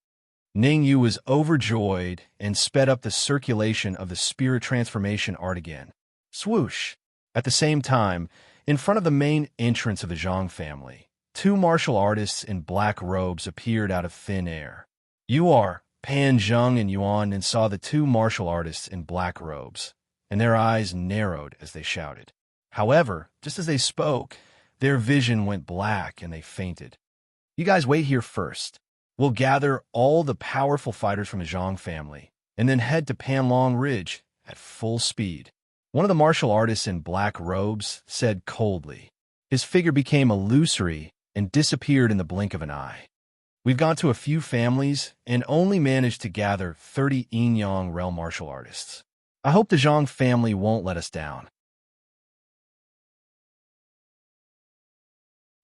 Ning Yu was overjoyed and sped up the circulation of the spirit transformation art again. Swoosh! At the same time, in front of the main entrance of the Zhang family, 2 martial artists in black robes appeared out of thin air. You are Pan Zheng and Yuan and saw the 2 martial artists in black robes, and their eyes narrowed as they shouted. However, just as they spoke, their vision went black and they fainted. You guys wait here first. We'll gather all the powerful fighters from the Zhang family and then head to Panlong Ridge at full speed. One of the martial artists in black robes said coldly. His figure became illusory and disappeared in the blink of an eye. We've gone to a few families and only managed to gather 30 Yin-Yang realm martial artists. I hope the Zhang family won't let us down.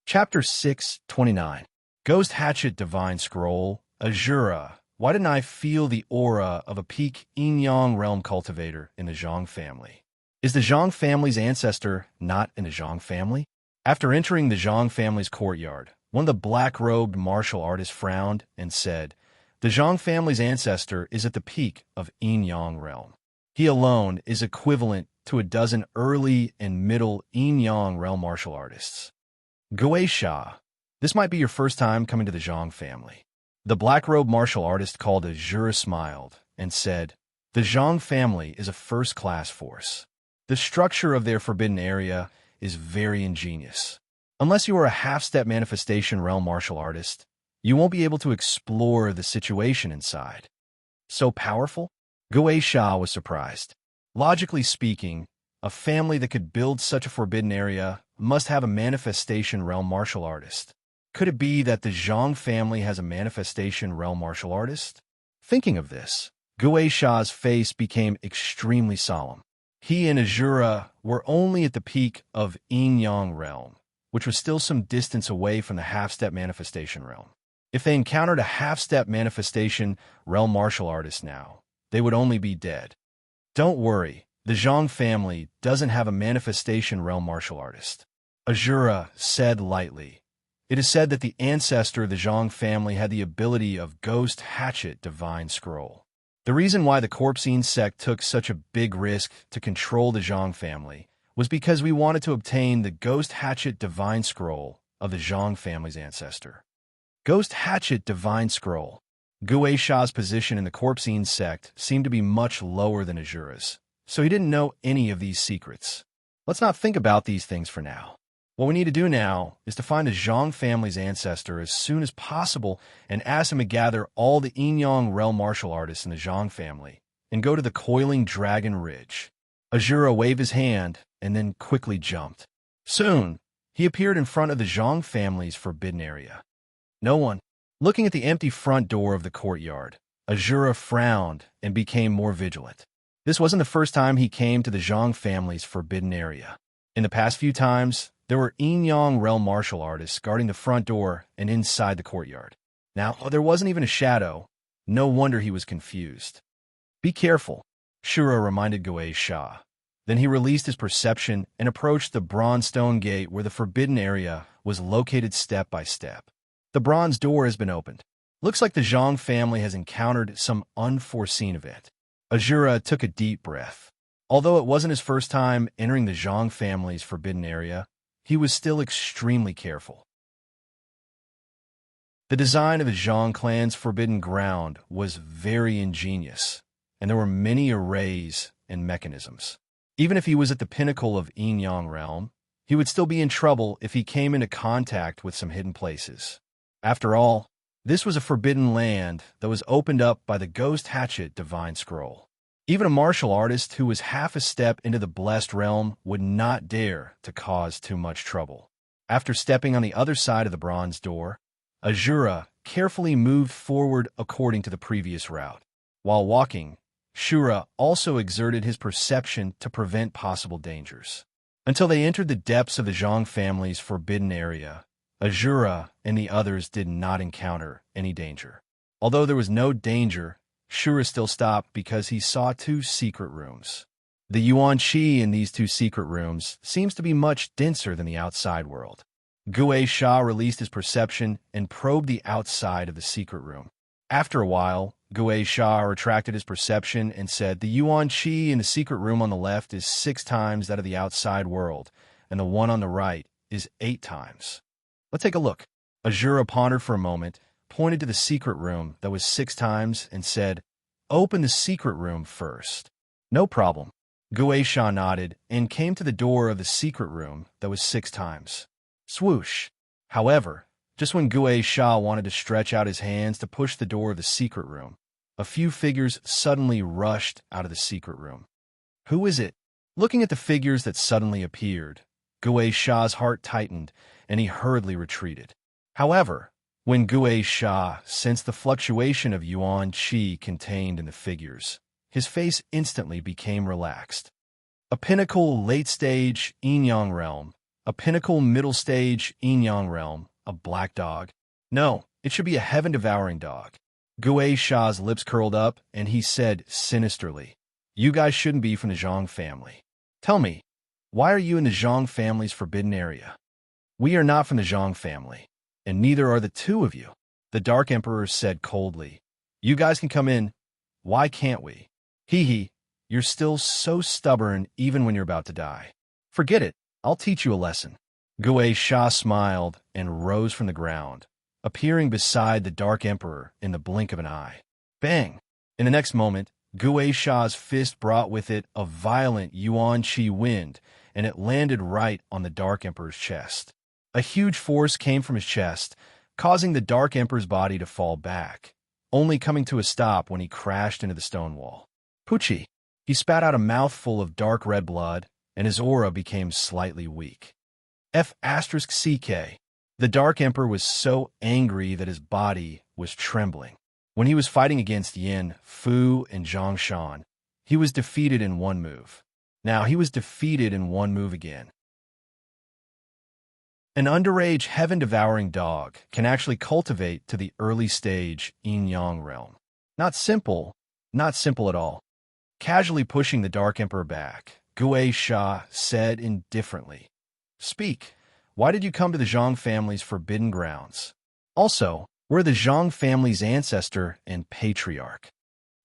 Chapter 629. Ghost Hatchet Divine Scroll, Azura. Why didn't I feel the aura of a peak Yin-Yang realm cultivator in the Zhang family? Is the Zhang family's ancestor not in the Zhang family? After entering the Zhang family's courtyard, one of the black-robed martial artists frowned and said, "The Zhang family's ancestor is at the peak of Yin-Yang realm. He alone is equivalent to a dozen early and middle Yin-Yang realm martial artists. Guisha, this might be your first time coming to the Zhang family." The black-robed martial artist called Azura smiled and said, "The Zhang family is a first-class force. The structure of their forbidden area is very ingenious. Unless you are a half-step manifestation realm martial artist, you won't be able to explore the situation inside." So powerful? Guisha was surprised. Logically speaking, a family that could build such a forbidden area must have a manifestation realm martial artist. Could it be that the Zhang family has a manifestation realm martial artist? Thinking of this, Guisha's face became extremely solemn. He and Azura were only at the peak of Yin-Yang realm, which was still some distance away from the half-step manifestation realm. If they encountered a half-step manifestation realm martial artist now, they would only be dead. Don't worry, the Zhang family doesn't have a manifestation realm martial artist. Azura said lightly. It is said that the ancestor of the Zhang family had the ability of Ghost Hatchet Divine Scroll. The reason why the Corpsine sect took such a big risk to control the Zhang family was because we wanted to obtain the Ghost Hatchet Divine Scroll of the Zhang family's ancestor. Ghost Hatchet Divine Scroll. Guisha's position in the Corpsine sect seemed to be much lower than Azura's, so he didn't know any of these secrets. Let's not think about these things for now. What we need to do now is to find the Zhang family's ancestor as soon as possible and ask him to gather all the Yin-Yang realm martial artists in the Zhang family and go to the Coiling Dragon Ridge. Azura waved his hand and then quickly jumped. Soon, he appeared in front of the Zhang family's forbidden area. No one. Looking at the empty front door of the courtyard, Azura frowned and became more vigilant. This wasn't the first time he came to the Zhang family's forbidden area. In the past few times, there were Yin-Yang realm martial artists guarding the front door and inside the courtyard. Now, there wasn't even a shadow. No wonder he was confused. Be careful, Shura reminded Guisha. Then he released his perception and approached the bronze stone gate where the forbidden area was located step by step. The bronze door has been opened. Looks like the Zhang family has encountered some unforeseen event. Azura took a deep breath. Although it wasn't his first time entering the Zhang family's forbidden area, he was still extremely careful. The design of the Zhang clan's forbidden ground was very ingenious, and there were many arrays and mechanisms. Even if he was at the pinnacle of Yin-Yang realm, he would still be in trouble if he came into contact with some hidden places. After all, this was a forbidden land that was opened up by the Ghost Hatchet Divine Scroll. Even a martial artist who was half a step into the blessed realm would not dare to cause too much trouble. After stepping on the other side of the bronze door, Azura carefully moved forward according to the previous route. While walking, Shura also exerted his perception to prevent possible dangers. Until they entered the depths of the Zhang family's forbidden area, Azura and the others did not encounter any danger. Although there was no danger, Shura still stopped because he saw two secret rooms. The yuan qi in these two secret rooms seems to be much denser than the outside world. Guisha released his perception and probed the outside of the secret room. After a while, Guisha retracted his perception and said the yuan qi in the secret room on the left is 6 times that of the outside world, and the one on the right is 8 times. Let's take a look. Azura pondered for a moment, pointed to the secret room that was 6 times, and said, "Open the secret room first." "No problem." Gue Sha nodded and came to the door of the secret room that was 6 times. Swoosh. However, just when Gue Sha wanted to stretch out his hands to push the door of the secret room, a few figures suddenly rushed out of the secret room. Who is it? Looking at the figures that suddenly appeared, Gue Sha's heart tightened and he hurriedly retreated. However, when Gue Sha sensed the fluctuation of yuan qi contained in the figures, his face instantly became relaxed. A pinnacle late-stage yin-yang realm, a pinnacle middle-stage yin-yang realm, a black dog. No, it should be a heaven-devouring dog. Gue Sha's lips curled up, and he said sinisterly, "You guys shouldn't be from the Zhang family. Tell me, why are you in the Zhang family's forbidden area?" "We are not from the Zhang family, and neither are the two of you," the Dark Emperor said coldly. "You guys can come in. Why can't we?" "Hee hee, you're still so stubborn even when you're about to die. Forget it, I'll teach you a lesson." Gue Sha smiled and rose from the ground, appearing beside the Dark Emperor in the blink of an eye. Bang! In the next moment, Gue Sha's fist brought with it a violent yuan qi wind, and it landed right on the Dark Emperor's chest. A huge force came from his chest, causing the Dark Emperor's body to fall back, only coming to a stop when he crashed into the stone wall. Poochie! He spat out a mouthful of dark red blood, and his aura became slightly weak. F***CK. The Dark Emperor was so angry that his body was trembling. When he was fighting against Yin, Fu, and Zhang Shan, he was defeated in one move. Now he was defeated in one move again. An underage heaven-devouring dog can actually cultivate to the early stage yin-yang realm. Not simple at all. Casually pushing the Dark Emperor back, Gue Sha said indifferently, "Speak. Why did you come to the Zhang family's forbidden grounds? Also, we're the Zhang family's ancestor and patriarch.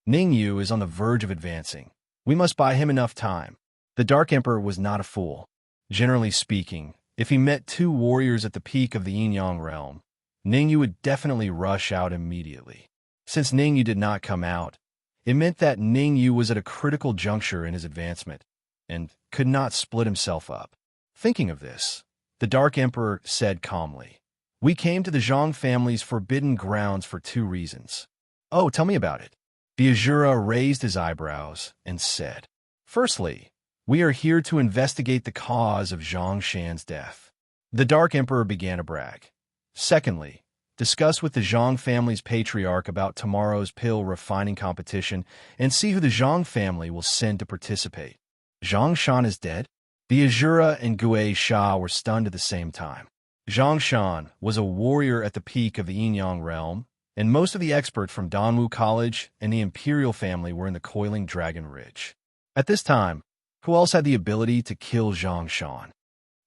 Ningyu is on the verge of advancing. We must buy him enough time." The Dark Emperor was not a fool. Generally speaking, if he met 2 warriors at the peak of the yin-yang realm, Ningyu would definitely rush out immediately. Since Ningyu did not come out, it meant that Ningyu was at a critical juncture in his advancement and could not split himself up. Thinking of this, the Dark Emperor said calmly, "We came to the Zhang family's forbidden grounds for 2 reasons. Oh, tell me about it." The Azura raised his eyebrows and said, "Firstly, we are here to investigate the cause of Zhang Shan's death." The Dark Emperor began to brag. "Secondly, discuss with the Zhang family's patriarch about tomorrow's pill refining competition and see who the Zhang family will send to participate." Zhang Shan is dead? The Azura and Gue Sha were stunned at the same time. Zhang Shan was a warrior at the peak of the yin-yang realm, and most of the experts from Danwu College and the Imperial family were in the Coiling Dragon Ridge. At this time, who else had the ability to kill Zhang Shan?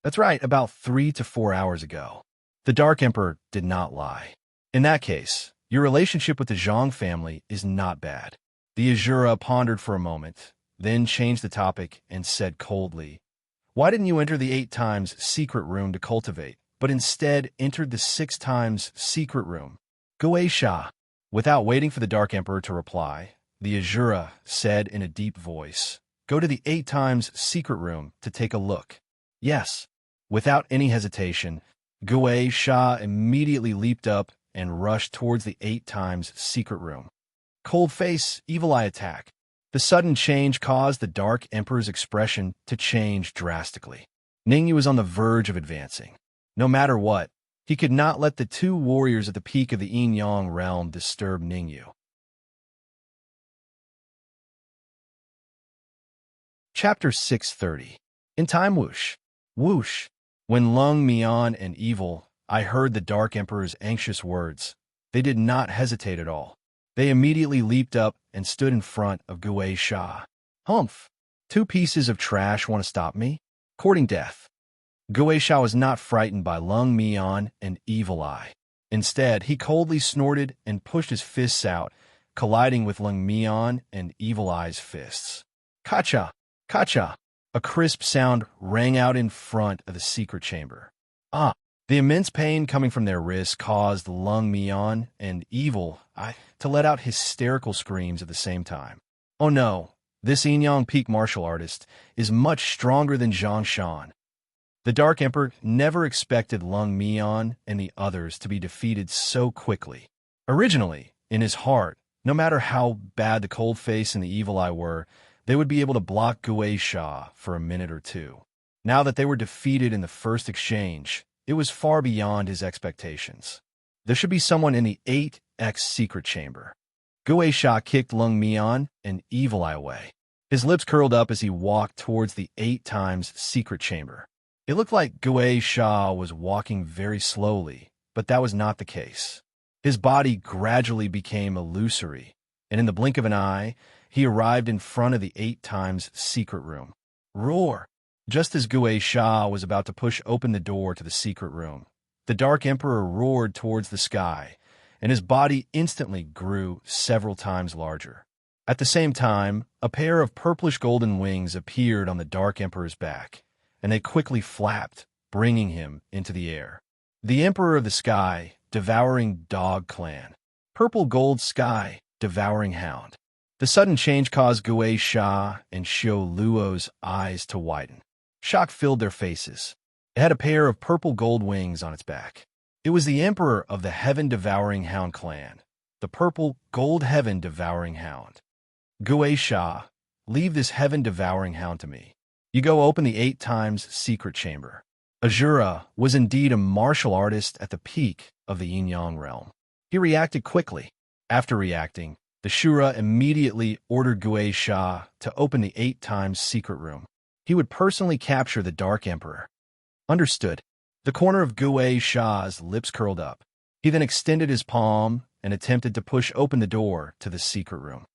That's right, about 3 to 4 hours ago. The Dark Emperor did not lie. In that case, your relationship with the Zhang family is not bad. The Azura pondered for a moment, then changed the topic and said coldly, "Why didn't you enter the 8 times secret room to cultivate, but instead entered the 6 times secret room?" Gue Sha. Without waiting for the Dark Emperor to reply, the Azura said in a deep voice, "Go to the 8 times secret room to take a look." Yes. Without any hesitation, Gue Sha immediately leaped up and rushed towards the 8 times secret room. Cold face, evil eye attack. The sudden change caused the Dark Emperor's expression to change drastically. Ningyu was on the verge of advancing. No matter what, he could not let the 2 warriors at the peak of the yin-yang realm disturb Ningyu. Chapter 630. In time whoosh. Whoosh. When Lung Mian and Evil I heard the Dark Emperor's anxious words, they did not hesitate at all. They immediately leaped up and stood in front of Gue Sha. "Humph! 2 pieces of trash want to stop me? Courting death." Gue Sha was not frightened by Lung Mian and Evil Eye. Instead, he coldly snorted and pushed his fists out, colliding with Lung Mian and Evil Eye's fists. Kacha! Kacha! A crisp sound rang out in front of the secret chamber. Ah! The immense pain coming from their wrists caused Lung Mian and Evil Eye to let out hysterical screams at the same time. Oh no, This Yin peak martial artist is much stronger than Zhang Shan. The Dark Emperor never expected Lung Mian and the others to be defeated so quickly. Originally, in his heart, no matter how bad the Cold Face and the Evil Eye were, they would be able to block Gui Sha for a minute or two. Now that they were defeated in the first exchange, it was far beyond his expectations. There should be someone in the 8X secret chamber. Gui Sha kicked Lung Mian and Evil Eye away. His lips curled up as he walked towards the 8X secret chamber. It looked like Gui Sha was walking very slowly, but that was not the case. His body gradually became illusory, and in the blink of an eye, he arrived in front of the 8X secret room. Roar! Just as Gui Sha was about to push open the door to the secret room, the Dark Emperor roared towards the sky, and his body instantly grew several times larger. At the same time, a pair of purplish golden wings appeared on the Dark Emperor's back, and they quickly flapped, bringing him into the air. The Emperor of the Sky, Devouring Dog Clan. Purple Gold Sky, Devouring Hound. The sudden change caused Gui Sha and Xiao Luo's eyes to widen. Shock filled their faces. It had a pair of purple gold wings on its back. It was the Emperor of the Heaven Devouring Hound clan, the Purple Gold Heaven Devouring Hound. Gui Sha, leave this Heaven Devouring Hound to me. You go open the 8X secret chamber. Azura was indeed a martial artist at the peak of the yin-yang realm. He reacted quickly. After reacting, the Shura immediately ordered Gui Sha to open the 8X secret room. He would personally capture the Dark Emperor. Understood. The corner of Gui Sha's lips curled up. He then extended his palm and attempted to push open the door to the secret room.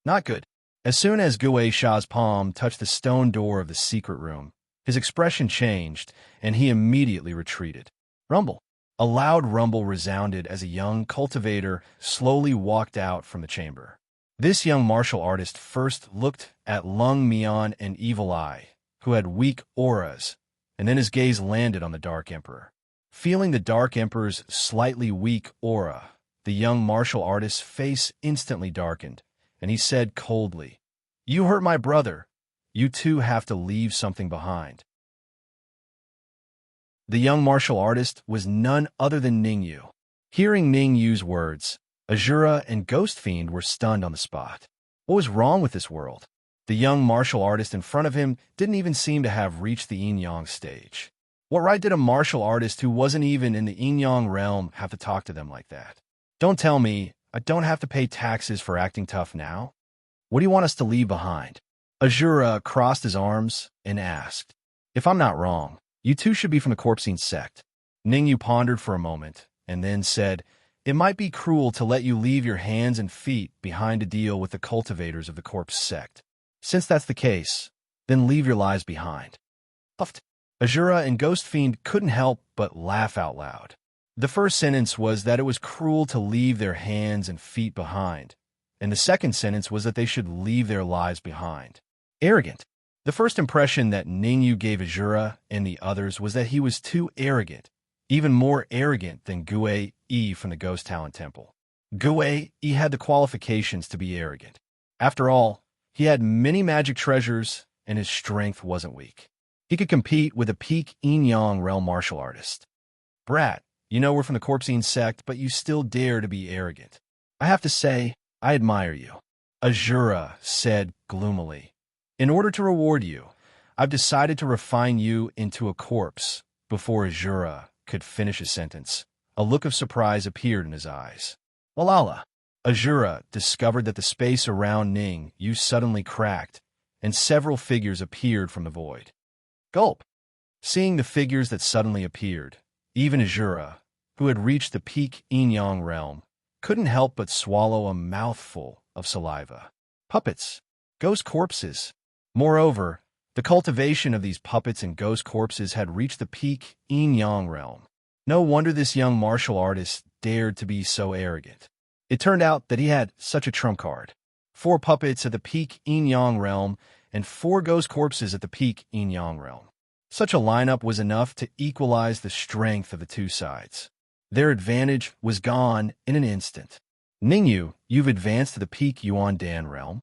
Not good. As soon as Gui Sha's palm touched the stone door of the secret room, his expression changed, and he immediately retreated. Rumble. A loud rumble resounded as a young cultivator slowly walked out from the chamber. This young martial artist first looked at Lung Mian and Evil Eye, who had weak auras, and then his gaze landed on the Dark Emperor. Feeling the Dark Emperor's slightly weak aura, the young martial artist's face instantly darkened, and he said coldly, "You hurt my brother. You too have to leave something behind." The young martial artist was none other than Ningyu. Hearing Ningyu's words, Azura and Ghost Fiend were stunned on the spot. What was wrong with this world? The young martial artist in front of him didn't even seem to have reached the yin-yang stage. What right did a martial artist who wasn't even in the yin-yang realm have to talk to them like that? Don't tell me I don't have to pay taxes for acting tough now? What do you want us to leave behind? Azura crossed his arms and asked, "If I'm not wrong, you two should be from the Corpsine sect." Ningyu pondered for a moment and then said, "It might be cruel to let you leave your hands and feet behind to deal with the cultivators of the Corpse sect. Since that's the case, then leave your lives behind." Puffed. Azura and Ghost Fiend couldn't help but laugh out loud. The first sentence was that it was cruel to leave their hands and feet behind, and the second sentence was that they should leave their lives behind. Arrogant. The first impression that Ningyu gave Azura and the others was that he was too arrogant, even more arrogant than Gui Yi from the Ghost Talent Temple. Gui Yi had the qualifications to be arrogant. After all, he had many magic treasures, and his strength wasn't weak. He could compete with a peak yin-yang realm martial artist. "Brat, you know we're from the Corpsine sect, but you still dare to be arrogant. I have to say, I admire you," Azura said gloomily. "In order to reward you, I've decided to refine you into a corpse." Before Azura could finish his sentence, a look of surprise appeared in his eyes. Walala! Azura discovered that the space around Ningyu suddenly cracked, and several figures appeared from the void. Gulp! Seeing the figures that suddenly appeared, even Azura, who had reached the peak yin-yang realm, couldn't help but swallow a mouthful of saliva. Puppets. Ghost corpses. Moreover, the cultivation of these puppets and ghost corpses had reached the peak yin-yang realm. No wonder this young martial artist dared to be so arrogant. It turned out that he had such a trump card. 4 puppets at the peak yin-yang realm and 4 ghost corpses at the peak yin-yang realm. Such a lineup was enough to equalize the strength of the two sides. Their advantage was gone in an instant. Ningyu, you've advanced to the peak Yuan Dan realm.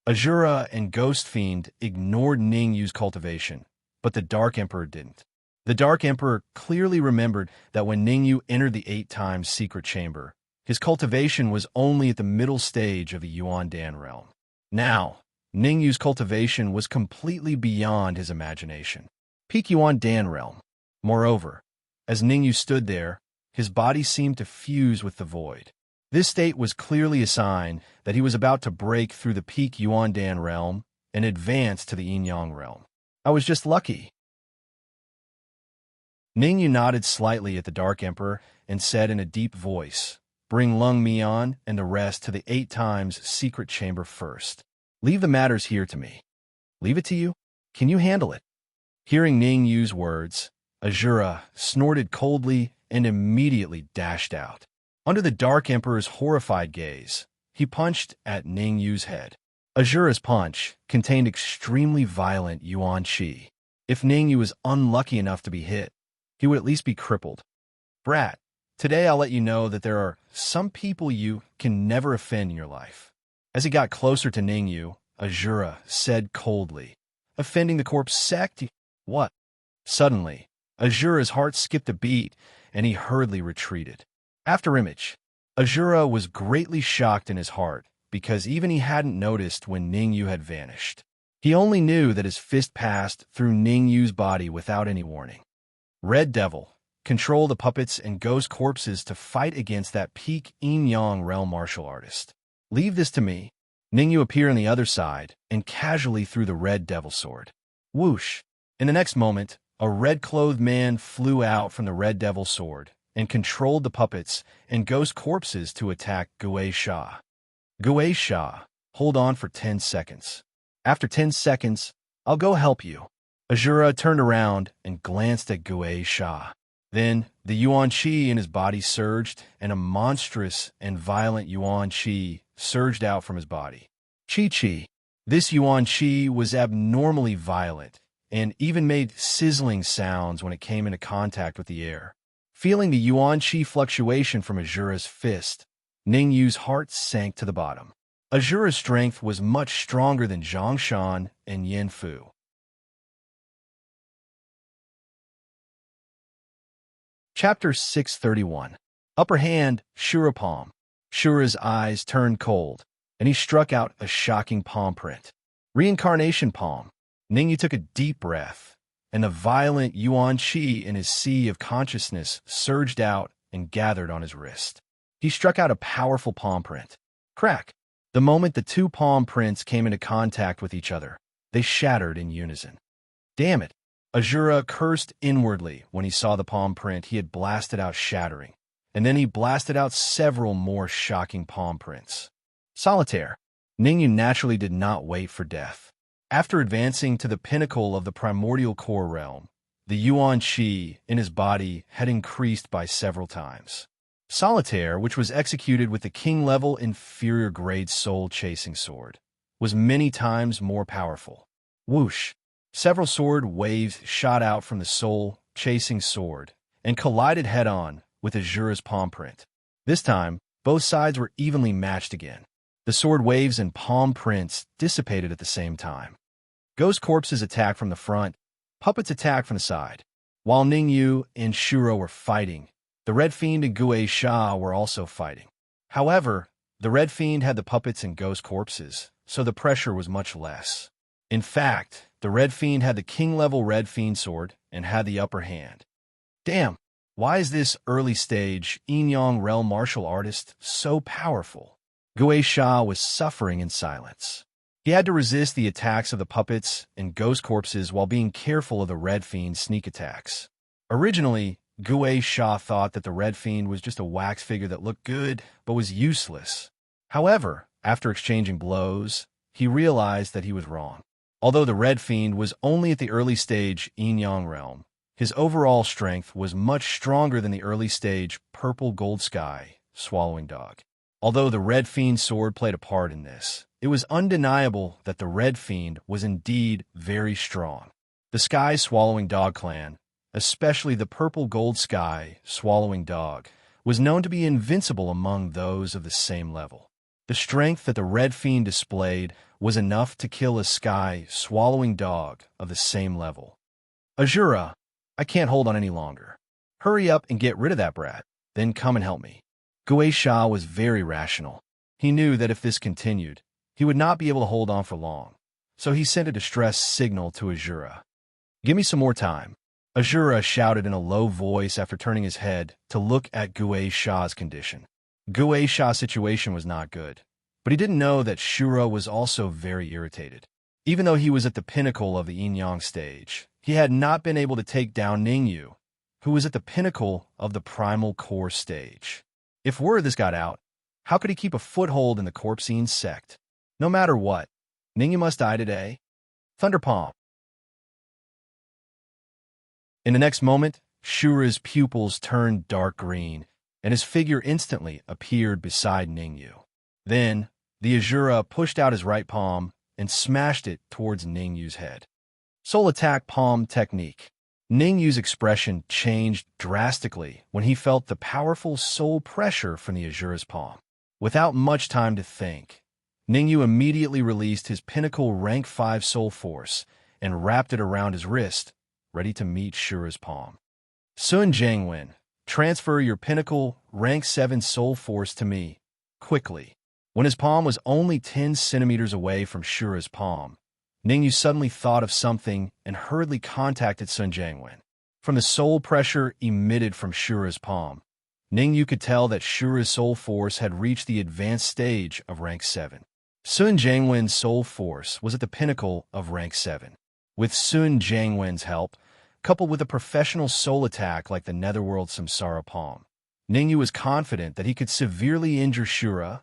Azura and Ghost Fiend ignored Ning Yu's cultivation, but the Dark Emperor didn't. The Dark Emperor clearly remembered that when Ning Yu entered the 8 times secret chamber, his cultivation was only at the middle stage of the Yuan Dan realm. Now, Ning Yu's cultivation was completely beyond his imagination. Peak Yuan Dan realm. Moreover, as Ning Yu stood there, his body seemed to fuse with the void. This state was clearly a sign that he was about to break through the peak Yuan Dan realm and advance to the Yin Yang realm. I was just lucky. Ning Yu nodded slightly at the Dark Emperor and said in a deep voice, "Bring Lung Mian and the rest to the 8 times secret chamber first. Leave the matters here to me." "Leave it to you? Can you handle it?" Hearing Ning Yu's words, Azura snorted coldly and immediately dashed out. Under the Dark Emperor's horrified gaze, he punched at Ning Yu's head. Azura's punch contained extremely violent Yuan Qi. If Ning Yu was unlucky enough to be hit, he would at least be crippled. "Brat, today I'll let you know that there are some people you can never offend in your life." As he got closer to Ning Yu, Azura said coldly, "Offending the corpse sect? What?" Suddenly, Azura's heart skipped a beat, and he hurriedly retreated. After image, Azura was greatly shocked in his heart, because even he hadn't noticed when Ning Yu had vanished. He only knew that his fist passed through Ning Yu's body without any warning. Red Devil, control the puppets and ghost corpses to fight against that peak Yin Yang realm martial artist. Leave this to me. Ning Yu appeared on the other side and casually threw the Red Devil sword. Whoosh! In the next moment, a red-clothed man flew out from the Red Devil sword and controlled the puppets and ghost corpses to attack Gui Sha. Gui Sha, hold on for 10 seconds. After 10 seconds, I'll go help you. Azura turned around and glanced at Gui Sha. Then, the Yuan Qi in his body surged, and a monstrous and violent Yuan Qi surged out from his body. Qi. This Yuan Qi was abnormally violent, and even made sizzling sounds when it came into contact with the air. Feeling the Yuan Qi fluctuation from Azura's fist, Ning Yu's heart sank to the bottom. Azura's strength was much stronger than Zhang Shan and Yin Fu. Chapter 631. Upper Hand, Shura Palm. Shura's eyes turned cold, and he struck out a shocking palm print. Reincarnation Palm. Ning Yu took a deep breath, and the violent Yuan Qi in his sea of consciousness surged out and gathered on his wrist. He struck out a powerful palm print. Crack! The moment the 2 palm prints came into contact with each other, they shattered in unison. Damn it! Azura cursed inwardly when he saw the palm print he had blasted out shattering, and then he blasted out several more shocking palm prints. Solitaire. Ning Yu naturally did not wait for death. After advancing to the pinnacle of the primordial core realm, the Yuan Qi in his body had increased by several times. Solitaire, which was executed with the king-level inferior grade soul-chasing sword, was many times more powerful. Whoosh! Several sword waves shot out from the soul-chasing sword and collided head-on with Azura's palm print. This time, both sides were evenly matched again. The sword waves and palm prints dissipated at the same time. Ghost corpses attacked from the front, puppets attacked from the side. While Ning Yu and Shura were fighting, the Red Fiend and Gui Sha were also fighting. However, the Red Fiend had the puppets and ghost corpses, so the pressure was much less. In fact, the Red Fiend had the king-level Red Fiend sword and had the upper hand. Damn, why is this early-stage Yin Yang realm martial artist so powerful? Gui Sha was suffering in silence. He had to resist the attacks of the puppets and ghost corpses while being careful of the Red Fiend's sneak attacks. Originally, Gui Sha thought that the Red Fiend was just a wax figure that looked good but was useless. However, after exchanging blows, he realized that he was wrong. Although the Red Fiend was only at the early stage Yin Yang realm, his overall strength was much stronger than the early stage Purple Gold Sky Swallowing Dog. Although the Red Fiend's sword played a part in this, it was undeniable that the Red Fiend was indeed very strong. The Sky Swallowing Dog clan, especially the Purple Gold Sky Swallowing Dog, was known to be invincible among those of the same level. The strength that the Red Fiend displayed was enough to kill a sky-swallowing dog of the same level. Azura, I can't hold on any longer. Hurry up and get rid of that brat, then come and help me. Gui Sha was very rational. He knew that if this continued, he would not be able to hold on for long, so he sent a distress signal to Azura. Give me some more time. Azura shouted in a low voice after turning his head to look at Gui Sha's condition. Gui Sha's situation was not good, but he didn't know that Shura was also very irritated. Even though he was at the pinnacle of the yin-yang stage, he had not been able to take down Ningyu, who was at the pinnacle of the primal core stage. If word this got out, how could he keep a foothold in the Corpsine sect? No matter what, Ningyu must die today. Thunder Palm. In the next moment, Shura's pupils turned dark green, and his figure instantly appeared beside Ningyu. Then, the Azura pushed out his right palm and smashed it towards Ningyu's head. Soul Attack Palm Technique. Ningyu's expression changed drastically when he felt the powerful soul pressure from the Azura's palm. Without much time to think, Ningyu immediately released his pinnacle rank 5 soul force and wrapped it around his wrist, ready to meet Shura's palm. Sun Jiangwen, transfer your pinnacle rank 7 soul force to me, quickly. When his palm was only 10 centimeters away from Shura's palm, Ningyu suddenly thought of something and hurriedly contacted Sun Jiangwen. From the soul pressure emitted from Shura's palm, Ningyu could tell that Shura's soul force had reached the advanced stage of rank 7. Sun Jiangwen's soul force was at the pinnacle of rank 7. With Sun Jiangwen's help, coupled with a professional soul attack like the Netherworld Samsara Palm, Ningyu was confident that he could severely injure Shura.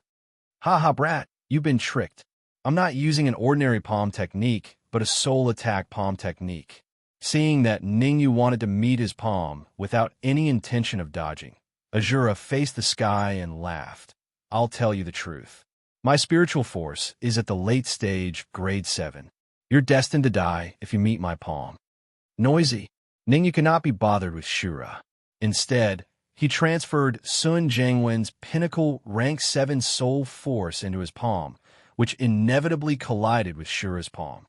Ha brat, you've been tricked. I'm not using an ordinary palm technique, but a soul attack palm technique. Seeing that Ningyu wanted to meet his palm without any intention of dodging, Azura faced the sky and laughed. I'll tell you the truth. My spiritual force is at the late stage, grade 7. You're destined to die if you meet my palm. Noisy. Ningyu could not be bothered with Shura. Instead, he transferred Sun Jiangwen's pinnacle rank 7 soul force into his palm, which inevitably collided with Shura's palm.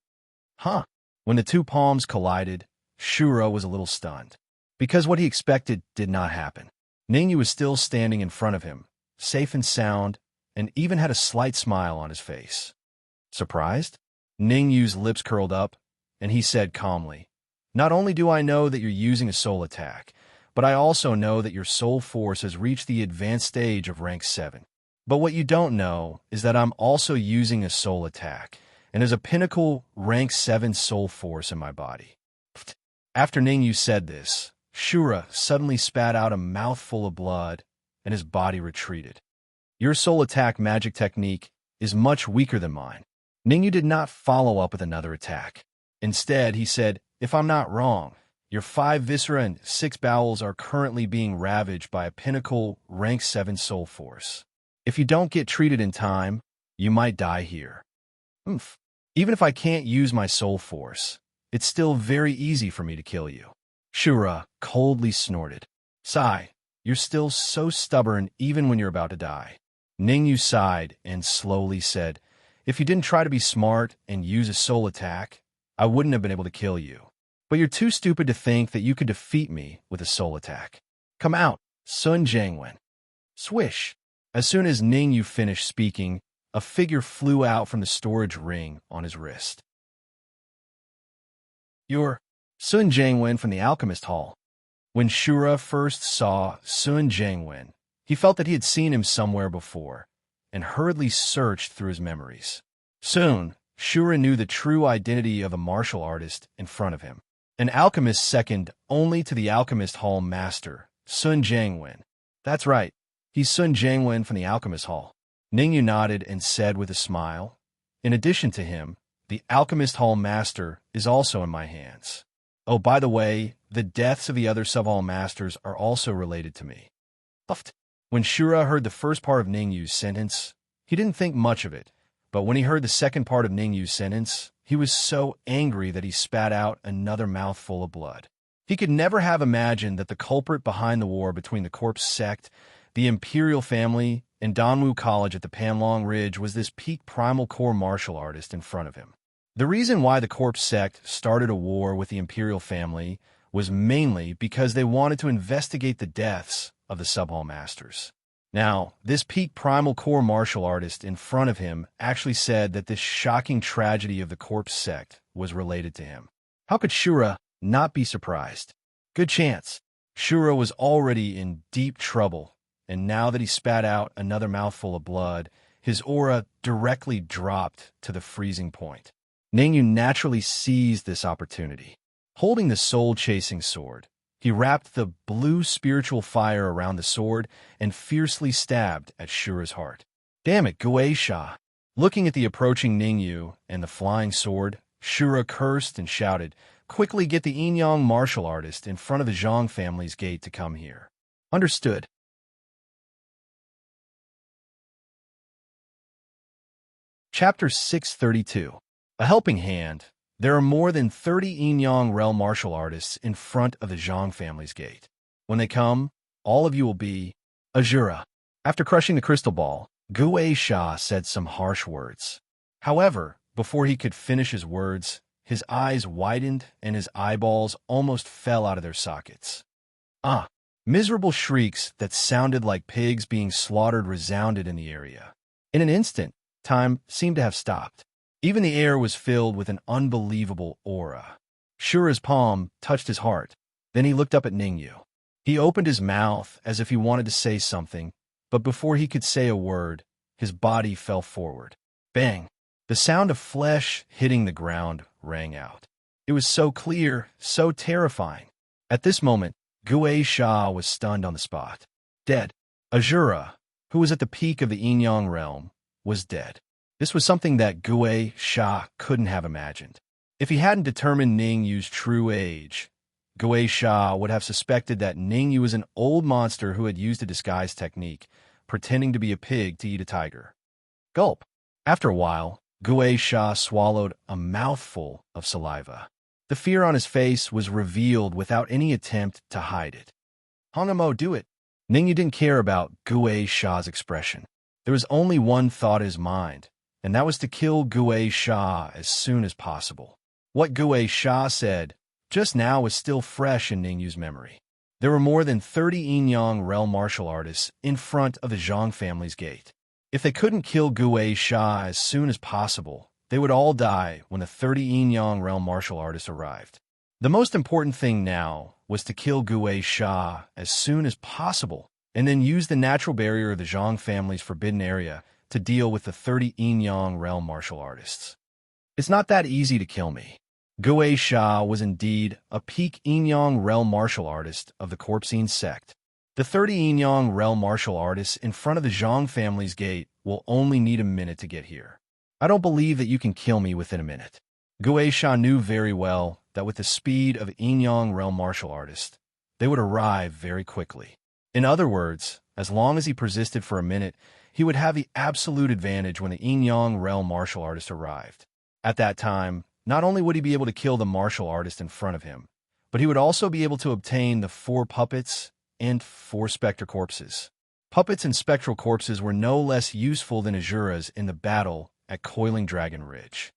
When the two palms collided, Shura was a little stunned, because what he expected did not happen. Ningyu was still standing in front of him, safe and sound, and even had a slight smile on his face. Surprised? Ningyu's lips curled up, and he said calmly, Not only do I know that you're using a soul attack, but I also know that your soul force has reached the advanced stage of rank 7. But what you don't know is that I'm also using a soul attack, and there's a pinnacle rank 7 soul force in my body. After Ningyu said this, Shura suddenly spat out a mouthful of blood, and his body retreated. Your soul attack magic technique is much weaker than mine. Ningyu did not follow up with another attack. Instead, he said, If I'm not wrong, your 5 viscera and 6 bowels are currently being ravaged by a pinnacle rank 7 soul force. If you don't get treated in time, you might die here. Even if I can't use my soul force, it's still very easy for me to kill you. Shura coldly snorted. Sigh, you're still so stubborn even when you're about to die. Ningyu sighed and slowly said, If you didn't try to be smart and use a soul attack, I wouldn't have been able to kill you. But you're too stupid to think that you could defeat me with a soul attack. Come out, Sun Jiangwen. Swish. As soon as Ningyu finished speaking, a figure flew out from the storage ring on his wrist. You're Sun Jiangwen from the Alchemist Hall. When Shura first saw Sun Jiangwen, he felt that he had seen him somewhere before, and hurriedly searched through his memories. Soon, Shura knew the true identity of a martial artist in front of him. An alchemist second only to the Alchemist Hall master, Sun Jiangwen. That's right, he's Sun Jiangwen from the Alchemist Hall. Ningyu nodded and said with a smile, In addition to him, the Alchemist Hall master is also in my hands. Oh, by the way, the deaths of the other sub-hall masters are also related to me. When Shura heard the first part of Ningyu's sentence, he didn't think much of it, but when he heard the second part of Ningyu's sentence, he was so angry that he spat out another mouthful of blood. He could never have imagined that the culprit behind the war between the Corpse sect, the Imperial family, in Danwu College at the Panlong Ridge was this peak primal core martial artist in front of him. The reason why the corpse sect started a war with the imperial family was mainly because they wanted to investigate the deaths of the Subhall Masters. Now, this peak primal core martial artist in front of him actually said that this shocking tragedy of the corpse sect was related to him. How could Shura not be surprised? Good chance. Shura was already in deep trouble, and now that he spat out another mouthful of blood, his aura directly dropped to the freezing point. Ningyu naturally seized this opportunity. Holding the soul-chasing sword, he wrapped the blue spiritual fire around the sword and fiercely stabbed at Shura's heart. Damn it, Guaisha! Looking at the approaching Ningyu and the flying sword, Shura cursed and shouted, "Quickly get the Yinyang martial artist in front of the Zhang family's gate to come here." Understood. Chapter 632. A helping hand. There are more than 30 Yinyang realm martial artists in front of the Zhang family's gate. When they come, all of you will be Azura. After crushing the crystal ball, Guaisha said some harsh words. However, before he could finish his words, his eyes widened and his eyeballs almost fell out of their sockets. Miserable shrieks that sounded like pigs being slaughtered resounded in the area. In an instant, time seemed to have stopped. Even the air was filled with an unbelievable aura. Shura's palm touched his heart. Then he looked up at Ningyu. He opened his mouth as if he wanted to say something, but before he could say a word, his body fell forward. Bang! The sound of flesh hitting the ground rang out. It was so clear, so terrifying. At this moment, Guaisha was stunned on the spot. Dead. Azura, who was at the peak of the Yinyang realm, was dead. This was something that Guaisha couldn't have imagined. If he hadn't determined Ningyu's true age, Guaisha would have suspected that Ningyu was an old monster who had used a disguise technique, pretending to be a pig to eat a tiger. Gulp. After a while, Guaisha swallowed a mouthful of saliva. The fear on his face was revealed without any attempt to hide it. Hongamo, do it. Ningyu didn't care about Guaisha's expression. There was only one thought in his mind, and that was to kill Guaisha as soon as possible. What Guaisha said just now was still fresh in Ningyu's memory. There were more than 30 Yinyang realm martial artists in front of the Zhang family's gate. If they couldn't kill Guaisha as soon as possible, they would all die when the 30 Yinyang realm martial artists arrived. The most important thing now was to kill Guaisha as soon as possible, and then use the natural barrier of the Zhang family's forbidden area to deal with the 30 Yinyang realm martial artists. It's not that easy to kill me. Guaisha was indeed a peak Yinyang realm martial artist of the Corpsine sect. The 30 Yinyang realm martial artists in front of the Zhang family's gate will only need a minute to get here. I don't believe that you can kill me within a minute. Guaisha knew very well that with the speed of Yinyang realm martial artists, they would arrive very quickly. In other words, as long as he persisted for a minute, he would have the absolute advantage when the Yinyang realm martial artist arrived. At that time, not only would he be able to kill the martial artist in front of him, but he would also be able to obtain the 4 puppets and 4 specter corpses. Puppets and spectral corpses were no less useful than Azuras in the battle at Coiling Dragon Ridge.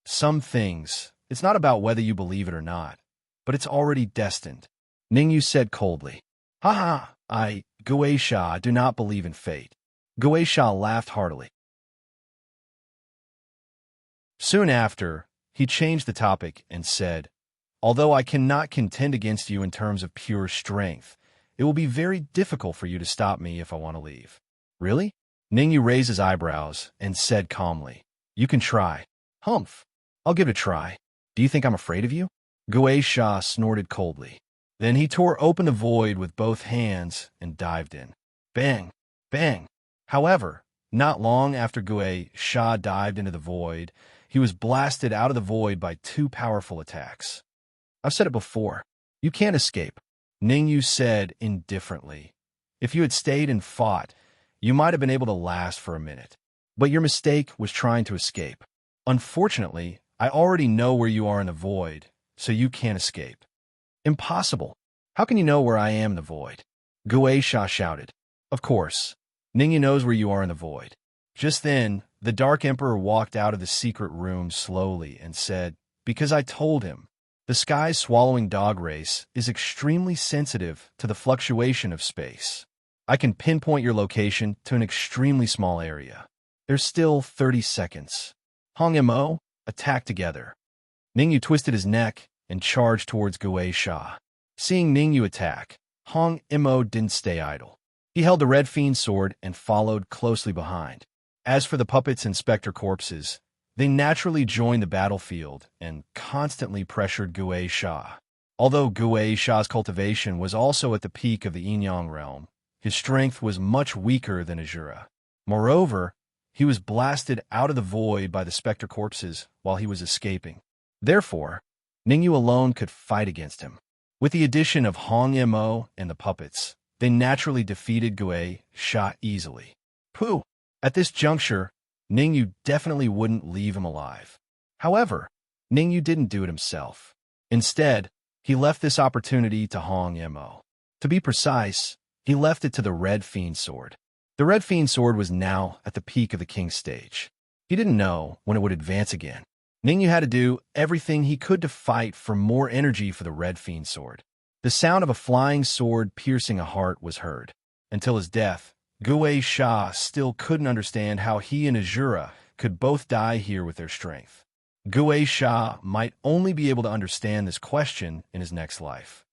Some things, it's not about whether you believe it or not, but it's already destined. Ningyu said coldly. Haha, Guaisha, do not believe in fate. Guaisha laughed heartily. Soon after, he changed the topic and said, although I cannot contend against you in terms of pure strength, it will be very difficult for you to stop me if I want to leave. Really? Ningyu raised his eyebrows and said calmly, you can try. Humph. I'll give it a try. Do you think I'm afraid of you? Guaisha snorted coldly. Then he tore open the void with both hands and dived in. Bang! Bang! However, not long after Guaisha dived into the void, he was blasted out of the void by 2 powerful attacks. I've said it before. You can't escape. Ningyu said indifferently. If you had stayed and fought, you might have been able to last for a minute. But your mistake was trying to escape. Unfortunately, I already know where you are in the void, so you can't escape. Impossible. How can you know where I am in the void? Guaisha shouted. Of course. Ningyu knows where you are in the void. Just then, the Dark Emperor walked out of the secret room slowly and said, "Because I told him, the sky's swallowing dog race is extremely sensitive to the fluctuation of space. I can pinpoint your location to an extremely small area. There's still 30 seconds. Hong Mo, attack together." Ningyu twisted his neck and charged towards Gue Sha. Seeing Ningyu attack, Hong Mo didn't stay idle. He held the Red Fiend sword and followed closely behind. As for the puppets and specter corpses, they naturally joined the battlefield and constantly pressured Gue Sha. Although Gue Sha's cultivation was also at the peak of the Yin-Yang realm, his strength was much weaker than Azura. Moreover, he was blasted out of the void by the specter corpses while he was escaping. Therefore, Ningyu alone could fight against him. With the addition of Hong Mo and the puppets, they naturally defeated Gue Sha easily. Pooh! At this juncture, Ningyu definitely wouldn't leave him alive. However, Ningyu didn't do it himself. Instead, he left this opportunity to Hong Mo. To be precise, he left it to the Red Fiend sword. The Red Fiend sword was now at the peak of the King's stage. He didn't know when it would advance again. Ningyu had to do everything he could to fight for more energy for the Red Fiend sword. The sound of a flying sword piercing a heart was heard. Until his death, Gue Sha still couldn't understand how he and Azura could both die here with their strength. Gue Sha might only be able to understand this question in his next life.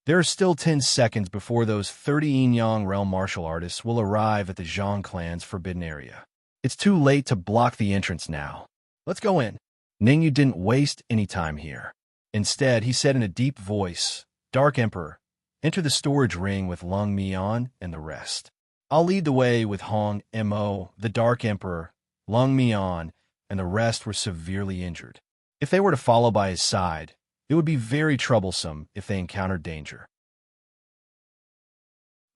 There are still 10 seconds before those 30 Yin-Yang realm martial artists will arrive at the Zhang clan's forbidden area. It's too late to block the entrance now. Let's go in. Ningyu didn't waste any time here. Instead, he said in a deep voice, "Dark Emperor, enter the storage ring with Lung Mian and the rest. I'll lead the way with Hong Mo." The Dark Emperor, Lung Mian, and the rest were severely injured. If they were to follow by his side, it would be very troublesome if they encountered danger.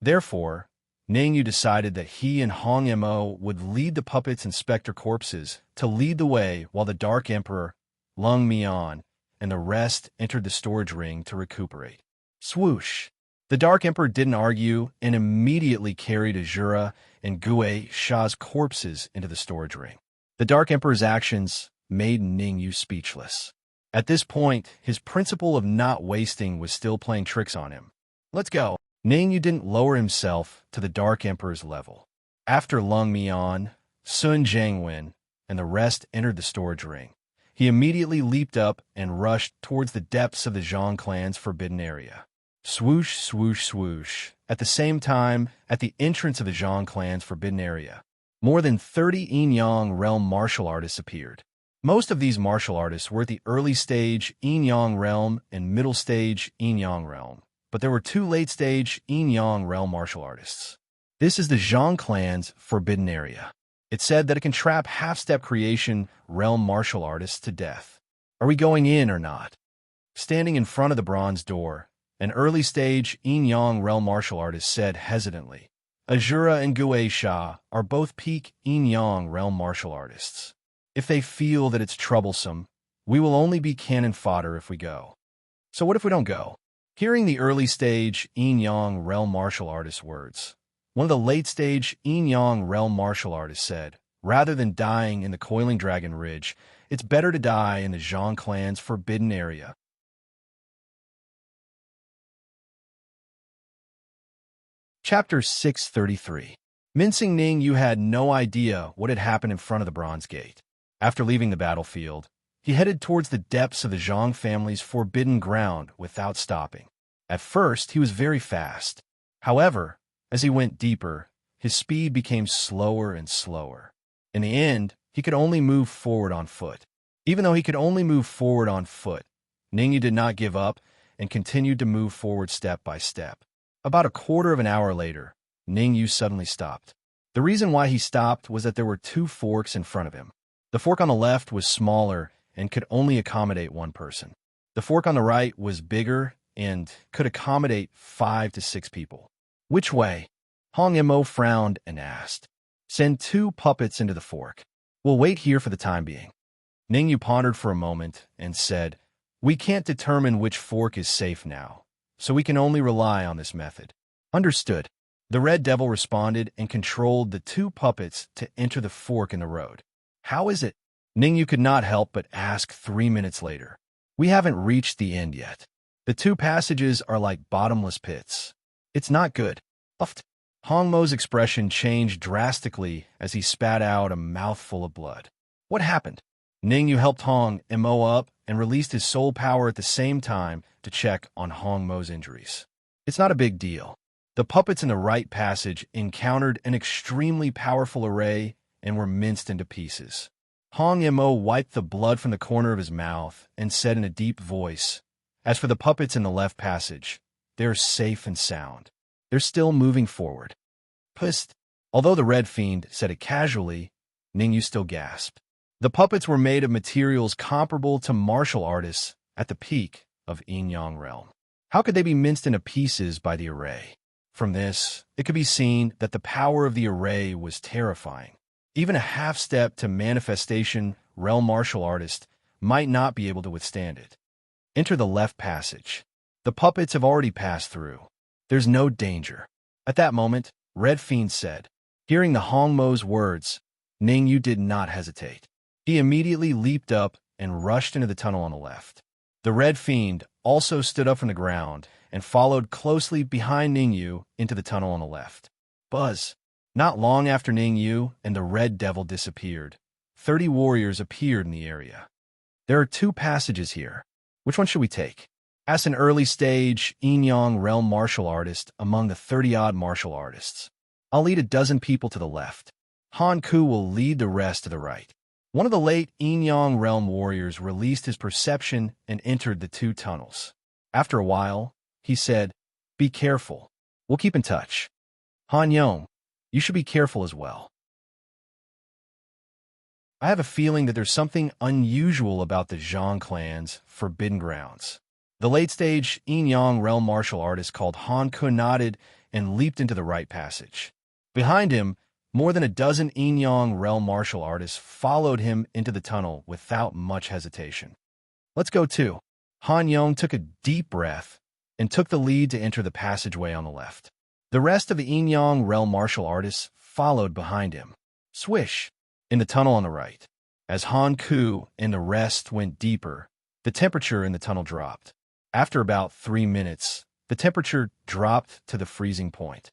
Therefore, Ningyu decided that he and Hong Mo would lead the puppets and specter corpses to lead the way while the Dark Emperor, Lung Mian, and the rest entered the storage ring to recuperate. Swoosh! The Dark Emperor didn't argue and immediately carried Azura and Gue Sha's corpses into the storage ring. The Dark Emperor's actions made Ningyu speechless. At this point, his principle of not wasting was still playing tricks on him. Let's go. Ningyu didn't lower himself to the Dark Emperor's level. After Lung Mian, Sun Jiangwen, and the rest entered the storage ring, he immediately leaped up and rushed towards the depths of the Zhang clan's forbidden area. Swoosh, swoosh, swoosh. At the same time, at the entrance of the Zhang clan's forbidden area, more than 30 Yin-Yang realm martial artists appeared. Most of these martial artists were at the early stage Yin-Yang realm and middle stage Yin-Yang realm, but there were 2 late-stage Yin-Yang realm martial artists. This is the Zhang clan's forbidden area. It's said that it can trap half-step creation realm martial artists to death. Are we going in or not? Standing in front of the bronze door, an early-stage Yin-Yang realm martial artist said hesitantly, "Azura and Gue Sha are both peak Yin-Yang realm martial artists. If they feel that it's troublesome, we will only be cannon fodder if we go. So what if we don't go?" Hearing the early-stage Yin-Yang realm martial artist's words, one of the late-stage Yin-Yang realm martial artists said, "Rather than dying in the Coiling Dragon Ridge, it's better to die in the Zhang clan's forbidden area." Chapter 633. Mincing Ningyu had no idea what had happened in front of the Bronze Gate. After leaving the battlefield, he headed towards the depths of the Zhang family's forbidden ground without stopping. At first, he was very fast. However, as he went deeper, his speed became slower and slower. In the end, he could only move forward on foot. Even though he could only move forward on foot, Ningyu did not give up and continued to move forward step by step. About a quarter of an hour later, Ningyu suddenly stopped. The reason why he stopped was that there were 2 forks in front of him. The fork on the left was smaller and could only accommodate 1 person. The fork on the right was bigger and could accommodate 5 to 6 people. Which way? Hong Mo frowned and asked. "Send 2 puppets into the fork. We'll wait here for the time being." Ningyu pondered for a moment and said, "We can't determine which fork is safe now, so we can only rely on this method." Understood. The Red Devil responded and controlled the two puppets to enter the fork in the road. How is it? Ningyu could not help but ask 3 minutes later. We haven't reached the end yet. The two passages are like bottomless pits. It's not good. Uffed. Hongmo's expression changed drastically as he spat out a mouthful of blood. What happened? Ningyu helped Hong Mo up and released his soul power at the same time to check on Hongmo's injuries. It's not a big deal. The puppets in the right passage encountered an extremely powerful array and were minced into pieces. Hong Mo wiped the blood from the corner of his mouth and said in a deep voice, "As for the puppets in the left passage, they're safe and sound. They're still moving forward." Psst. Although the Red Fiend said it casually, Ningyu still gasped. The puppets were made of materials comparable to martial artists at the peak of Yin-Yang realm. How could they be minced into pieces by the array? From this, it could be seen that the power of the array was terrifying. Even a half-step to manifestation realm martial artist might not be able to withstand it. Enter the left passage. The puppets have already passed through. There's no danger. At that moment, Red Fiend said. Hearing the Hongmo's words, Ningyu did not hesitate. He immediately leaped up and rushed into the tunnel on the left. The Red Fiend also stood up from the ground and followed closely behind Ningyu into the tunnel on the left. Buzz. Not long after Ningyu and the Red Devil disappeared, 30 warriors appeared in the area. There are two passages here. Which one should we take? Asked an early-stage Yin-Yang realm martial artist among the 30-odd martial artists. I'll lead a dozen people to the left. Han Ku will lead the rest to the right. One of the late Yin-Yang realm warriors released his perception and entered the two tunnels. After a while, he said, "Be careful. We'll keep in touch. Han Yong, you should be careful as well. I have a feeling that there's something unusual about the Zhang clan's forbidden grounds." The late-stage Yin-Yang realm martial artist called Han Ku nodded and leaped into the right passage. Behind him, more than a dozen Yin-Yang realm martial artists followed him into the tunnel without much hesitation. Let's go too. Han Yong took a deep breath and took the lead to enter the passageway on the left. The rest of the Yin-Yang realm martial artists followed behind him. Swish! In the tunnel on the right. As Han Ku and the rest went deeper, the temperature in the tunnel dropped. After about 3 minutes, the temperature dropped to the freezing point.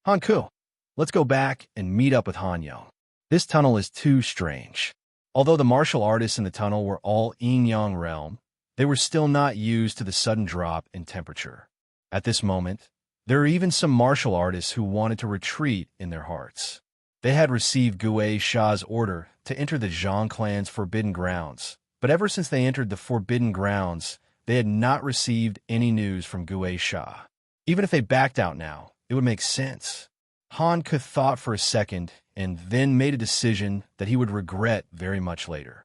Han Ku, let's go back and meet up with Han Yong. This tunnel is too strange. Although the martial artists in the tunnel were all Yin-Yang realm, they were still not used to the sudden drop in temperature. At this moment, there are even some martial artists who wanted to retreat in their hearts. They had received Gue Sha's order to enter the Zhang clan's forbidden grounds, but ever since they entered the forbidden grounds, they had not received any news from Gue Sha. Even if they backed out now, it would make sense. Han Ku thought for a second and then made a decision that he would regret very much later.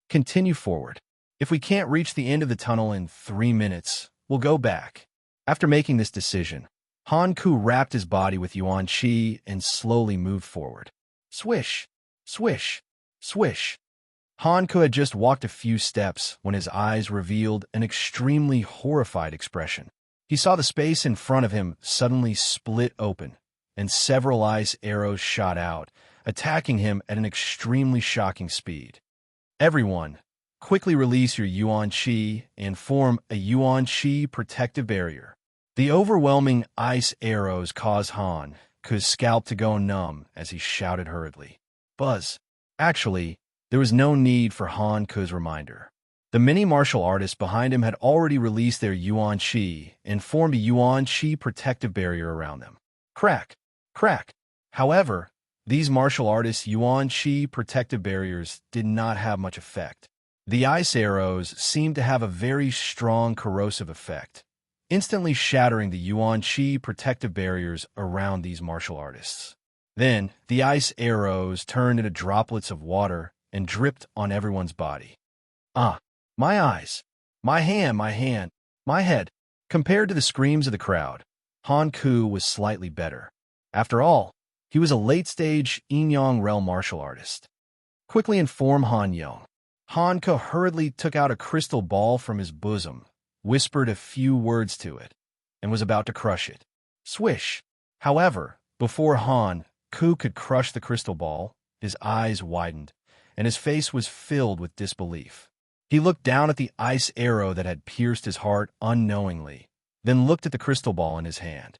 Continue forward. If we can't reach the end of the tunnel in 3 minutes, we'll go back. After making this decision, Han Ku wrapped his body with Yuan Qi and slowly moved forward. Swish! Swish! Swish! Han Ku had just walked a few steps when his eyes revealed an extremely horrified expression. He saw the space in front of him suddenly split open, and several ice arrows shot out, attacking him at an extremely shocking speed. Everyone, quickly release your Yuan Qi and form a Yuan Qi protective barrier. The overwhelming ice arrows caused Han Ku's scalp to go numb as he shouted hurriedly. Buzz. Actually, there was no need for Han Ku's reminder. The many martial artists behind him had already released their Yuan Qi and formed a Yuan Qi protective barrier around them. Crack! Crack! However, these martial artists' Yuan Qi protective barriers did not have much effect. The ice arrows seemed to have a very strong corrosive effect, instantly shattering the Yuan Qi protective barriers around these martial artists. Then, the ice arrows turned into droplets of water and dripped on everyone's body. Ah, my eyes, my hand, my head. Compared to the screams of the crowd, Han Ku was slightly better. After all, he was a late-stage Yin-Yang realm martial artist. Quickly inform Han Yong. Han Ku hurriedly took out a crystal ball from his bosom, whispered a few words to it, and was about to crush it. Swish! However, Before Ku could crush the crystal ball, his eyes widened, and his face was filled with disbelief. He looked down at the ice arrow that had pierced his heart unknowingly, then looked at the crystal ball in his hand.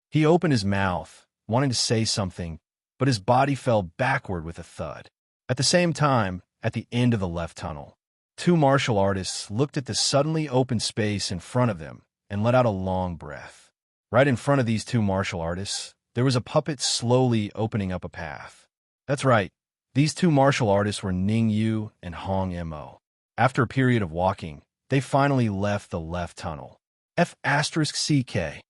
He opened his mouth, wanting to say something, but his body fell backward with a thud. At the same time, at the end of the left tunnel, two martial artists looked at the suddenly open space in front of them and let out a long breath. Right in front of these two martial artists, there was a puppet slowly opening up a path. That's right, these two martial artists were Ning Yu and Hong Mo. After a period of walking, they finally left the left tunnel. F***CK.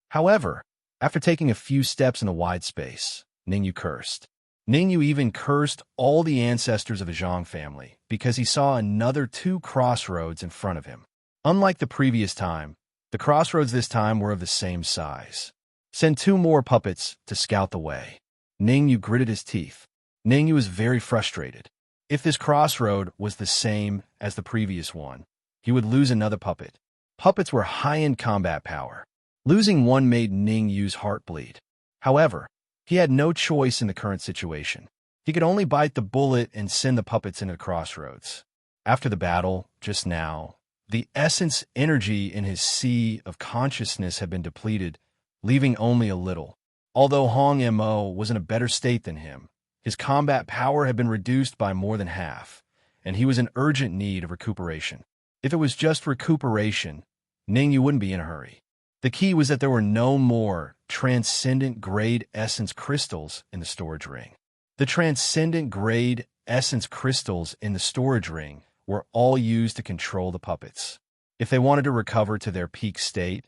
However, after taking a few steps in a wide space, Ning Yu cursed. Ning Yu even cursed all the ancestors of the Zhang family because he saw another two crossroads in front of him. Unlike the previous time, the crossroads this time were of the same size. Send two more puppets to scout the way. Ning Yu gritted his teeth. Ning Yu was very frustrated. If this crossroad was the same as the previous one, he would lose another puppet. Puppets were high in combat power. Losing one made Ning Yu's heart bleed. However, he had no choice in the current situation. He could only bite the bullet and send the puppets into the crossroads. After the battle, just now, the essence energy in his sea of consciousness had been depleted, leaving only a little. Although Hong Mo was in a better state than him, his combat power had been reduced by more than half, and he was in urgent need of recuperation. If it was just recuperation, Ning Yu wouldn't be in a hurry. The key was that there were no more transcendent grade essence crystals in the storage ring. The transcendent grade essence crystals in the storage ring were all used to control the puppets. If they wanted to recover to their peak state,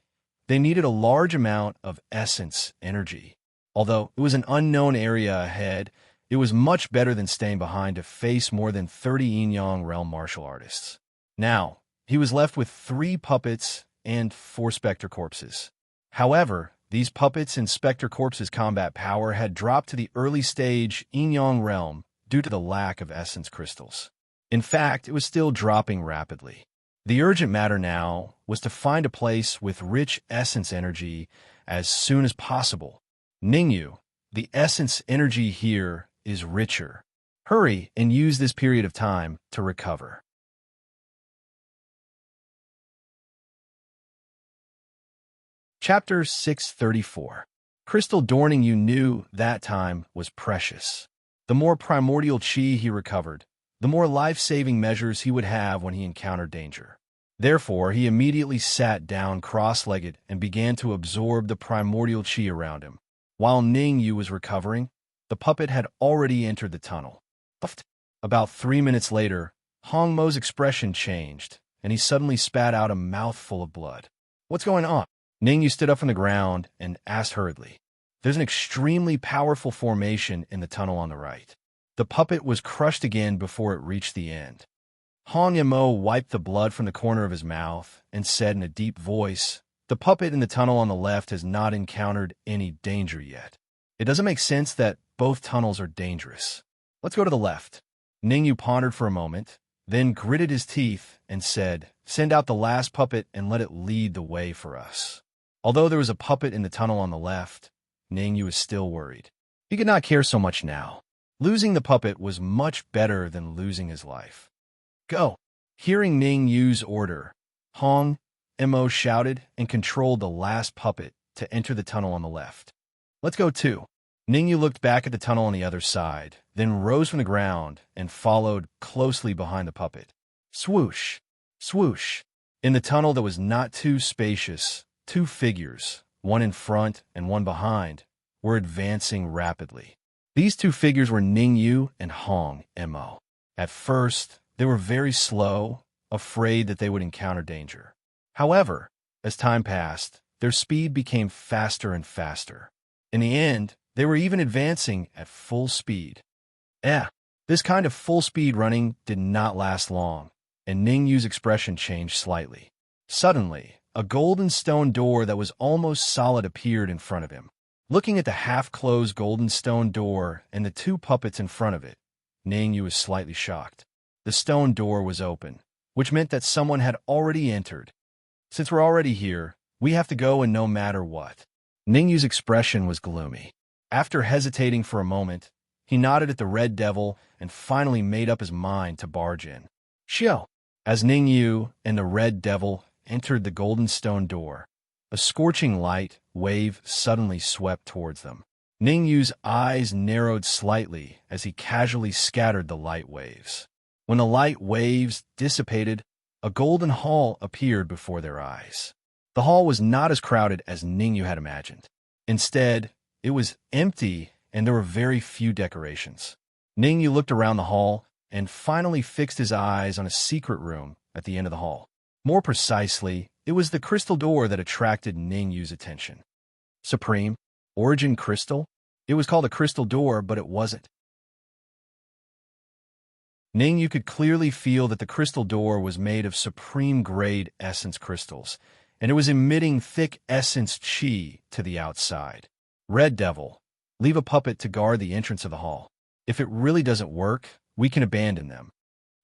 they needed a large amount of essence energy. Although it was an unknown area ahead, it was much better than staying behind to face more than 30 Yin-Yang realm martial artists. Now, he was left with 3 puppets and 4 Spectre corpses. However, these puppets and Spectre corpses' combat power had dropped to the early stage Yin-Yang realm due to the lack of essence crystals. In fact, it was still dropping rapidly. The urgent matter now was to find a place with rich essence energy as soon as possible. Ning Yu, the essence energy here is richer. Hurry and use this period of time to recover. Chapter 634. Crystal Dorning Yu knew that time was precious. The more primordial chi he recovered, the more life-saving measures he would have when he encountered danger. Therefore, he immediately sat down cross-legged and began to absorb the primordial chi around him. While Ning Yu was recovering, the puppet had already entered the tunnel. About 3 minutes later, Hong Mo's expression changed, and he suddenly spat out a mouthful of blood. "What's going on?" Ning Yu stood up from the ground and asked hurriedly. "There's an extremely powerful formation in the tunnel on the right." The puppet was crushed again before it reached the end. Hong Mo wiped the blood from the corner of his mouth and said in a deep voice, "The puppet in the tunnel on the left has not encountered any danger yet. It doesn't make sense that both tunnels are dangerous. Let's go to the left." Ning Yu pondered for a moment, then gritted his teeth and said, "Send out the last puppet and let it lead the way for us." Although there was a puppet in the tunnel on the left, Ning Yu was still worried. He could not care so much now. Losing the puppet was much better than losing his life. "Go!" Hearing Ning Yu's order, Hong Mo shouted and controlled the last puppet to enter the tunnel on the left. "Let's go too." Ning Yu looked back at the tunnel on the other side, then rose from the ground and followed closely behind the puppet. Swoosh! Swoosh! In the tunnel that was not too spacious, 2 figures, one in front and one behind, were advancing rapidly. These 2 figures were Ning Yu and Hong Mo. At first, they were very slow, afraid that they would encounter danger. However, as time passed, their speed became faster and faster. In the end, they were even advancing at full speed. This kind of full-speed running did not last long, and Ning Yu's expression changed slightly. Suddenly, a golden stone door that was almost solid appeared in front of him. Looking at the half-closed golden stone door and the 2 puppets in front of it, Ning Yu was slightly shocked. The stone door was open, which meant that someone had already entered. "Since we're already here, we have to go and no matter what." Ningyu's expression was gloomy. After hesitating for a moment, he nodded at the Red Devil and finally made up his mind to barge in. Xiao! As Ningyu and the Red Devil entered the golden stone door, a scorching light wave suddenly swept towards them. Ningyu's eyes narrowed slightly as he casually scattered the light waves. When the light waves dissipated, a golden hall appeared before their eyes. The hall was not as crowded as Ningyu had imagined. Instead, it was empty and there were very few decorations. Ningyu looked around the hall and finally fixed his eyes on a secret room at the end of the hall. More precisely, it was the crystal door that attracted Ningyu's attention. Supreme, Origin Crystal? It was called a crystal door, but it wasn't. Ningyu could clearly feel that the crystal door was made of supreme-grade essence crystals, and it was emitting thick essence chi to the outside. Red Devil, leave a puppet to guard the entrance of the hall. If it really doesn't work, we can abandon them.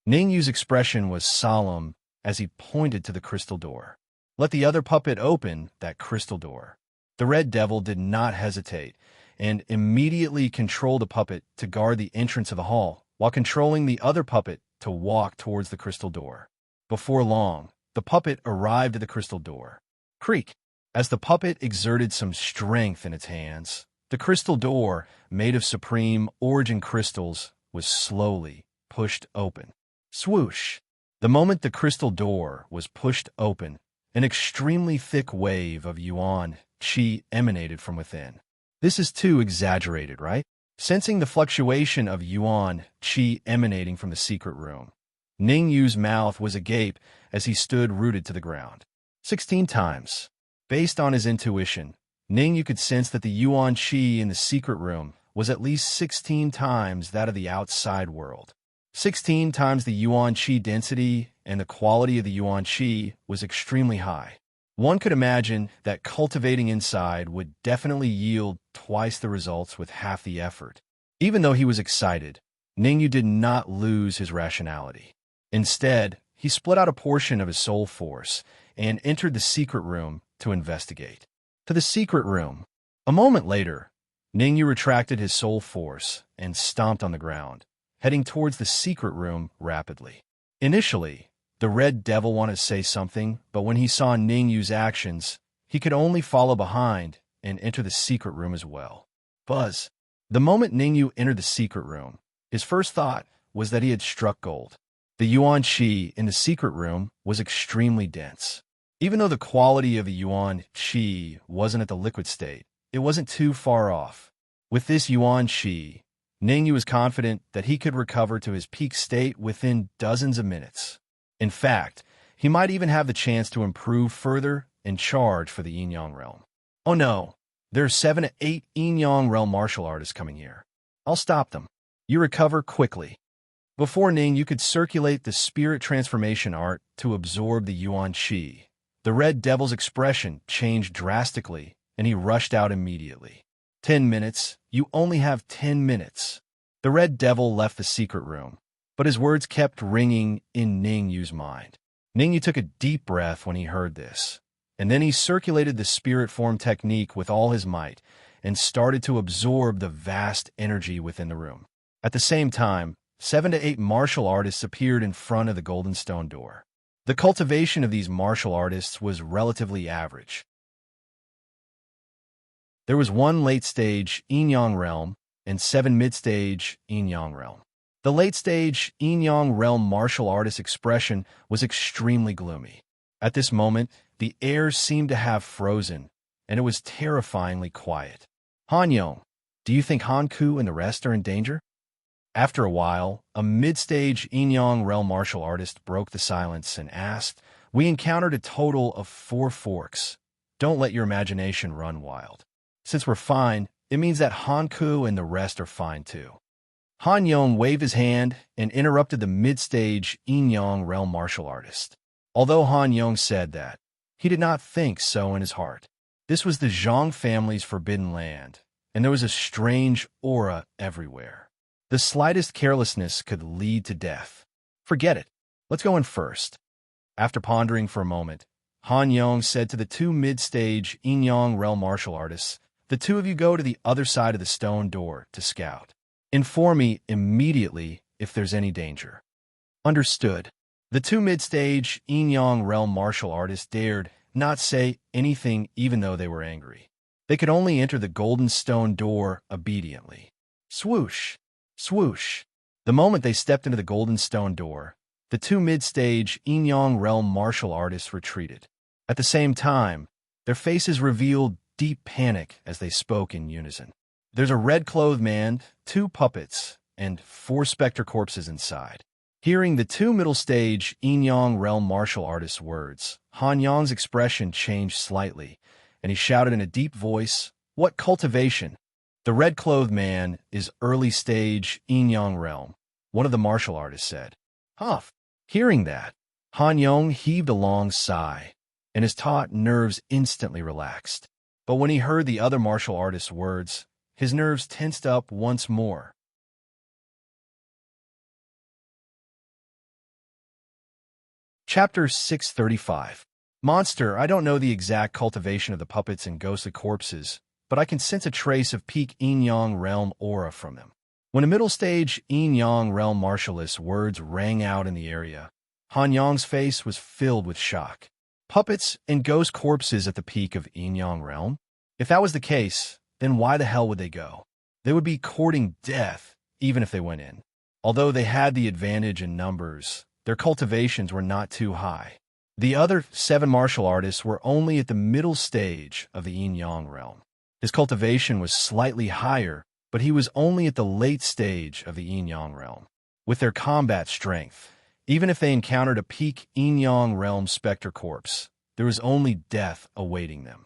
Ningyu's expression was solemn as he pointed to the crystal door. Let the other puppet open that crystal door. The Red Devil did not hesitate and immediately controlled a puppet to guard the entrance of the hall, while controlling the other puppet to walk towards the crystal door. Before long, the puppet arrived at the crystal door. Creak! As the puppet exerted some strength in its hands, the crystal door, made of supreme origin crystals, was slowly pushed open. Swoosh! The moment the crystal door was pushed open, an extremely thick wave of yuan chi emanated from within. This is too exaggerated, right? Sensing the fluctuation of yuan chi emanating from the secret room, Ningyu's mouth was agape as he stood rooted to the ground. 16 times. Based on his intuition, Ningyu could sense that the yuan chi in the secret room was at least 16 times that of the outside world. 16 times the yuan chi density, and the quality of the yuan chi was extremely high. One could imagine that cultivating inside would definitely yield twice the results with half the effort. Even though he was excited, Ningyu did not lose his rationality. Instead, he split out a portion of his soul force and entered the secret room to investigate. To the secret room. A moment later, Ningyu retracted his soul force and stomped on the ground, heading towards the secret room rapidly. Initially, the Red Devil wanted to say something, but when he saw Ningyu's actions, he could only follow behind and enter the secret room as well. Buzz. The moment Ningyu entered the secret room, his first thought was that he had struck gold. The yuan chi in the secret room was extremely dense. Even though the quality of the yuan chi wasn't at the liquid state, it wasn't too far off. With this yuan chi, Ningyu was confident that he could recover to his peak state within dozens of minutes. In fact, he might even have the chance to improve further and charge for the Yin-Yang realm. Oh no, there are 7 to 8 Yin-Yang realm martial artists coming here. I'll stop them. You recover quickly. Before Ningyu could circulate the spirit transformation art to absorb the yuan chi, the Red Devil's expression changed drastically and he rushed out immediately. 10 minutes, you only have 10 minutes. The Red Devil left the secret room, but his words kept ringing in Ningyu's mind. Ningyu took a deep breath when he heard this, and then he circulated the spirit form technique with all his might and started to absorb the vast energy within the room. At the same time, 7 to 8 martial artists appeared in front of the golden stone door. The cultivation of these martial artists was relatively average. There was 1 late-stage Yin-Yang realm and 7 mid-stage Yin-Yang realm. The late-stage Yin-Yang realm martial artist expression was extremely gloomy. At this moment, the air seemed to have frozen, and it was terrifyingly quiet. Hanyong, do you think Hanku and the rest are in danger? After a while, a mid-stage Yin-Yang realm martial artist broke the silence and asked, "We encountered a total of 4 forks. Don't let your imagination run wild. Since we're fine, it means that Hanku and the rest are fine too." Han Yong waved his hand and interrupted the mid-stage Yin-Yang realm martial artist. Although Han Yong said that, he did not think so in his heart. This was the Zhang family's forbidden land, and there was a strange aura everywhere. The slightest carelessness could lead to death. Forget it. Let's go in first. After pondering for a moment, Han Yong said to the two mid-stage Enyang realm martial artists. The two of you go to the other side of the stone door to scout. Inform me immediately if there's any danger. Understood. The two mid-stage Enyang realm martial artists dared not say anything even though they were angry. They could only enter the golden stone door obediently. Swoosh! Swoosh! The moment they stepped into the golden stone door, the two mid-stage Enyang realm martial artists retreated. At the same time, their faces revealed deep panic as they spoke in unison. There's a red-clothed man, two puppets, and 4 specter corpses inside. Hearing the two middle-stage Enyang realm martial artists' words, Han Yong's expression changed slightly, and he shouted in a deep voice, "What cultivation?" The red-clothed man is early-stage Enyang realm, one of the martial artists said. Huff! Hearing that, Han Yong heaved a long sigh, and his taut nerves instantly relaxed. But when he heard the other martial artist's words, his nerves tensed up once more. Chapter 635. Monster, I don't know the exact cultivation of the puppets and ghostly corpses, but I can sense a trace of peak Enyang realm aura from them. When a middle-stage Enyang realm martialist's words rang out in the area, Han Yong's face was filled with shock. Puppets and ghost corpses at the peak of Enyang realm? If that was the case, then why the hell would they go? They would be courting death, even if they went in. Although they had the advantage in numbers, their cultivations were not too high. The other 7 martial artists were only at the middle stage of the Enyang realm. His cultivation was slightly higher, but he was only at the late stage of the Enyang realm. With their combat strength, even if they encountered a peak Enyang realm specter corpse, there was only death awaiting them.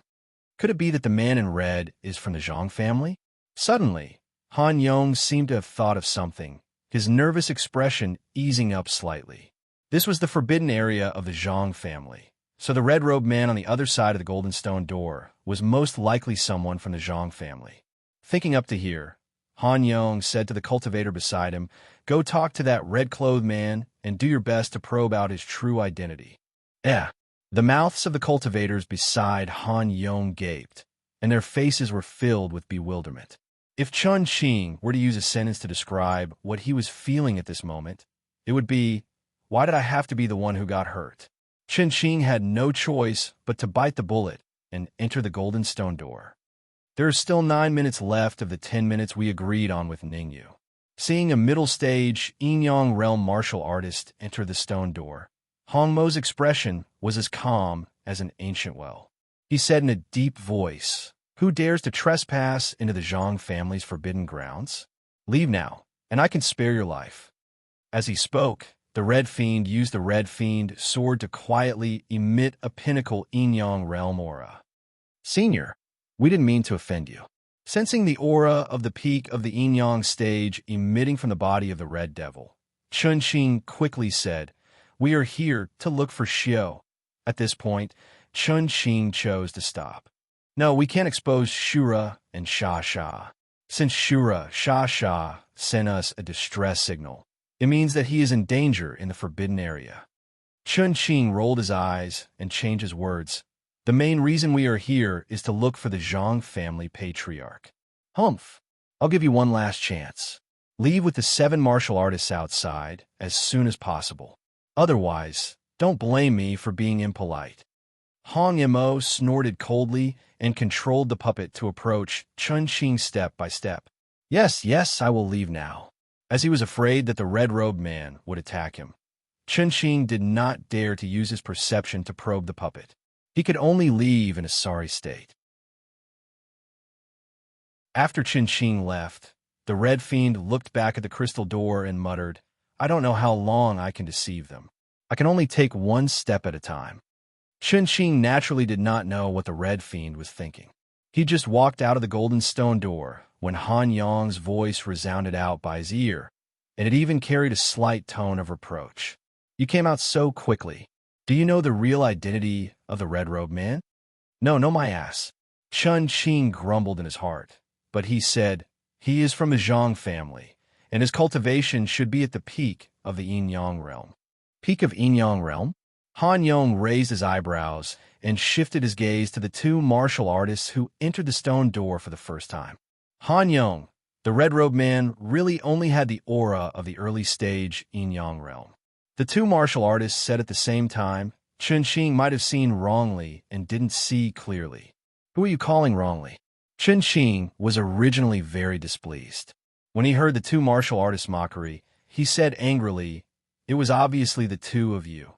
Could it be that the man in red is from the Zhang family? Suddenly, Han Yong seemed to have thought of something, his nervous expression easing up slightly. This was the forbidden area of the Zhang family, so the red-robed man on the other side of the golden stone door was most likely someone from the Zhang family. Thinking up to here, Han Yong said to the cultivator beside him, "Go talk to that red-clothed man and do your best to probe out his true identity." The mouths of the cultivators beside Han Yong gaped, and their faces were filled with bewilderment. If Chun Qing were to use a sentence to describe what he was feeling at this moment, it would be, "Why did I have to be the one who got hurt?" Chun Qing had no choice but to bite the bullet and enter the golden stone door. There are still 9 minutes left of the 10 minutes we agreed on with Ningyu. Seeing a middle-stage Enyang realm martial artist enter the stone door, Hongmo's expression was as calm as an ancient well. He said in a deep voice, "Who dares to trespass into the Zhang family's forbidden grounds? Leave now, and I can spare your life." As he spoke, the Red Fiend used the Red Fiend sword to quietly emit a pinnacle Enyang realm aura. "Senior, we didn't mean to offend you." Sensing the aura of the peak of the Enyang stage emitting from the body of the Red Devil, Chun Qing quickly said, "We are here to look for Xiao." At this point, Chun Qing chose to stop. "No, we can't expose Shura and Sha Sha. Since Shura, Sha Sha sent us a distress signal, it means that he is in danger in the forbidden area." Chun Qing rolled his eyes and changed his words. "The main reason we are here is to look for the Zhang family patriarch." "Humph. I'll give you one last chance. Leave with the 7 martial artists outside as soon as possible. Otherwise, don't blame me for being impolite." Hong Mo snorted coldly and controlled the puppet to approach Chun Qing step by step. Yes, I will leave now." As he was afraid that the red-robed man would attack him, Chun Qing did not dare to use his perception to probe the puppet. He could only leave in a sorry state. After Chun Qing left, the Red Fiend looked back at the crystal door and muttered, "I don't know how long I can deceive them. I can only take one step at a time." Chun Qing naturally did not know what the Red Fiend was thinking. He just walked out of the golden stone door when Han Yong's voice resounded out by his ear, and it even carried a slight tone of reproach. "You came out so quickly. Do you know the real identity of the red-robed man?" No, my ass." Chun Qing grumbled in his heart, but he said, "He is from the Zhang family, and his cultivation should be at the peak of the Enyang realm." "Peak of Enyang realm?" Han Yong raised his eyebrows and shifted his gaze to the two martial artists who entered the stone door for the first time. Han Yong, the red-robed man, really only had the aura of the early-stage yin-yang realm. The two martial artists said at the same time, Chun Qing might have seen wrongly and didn't see clearly. Who are you calling wrongly? Chun Qing was originally very displeased. When he heard the two martial artists' mockery, he said angrily, "It was obviously the two of you.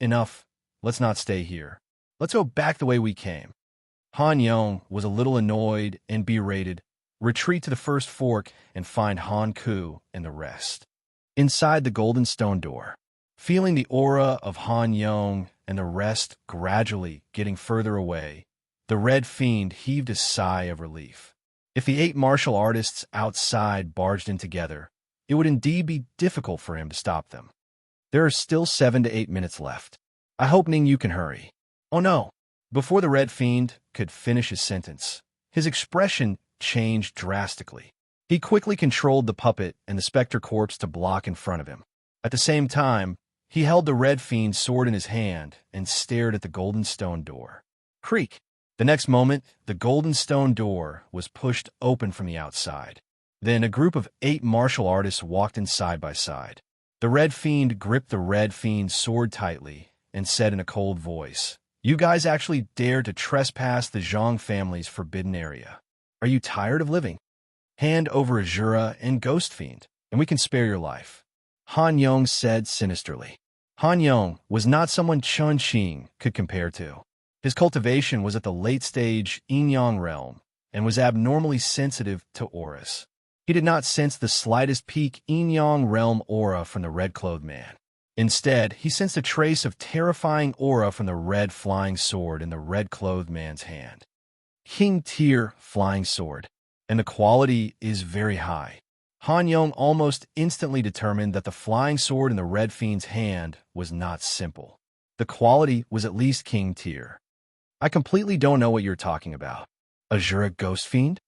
Enough, let's not stay here. Let's go back the way we came." Han Yong was a little annoyed and berated. Retreat to the first fork and find Han Ku and the rest. Inside the golden stone door, feeling the aura of Han Yong and the rest gradually getting further away, the Red Fiend heaved a sigh of relief. If the 8 martial artists outside barged in together, it would indeed be difficult for him to stop them. There are still 7 to 8 minutes left. I hope Ning Yu can hurry. Oh no! Before the Red Fiend could finish his sentence, his expression changed drastically. He quickly controlled the puppet and the specter corpse to block in front of him. At the same time, he held the Red Fiend's sword in his hand and stared at the golden stone door. Creak! The next moment, the golden stone door was pushed open from the outside. Then a group of 8 martial artists walked in side by side. The Red Fiend gripped the Red Fiend's sword tightly and said in a cold voice, "You guys actually dared to trespass the Zhang family's forbidden area. Are you tired of living? Hand over Azura and Ghost Fiend, and we can spare your life," Han Yong said sinisterly. Han Yong was not someone Chun Qing could compare to. His cultivation was at the late-stage yin-yang realm and was abnormally sensitive to auras. He did not sense the slightest peak yin-yang realm aura from the red-clothed man. Instead, he sensed a trace of terrifying aura from the red flying sword in the red-clothed man's hand. King tier flying sword, and the quality is very high. Han Yong almost instantly determined that the flying sword in the Red Fiend's hand was not simple. The quality was at least king tier. I completely don't know what you're talking about. Azura Ghost Fiend?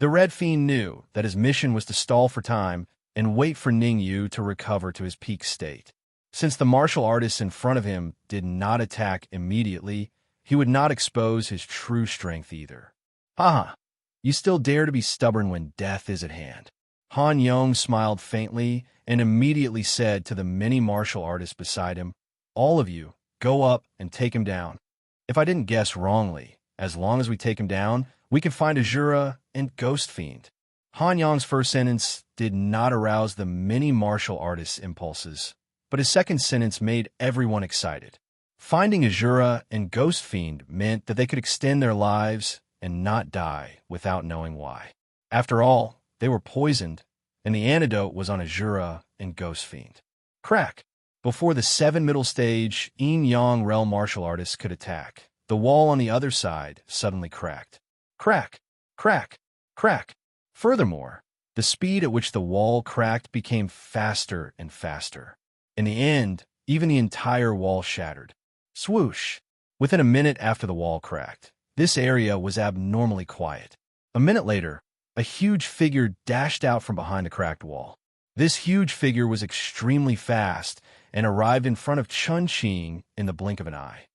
The Red Fiend knew that his mission was to stall for time and wait for Ning Yu to recover to his peak state. Since the martial artists in front of him did not attack immediately, he would not expose his true strength either. Haha, you still dare to be stubborn when death is at hand. Han Yong smiled faintly and immediately said to the many martial artists beside him, "All of you, go up and take him down. If I didn't guess wrongly, as long as we take him down, we can find Azura and Ghost Fiend." Han Yong's first sentence did not arouse the many martial artists' impulses, but his second sentence made everyone excited. Finding Azura and Ghost Fiend meant that they could extend their lives and not die without knowing why. After all, they were poisoned, and the antidote was on Azura and Ghost Fiend. Crack! Before the 7 middle stage yin-yang realm martial artists could attack, the wall on the other side suddenly cracked. Crack! Crack! Crack! Furthermore, the speed at which the wall cracked became faster and faster. In the end, even the entire wall shattered. Swoosh! Within a minute after the wall cracked, this area was abnormally quiet. A minute later, a huge figure dashed out from behind the cracked wall. This huge figure was extremely fast and arrived in front of Chun Qing in the blink of an eye.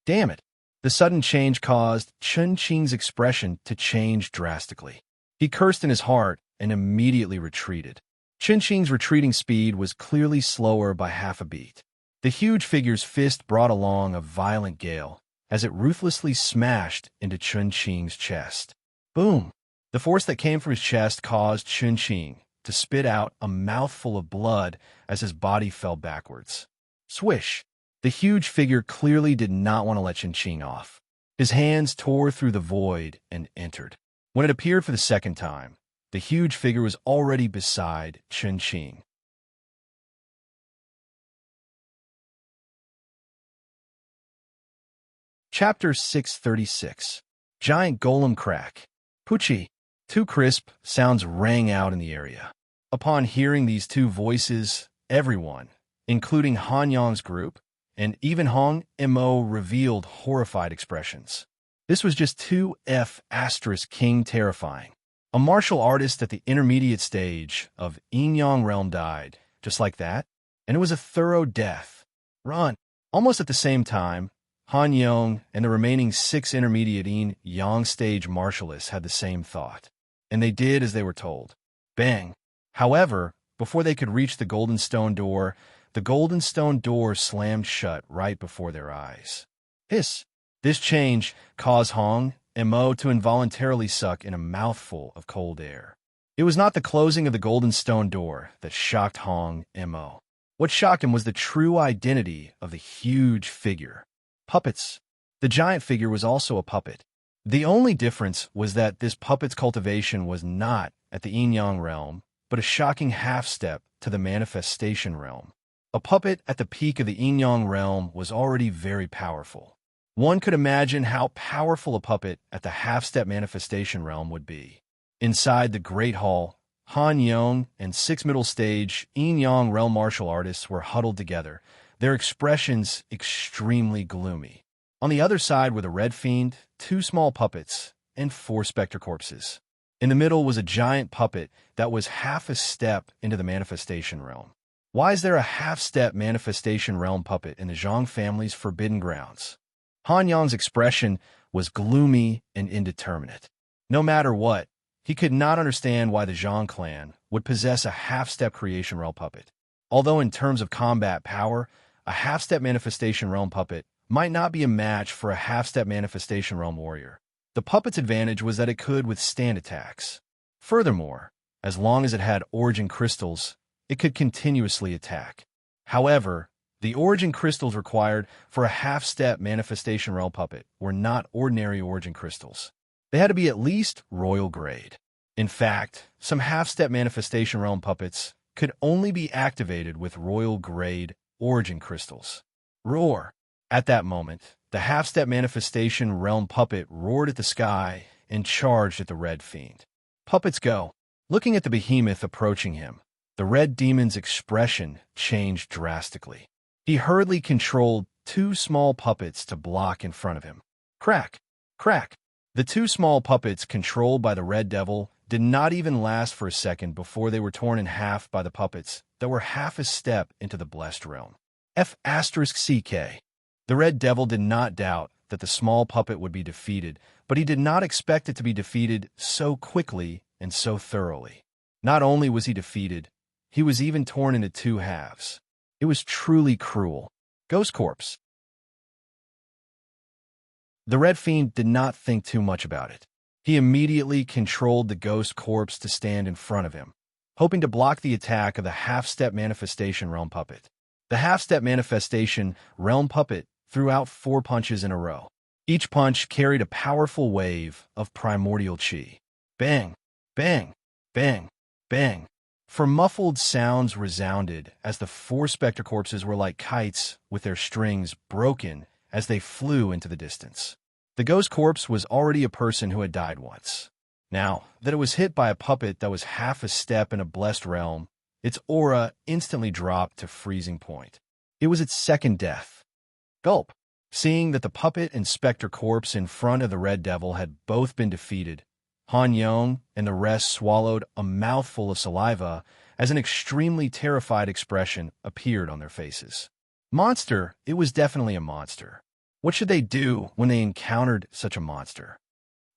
Damn it! The sudden change caused Chun Qing's expression to change drastically. He cursed in his heart and immediately retreated. Chun Qing's retreating speed was clearly slower by half a beat. The huge figure's fist brought along a violent gale as it ruthlessly smashed into Chun Qing's chest. Boom! The force that came from his chest caused Chun Qing to spit out a mouthful of blood as his body fell backwards. Swish! The huge figure clearly did not want to let Chun Qing off. His hands tore through the void and entered. When it appeared for the second time, the huge figure was already beside Chun Qing. Chapter 636. Giant Golem Crack. Poochie. 2 crisp sounds rang out in the area. Upon hearing these 2 voices, everyone, including Han Yong's group, and even Hong Mo revealed horrified expressions. This was just 2F** king terrifying. A martial artist at the intermediate stage of Yin Yang realm died, just like that, and it was a thorough death. Run. Almost at the same time, Han Yong and the remaining 6 intermediate Yin Yang stage martialists had the same thought, and they did as they were told. Bang! However, before they could reach the golden stone door slammed shut right before their eyes. Hiss! This change caused Hong and Mo to involuntarily suck in a mouthful of cold air. It was not the closing of the golden stone door that shocked Hong and Mo. What shocked him was the true identity of the huge figure. Puppets. The giant figure was also a puppet. The only difference was that this puppet's cultivation was not at the yin-yang realm, but a shocking half-step to the manifestation realm. A puppet at the peak of the yin-yang realm was already very powerful. One could imagine how powerful a puppet at the half-step manifestation realm would be. Inside the Great Hall, Han Yong and 6 middle-stage yin-yang realm martial artists were huddled together, their expressions extremely gloomy. On the other side were the Red Fiend, 2 small puppets, and 4 specter corpses. In the middle was a giant puppet that was half a step into the manifestation realm. Why is there a half-step manifestation realm puppet in the Zhang family's forbidden grounds? Han Yong's expression was gloomy and indeterminate. No matter what, he could not understand why the Zhang clan would possess a half-step creation realm puppet. Although in terms of combat power, a half-step manifestation realm puppet might not be a match for a half-step manifestation realm warrior. The puppet's advantage was that it could withstand attacks. Furthermore, as long as it had origin crystals, it could continuously attack. However, the origin crystals required for a half-step manifestation realm puppet were not ordinary origin crystals. They had to be at least royal grade. In fact, some half-step manifestation realm puppets could only be activated with royal grade origin crystals. Roar! At that moment, the half-step manifestation realm puppet roared at the sky and charged at the Red Fiend. Puppets go! Looking at the behemoth approaching him, the Red Demon's expression changed drastically. He hurriedly controlled 2 small puppets to block in front of him. Crack! Crack! The 2 small puppets controlled by the Red Devil did not even last for a second before they were torn in half by the puppets that were half a step into the blessed realm. F***CK. The Red Devil did not doubt that the small puppet would be defeated, but he did not expect it to be defeated so quickly and so thoroughly. Not only was he defeated, he was even torn into 2 halves. It was truly cruel. Ghost Corpse. The Red Fiend did not think too much about it. He immediately controlled the Ghost Corpse to stand in front of him, hoping to block the attack of the half-step manifestation realm puppet. The half-step manifestation realm puppet threw out 4 punches in a row. Each punch carried a powerful wave of primordial chi. Bang! Bang! Bang! Bang! For muffled sounds resounded as the 4 specter corpses were like kites with their strings broken as they flew into the distance. The Ghost Corpse was already a person who had died once. Now that it was hit by a puppet that was half a step in a blessed realm, its aura instantly dropped to freezing point. It was its second death. Gulp! Seeing that the puppet and specter corpse in front of the Red Devil had both been defeated, Han Yong and the rest swallowed a mouthful of saliva as an extremely terrified expression appeared on their faces. Monster, it was definitely a monster. What should they do when they encountered such a monster?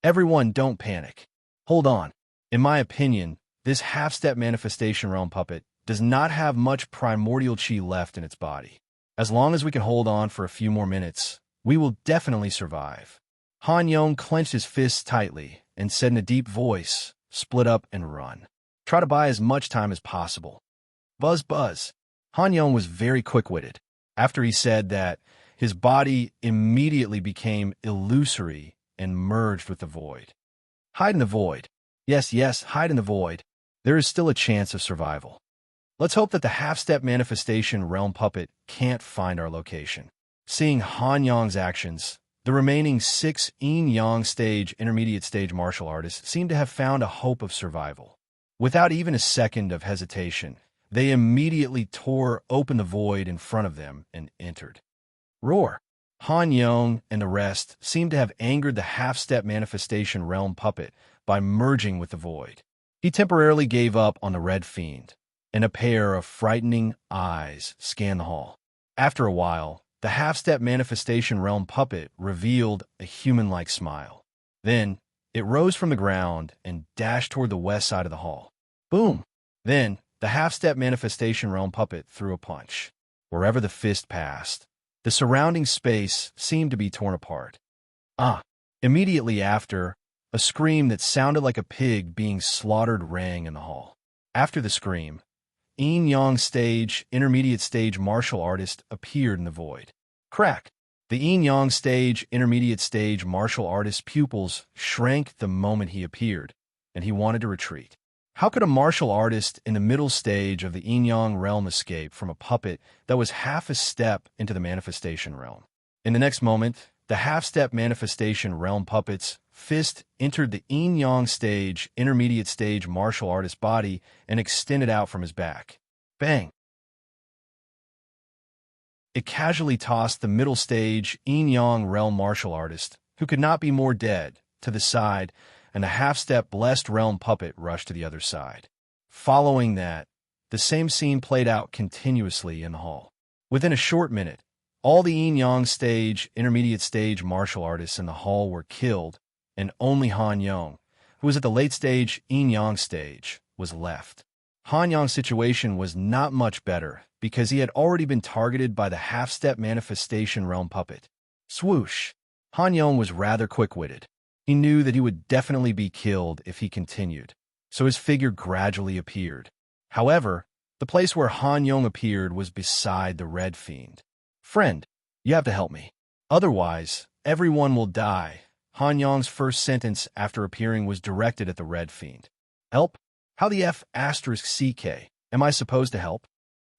Everyone, don't panic. Hold on. In my opinion, this half-step manifestation realm puppet does not have much primordial chi left in its body. As long as we can hold on for a few more minutes, we will definitely survive. Han Yong clenched his fists tightly and said in a deep voice, split up and run. Try to buy as much time as possible. Buzz, buzz. Han Yong was very quick-witted. After he said that, his body immediately became illusory and merged with the void. Hide in the void. Yes, yes, hide in the void. There is still a chance of survival. Let's hope that the half-step manifestation realm puppet can't find our location. Seeing Han Yong's actions, the remaining 6 yin-yang stage intermediate stage martial artists seemed to have found a hope of survival. Without even a second of hesitation, they immediately tore open the void in front of them and entered. Roar! Han Yong and the rest seemed to have angered the half-step manifestation realm puppet by merging with the void. He temporarily gave up on the Red Fiend, and a pair of frightening eyes scanned the hall. After a while, the half-step manifestation realm puppet revealed a human-like smile. Then, it rose from the ground and dashed toward the west side of the hall. Boom! Then, the half-step manifestation realm puppet threw a punch. Wherever the fist passed, the surrounding space seemed to be torn apart. Immediately after, a scream that sounded like a pig being slaughtered rang in the hall. After the scream, yin-yang stage, intermediate stage martial artist appeared in the void. Crack! The yin-yang stage, intermediate stage martial artist's pupils shrank the moment he appeared, and he wanted to retreat. How could a martial artist in the middle stage of the yin-yang realm escape from a puppet that was half a step into the manifestation realm? In the next moment, the half-step manifestation realm puppet's fist entered the yin-yang stage, intermediate stage martial artist's body and extended out from his back. Bang! It casually tossed the middle stage yin-yang realm martial artist, who could not be more dead, to the side, and the half-step blessed realm puppet rushed to the other side. Following that, the same scene played out continuously in the hall. Within a short minute, all the yin-yang stage, intermediate stage martial artists in the hall were killed, and only Han Yong, who was at the late stage yin-yang stage, was left. Han Yong's situation was not much better because he had already been targeted by the half-step manifestation realm puppet. Swoosh! Han Yong was rather quick-witted. He knew that he would definitely be killed if he continued, so his figure gradually appeared. However, the place where Han Yong appeared was beside the Red Fiend. Friend, you have to help me. Otherwise, everyone will die. Han Yong's first sentence after appearing was directed at the Red Fiend. Help? How the F***CK? Am I supposed to help?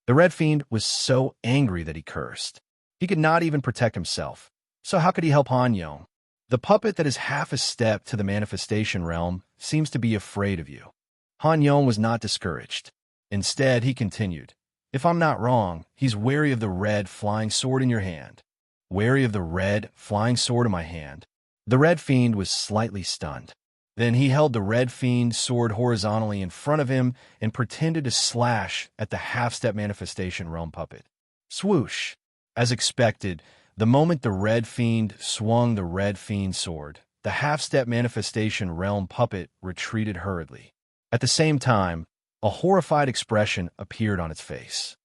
The Red Fiend was so angry that he cursed. He could not even protect himself, so how could he help Han Yong? The puppet that is half a step to the manifestation realm seems to be afraid of you. Han Yong was not discouraged. Instead, he continued, if I'm not wrong, he's wary of the red flying sword in your hand. Wary of the red flying sword in my hand. The Red Fiend was slightly stunned. Then he held the Red Fiend sword horizontally in front of him and pretended to slash at the half-step manifestation realm puppet. Swoosh! As expected, the moment the Red Fiend swung the Red Fiend sword, the half-step manifestation realm puppet retreated hurriedly. At the same time, a horrified expression appeared on its face.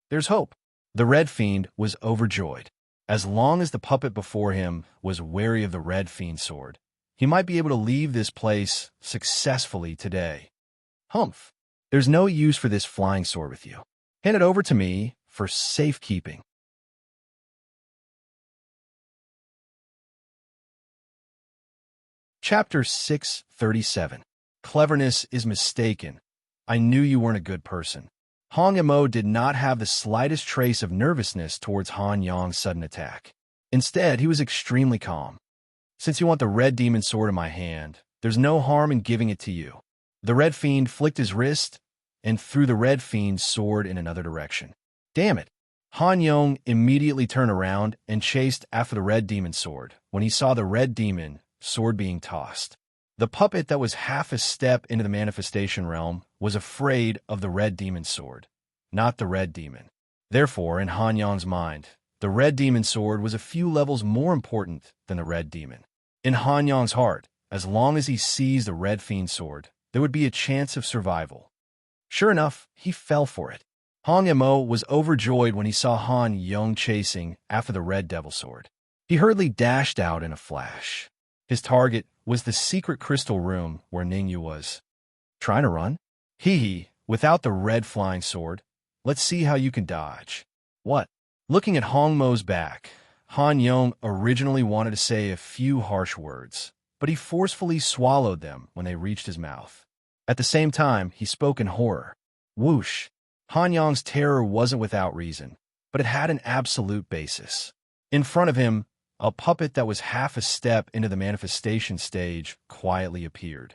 There's hope. The Red Fiend was overjoyed. As long as the puppet before him was wary of the Red Fiend sword, he might be able to leave this place successfully today. Humph! There's no use for this flying sword with you. Hand it over to me for safekeeping. Chapter 637. Cleverness is mistaken. I knew you weren't a good person. Hong Mo did not have the slightest trace of nervousness towards Han Yong's sudden attack. Instead, he was extremely calm. Since you want the red demon sword in my hand, there's no harm in giving it to you. The Red Fiend flicked his wrist and threw the Red Fiend's sword in another direction. Damn it! Han Yong immediately turned around and chased after the red demon sword when he saw the red demon sword being tossed. The puppet that was half a step into the manifestation realm was afraid of the red demon sword, not the red demon. Therefore, in Han Yong's mind, the red demon sword was a few levels more important than the red demon. In Han Yong's heart, as long as he seized the Red Fiend sword, there would be a chance of survival. Sure enough, he fell for it. Hong Mo was overjoyed when he saw Han Yong chasing after the red devil sword. He hurriedly dashed out in a flash. His target was the secret crystal room where Ningyu was. Trying to run? Hee, without the red flying sword. Let's see how you can dodge. What? Looking at Hong Mo's back, Han Yong originally wanted to say a few harsh words, but he forcefully swallowed them when they reached his mouth. At the same time, he spoke in horror. Whoosh! Han Yong's terror wasn't without reason, but it had an absolute basis. In front of him, a puppet that was half a step into the manifestation stage quietly appeared.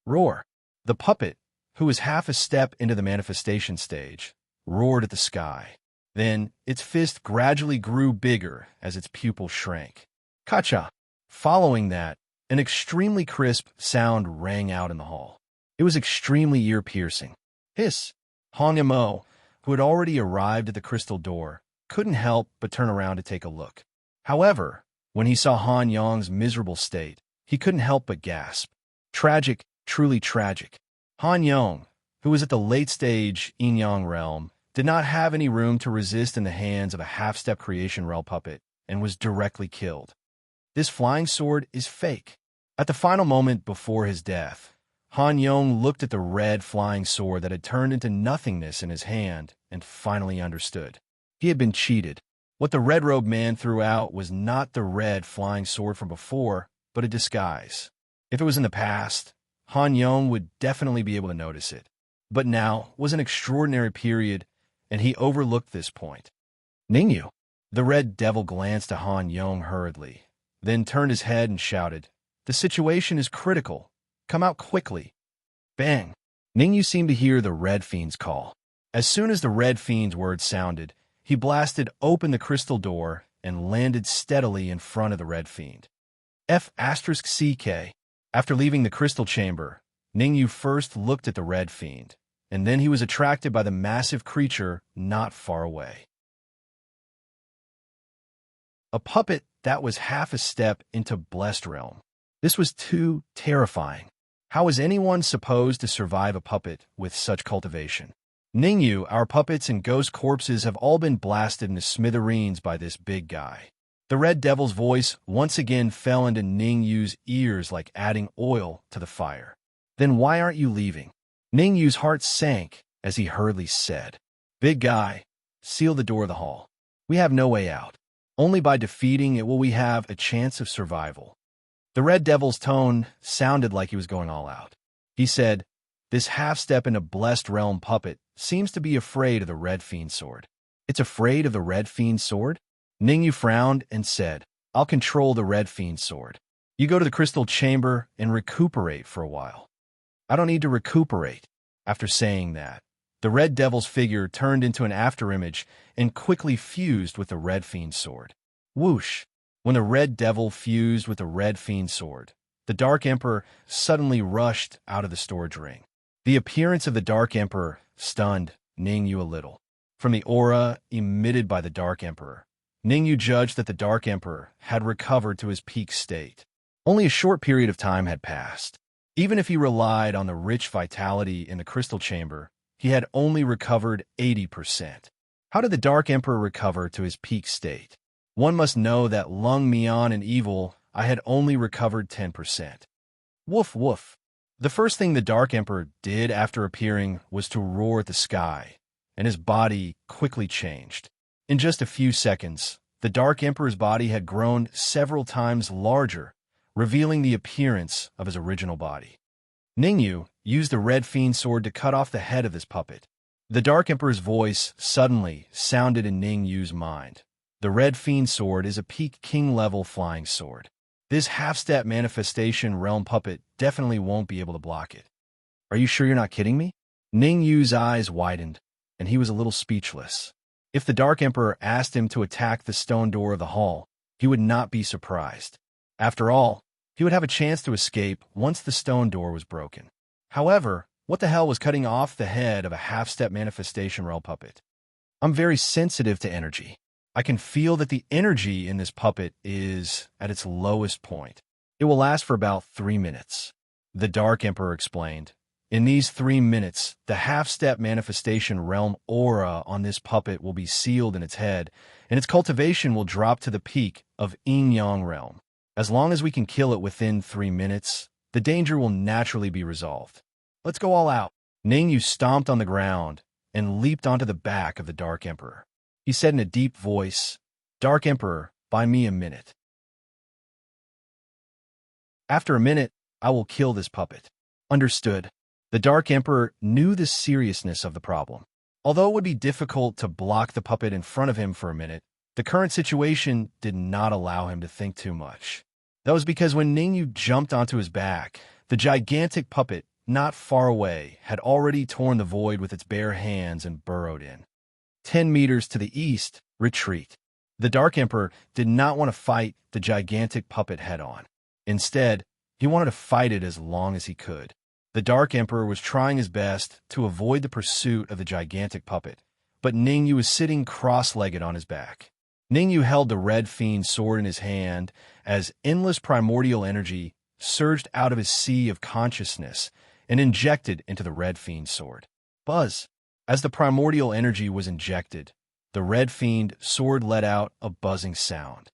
Roar! The puppet, who was half a step into the manifestation stage, roared at the sky. Then, its fist gradually grew bigger as its pupil shrank. Kacha! Following that, an extremely crisp sound rang out in the hall. It was extremely ear-piercing. Hiss! Han Yamo, who had already arrived at the crystal door, couldn't help but turn around to take a look. However, when he saw Han Yong's miserable state, he couldn't help but gasp. Tragic, truly tragic. Han Yong, who was at the late stage Yin-Yang realm, did not have any room to resist in the hands of a half-step creation realm puppet and was directly killed. This flying sword is fake. At the final moment before his death, Han Yong looked at the red flying sword that had turned into nothingness in his hand and finally understood. He had been cheated. What the red-robed man threw out was not the red flying sword from before, but a disguise. If it was in the past, Han Yong would definitely be able to notice it. But now was an extraordinary period, and he overlooked this point. Ningyu. The red devil glanced at Han Yong hurriedly, then turned his head and shouted, "The situation is critical. Come out quickly." Bang! Ningyu seemed to hear the Red Fiend's call. As soon as the Red Fiend's words sounded, he blasted open the crystal door and landed steadily in front of the Red Fiend. F***CK. After leaving the crystal chamber, Ningyu first looked at the Red Fiend, and then he was attracted by the massive creature not far away. A puppet that was half a step into Blessed Realm. This was too terrifying. How was anyone supposed to survive a puppet with such cultivation? Ningyu, our puppets and ghost corpses have all been blasted into smithereens by this big guy. The Red Devil's voice once again fell into Ningyu's ears like adding oil to the fire. Then why aren't you leaving? Ningyu's heart sank as he hurriedly said, "Big guy, seal the door of the hall. We have no way out. Only by defeating it will we have a chance of survival." The Red Devil's tone sounded like he was going all out. He said, "This half-step into Blessed Realm puppet seems to be afraid of the Red Fiend sword." "It's afraid of the Red Fiend sword?" Ningyu frowned and said, "I'll control the Red Fiend sword. You go to the crystal chamber and recuperate for a while." "I don't need to recuperate." After saying that, the Red Devil's figure turned into an afterimage and quickly fused with the Red Fiend sword. Whoosh! When the Red Devil fused with the Red Fiend sword, the Dark Emperor suddenly rushed out of the storage ring. The appearance of the Dark Emperor stunned Ningyu a little. From the aura emitted by the Dark Emperor, Ningyu judged that the Dark Emperor had recovered to his peak state. Only a short period of time had passed. Even if he relied on the rich vitality in the crystal chamber, he had only recovered 80%. How did the Dark Emperor recover to his peak state? One must know that Lung Mian and Evil, I had only recovered 10%. Woof woof. The first thing the Dark Emperor did after appearing was to roar at the sky, and his body quickly changed. In just a few seconds, the Dark Emperor's body had grown several times larger, revealing the appearance of his original body. Ningyu used the Red Fiend sword to cut off the head of this puppet. The Dark Emperor's voice suddenly sounded in Ningyu's mind. The Red Fiend sword is a peak king-level flying sword. This half-step manifestation realm puppet definitely won't be able to block it. Are you sure you're not kidding me? Ningyu's eyes widened, and he was a little speechless. If the Dark Emperor asked him to attack the stone door of the hall, he would not be surprised. After all, he would have a chance to escape once the stone door was broken. However, what the hell was cutting off the head of a half-step manifestation realm puppet? I'm very sensitive to energy. I can feel that the energy in this puppet is at its lowest point. It will last for about 3 minutes. The Dark Emperor explained. In these 3 minutes, the half-step manifestation realm aura on this puppet will be sealed in its head, and its cultivation will drop to the peak of Yin-Yang realm. As long as we can kill it within 3 minutes, the danger will naturally be resolved. Let's go all out. Ningyu stomped on the ground and leaped onto the back of the Dark Emperor. He said in a deep voice, "Dark Emperor, buy me a minute. After a minute, I will kill this puppet." Understood. The Dark Emperor knew the seriousness of the problem. Although it would be difficult to block the puppet in front of him for a minute, the current situation did not allow him to think too much. That was because when Ningyu jumped onto his back, the gigantic puppet not far away had already torn the void with its bare hands and burrowed in. 10 meters to the east, retreat. The Dark Emperor did not want to fight the gigantic puppet head-on. Instead, he wanted to fight it as long as he could. The Dark Emperor was trying his best to avoid the pursuit of the gigantic puppet, but Ningyu was sitting cross-legged on his back. Ningyu held the red fiend sword in his hand as endless primordial energy surged out of his sea of consciousness and injected into the red fiend sword. Buzz! As the primordial energy was injected, the red fiend sword let out a buzzing sound.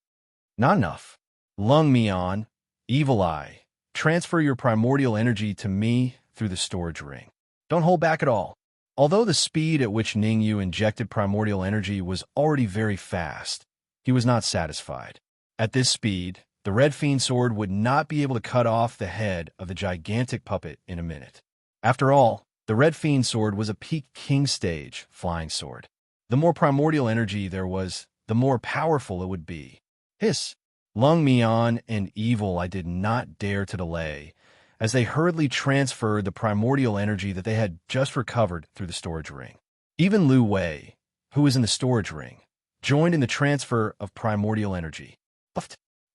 Not enough. Lung Mian, Evil Eye, transfer your primordial energy to me through the storage ring. Don't hold back at all. Although the speed at which Ningyu injected primordial energy was already very fast, he was not satisfied. At this speed, the red fiend sword would not be able to cut off the head of the gigantic puppet in a minute. After all, the red fiend sword was a peak king stage flying sword. The more primordial energy there was, the more powerful it would be. Hiss! Lung Mian and Evil I did not dare to delay, as they hurriedly transferred the primordial energy that they had just recovered through the storage ring. Even Lu Wei, who was in the storage ring, joined in the transfer of primordial energy.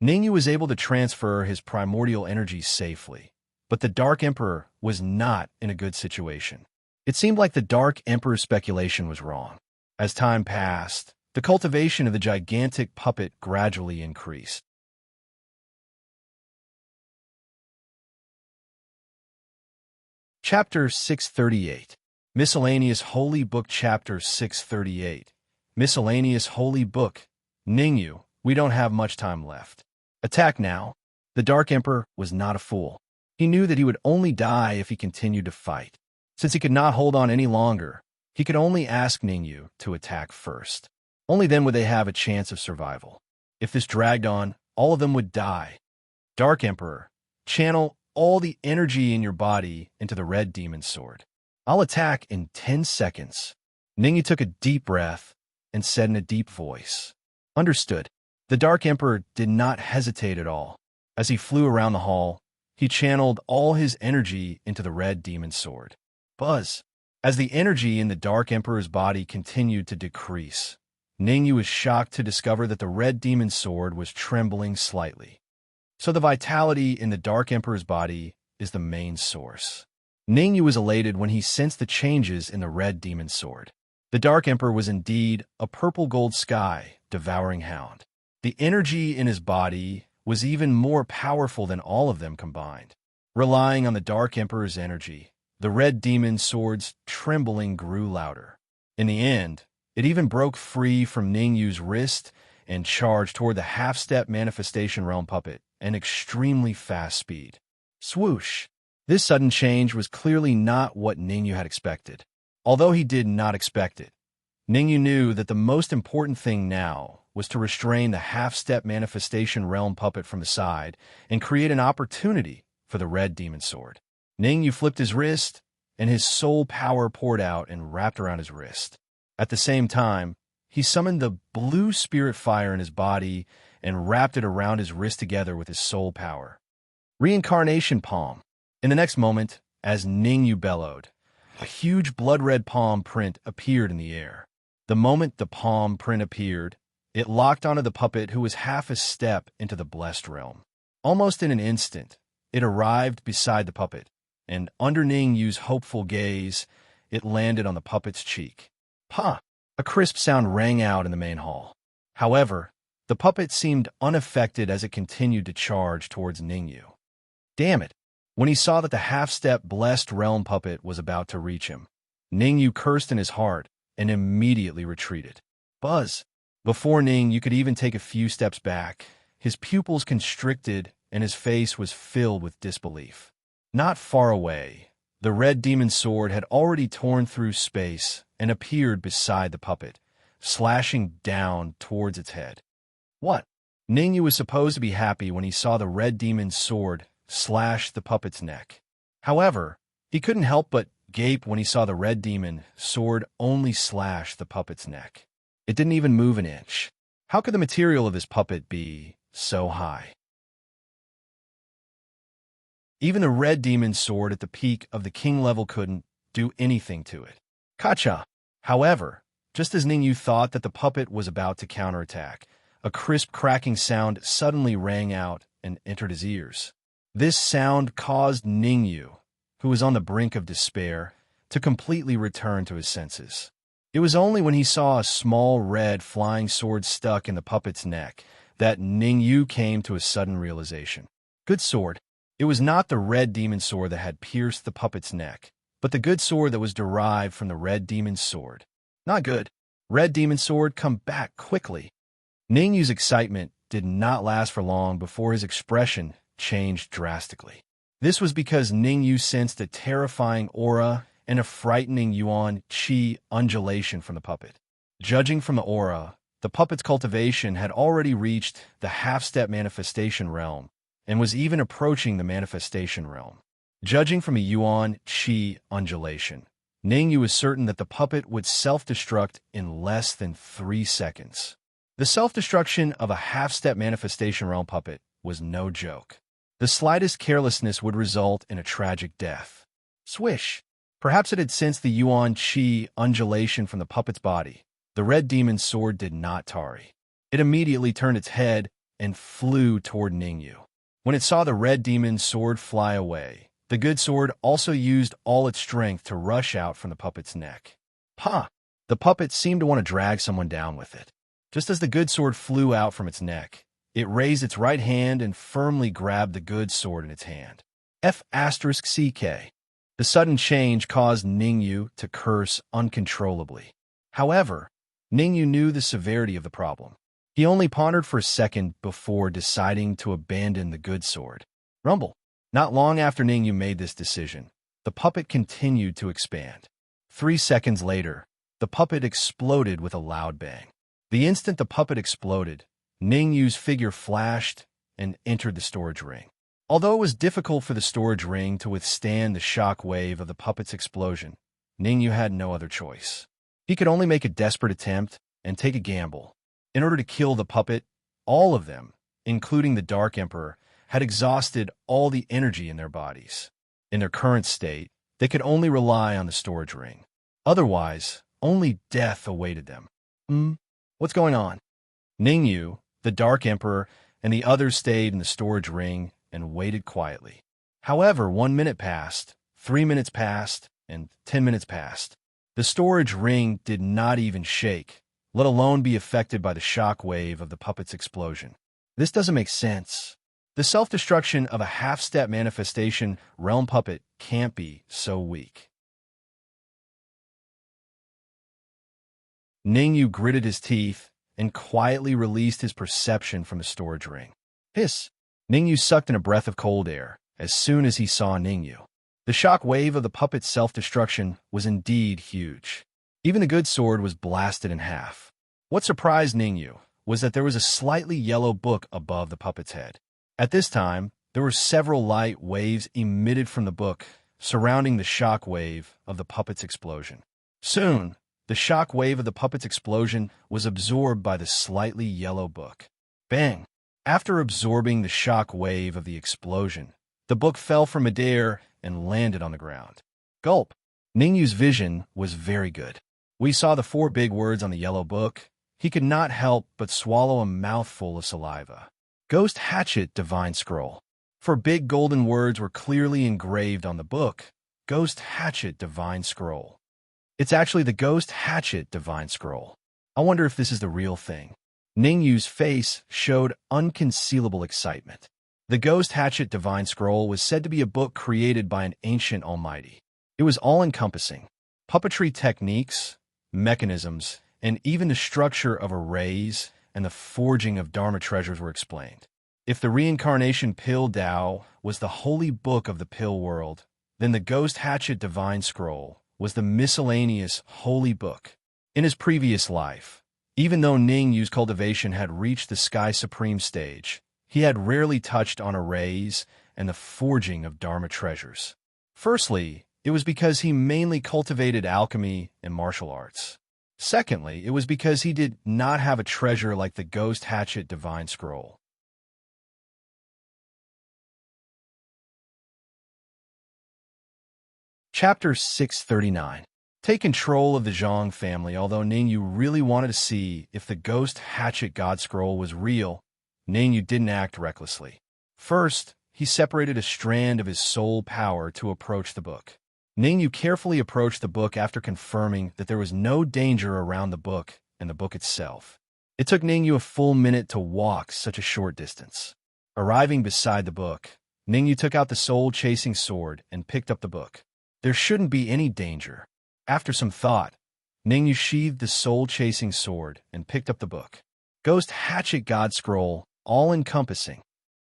Ningyu was able to transfer his primordial energy safely, but the Dark Emperor was not in a good situation. It seemed like the Dark Emperor's speculation was wrong. As time passed, the cultivation of the gigantic puppet gradually increased. Chapter 638. Miscellaneous Holy Book. Chapter 638. Miscellaneous Holy Book. Ningyu, we don't have much time left. Attack now. The Dark Emperor was not a fool. He knew that he would only die if he continued to fight. Since he could not hold on any longer, he could only ask Ningyu to attack first. Only then would they have a chance of survival. If this dragged on, all of them would die. Dark Emperor, channel all the energy in your body into the red demon sword. I'll attack in 10 seconds. Ningyu took a deep breath and said in a deep voice, Understood. The Dark Emperor did not hesitate at all. As he flew around the hall, he channeled all his energy into the red demon sword. Buzz! As the energy in the Dark Emperor's body continued to decrease, Ningyu was shocked to discover that the red demon sword was trembling slightly. So the vitality in the Dark Emperor's body is the main source. Ningyu was elated when he sensed the changes in the red demon sword. The Dark Emperor was indeed a purple-gold sky, devouring hound. The energy in his body was even more powerful than all of them combined. Relying on the Dark Emperor's energy, the red demon sword's trembling grew louder. In the end, it even broke free from Ningyu's wrist and charged toward the half-step manifestation realm puppet at an extremely fast speed. Swoosh! This sudden change was clearly not what Ningyu had expected. Although he did not expect it, Ningyu knew that the most important thing now was to restrain the half-step manifestation realm puppet from the side and create an opportunity for the red demon sword. Ningyu flipped his wrist, and his soul power poured out and wrapped around his wrist. At the same time, he summoned the blue spirit fire in his body and wrapped it around his wrist together with his soul power. Reincarnation Palm. In the next moment, as Ningyu bellowed, a huge blood-red palm print appeared in the air. The moment the palm print appeared, it locked onto the puppet who was half a step into the blessed realm. Almost in an instant, it arrived beside the puppet, and under Ningyu's hopeful gaze, it landed on the puppet's cheek. Pa! A crisp sound rang out in the main hall. However, the puppet seemed unaffected as it continued to charge towards Ningyu. Damn it! When he saw that the half-step blessed realm puppet was about to reach him, Ningyu cursed in his heart and immediately retreated. Buzz! Before Ningyu could even take a few steps back, his pupils constricted and his face was filled with disbelief. Not far away, the red demon sword had already torn through space and appeared beside the puppet, slashing down towards its head. What? Ningyu was supposed to be happy when he saw the red demon's sword slash the puppet's neck. However, he couldn't help but gape when he saw the red demon sword only slash the puppet's neck. It didn't even move an inch. How could the material of this puppet be so high? Even the red demon's sword at the peak of the king level couldn't do anything to it. Kacha! However, just as Ningyu thought that the puppet was about to counterattack, a crisp cracking sound suddenly rang out and entered his ears. This sound caused Ningyu who was on the brink of despair, to completely return to his senses. It was only when he saw a small red flying sword stuck in the puppet's neck that Ning Yu came to a sudden realization. Good sword. It was not the red demon sword that had pierced the puppet's neck, but the good sword that was derived from the red demon's sword. Not good. Red demon sword, come back quickly. Ning Yu's excitement did not last for long before his expression changed drastically. This was because Ning Yu sensed a terrifying aura and a frightening yuan qi undulation from the puppet. Judging from the aura, the puppet's cultivation had already reached the half-step manifestation realm and was even approaching the manifestation realm. Judging from a yuan qi undulation, Ning Yu was certain that the puppet would self-destruct in less than 3 seconds. The self-destruction of a half-step manifestation realm puppet was no joke. The slightest carelessness would result in a tragic death. Swish! Perhaps it had sensed the yuan qi undulation from the puppet's body. The red demon's sword did not tarry. It immediately turned its head and flew toward Ning Yu. When it saw the red demon's sword fly away, the good sword also used all its strength to rush out from the puppet's neck. Ha! The puppet seemed to want to drag someone down with it. Just as the good sword flew out from its neck, it raised its right hand and firmly grabbed the good sword in its hand. F***CK. The sudden change caused Ning Yu to curse uncontrollably. However, Ning Yu knew the severity of the problem. He only pondered for a second before deciding to abandon the good sword. Rumble. Not long after Ning Yu made this decision, the puppet continued to expand. 3 seconds later, the puppet exploded with a loud bang. The instant the puppet exploded, Ning Yu's figure flashed and entered the storage ring. Although it was difficult for the storage ring to withstand the shock wave of the puppet's explosion, Ning Yu had no other choice. He could only make a desperate attempt and take a gamble. In order to kill the puppet, all of them, including the Dark Emperor, had exhausted all the energy in their bodies. In their current state, they could only rely on the storage ring. Otherwise, only death awaited them. What's going on? Ning Yu, the Dark Emperor, and the others stayed in the storage ring and waited quietly. However, 1 minute passed, 3 minutes passed, and 10 minutes passed. The storage ring did not even shake, let alone be affected by the shock wave of the puppet's explosion. This doesn't make sense. The self-destruction of a half-step manifestation realm puppet can't be so weak. Ning Yu gritted his teeth and quietly released his perception from the storage ring. Hiss! Ning Yu sucked in a breath of cold air as soon as he saw Ning Yu. The shock wave of the puppet's self-destruction was indeed huge. Even the good sword was blasted in half. What surprised Ning Yu was that there was a slightly yellow book above the puppet's head. At this time, there were several light waves emitted from the book, surrounding the shock wave of the puppet's explosion. Soon, the shock wave of the puppet's explosion was absorbed by the slightly yellow book. Bang! After absorbing the shock wave of the explosion, the book fell from midair and landed on the ground. Gulp! Ning Yu's vision was very good. We saw the 4 big words on the yellow book. He could not help but swallow a mouthful of saliva. Ghost Hatchet Divine Scroll. 4 big golden words were clearly engraved on the book. Ghost Hatchet Divine Scroll. It's actually the Ghost Hatchet Divine Scroll. I wonder if this is the real thing. Ning Yu's face showed unconcealable excitement. The Ghost Hatchet Divine Scroll was said to be a book created by an ancient almighty. It was all-encompassing. Puppetry techniques, mechanisms, and even the structure of arrays and the forging of Dharma treasures were explained. If the reincarnation Pill Tao was the holy book of the pill world, then the Ghost Hatchet Divine Scroll was the miscellaneous holy book. In his previous life, even though Ning Yu's cultivation had reached the Sky Supreme stage, he had rarely touched on arrays and the forging of Dharma treasures. Firstly, it was because he mainly cultivated alchemy and martial arts. Secondly, it was because he did not have a treasure like the Ghost Hatchet Divine Scroll. Chapter 639. Take control of the Zhang family. Although Ning Yu really wanted to see if the Ghost Hatchet God Scroll was real, Ning Yu didn't act recklessly. First, he separated a strand of his soul power to approach the book. Ningyu carefully approached the book after confirming that there was no danger around the book and the book itself. It took Ningyu a full minute to walk such a short distance. Arriving beside the book, Ningyu took out the soul-chasing sword and picked up the book. There shouldn't be any danger. After some thought, Ningyu sheathed the soul-chasing sword and picked up the book. Ghost Hatchet God Scroll, all-encompassing.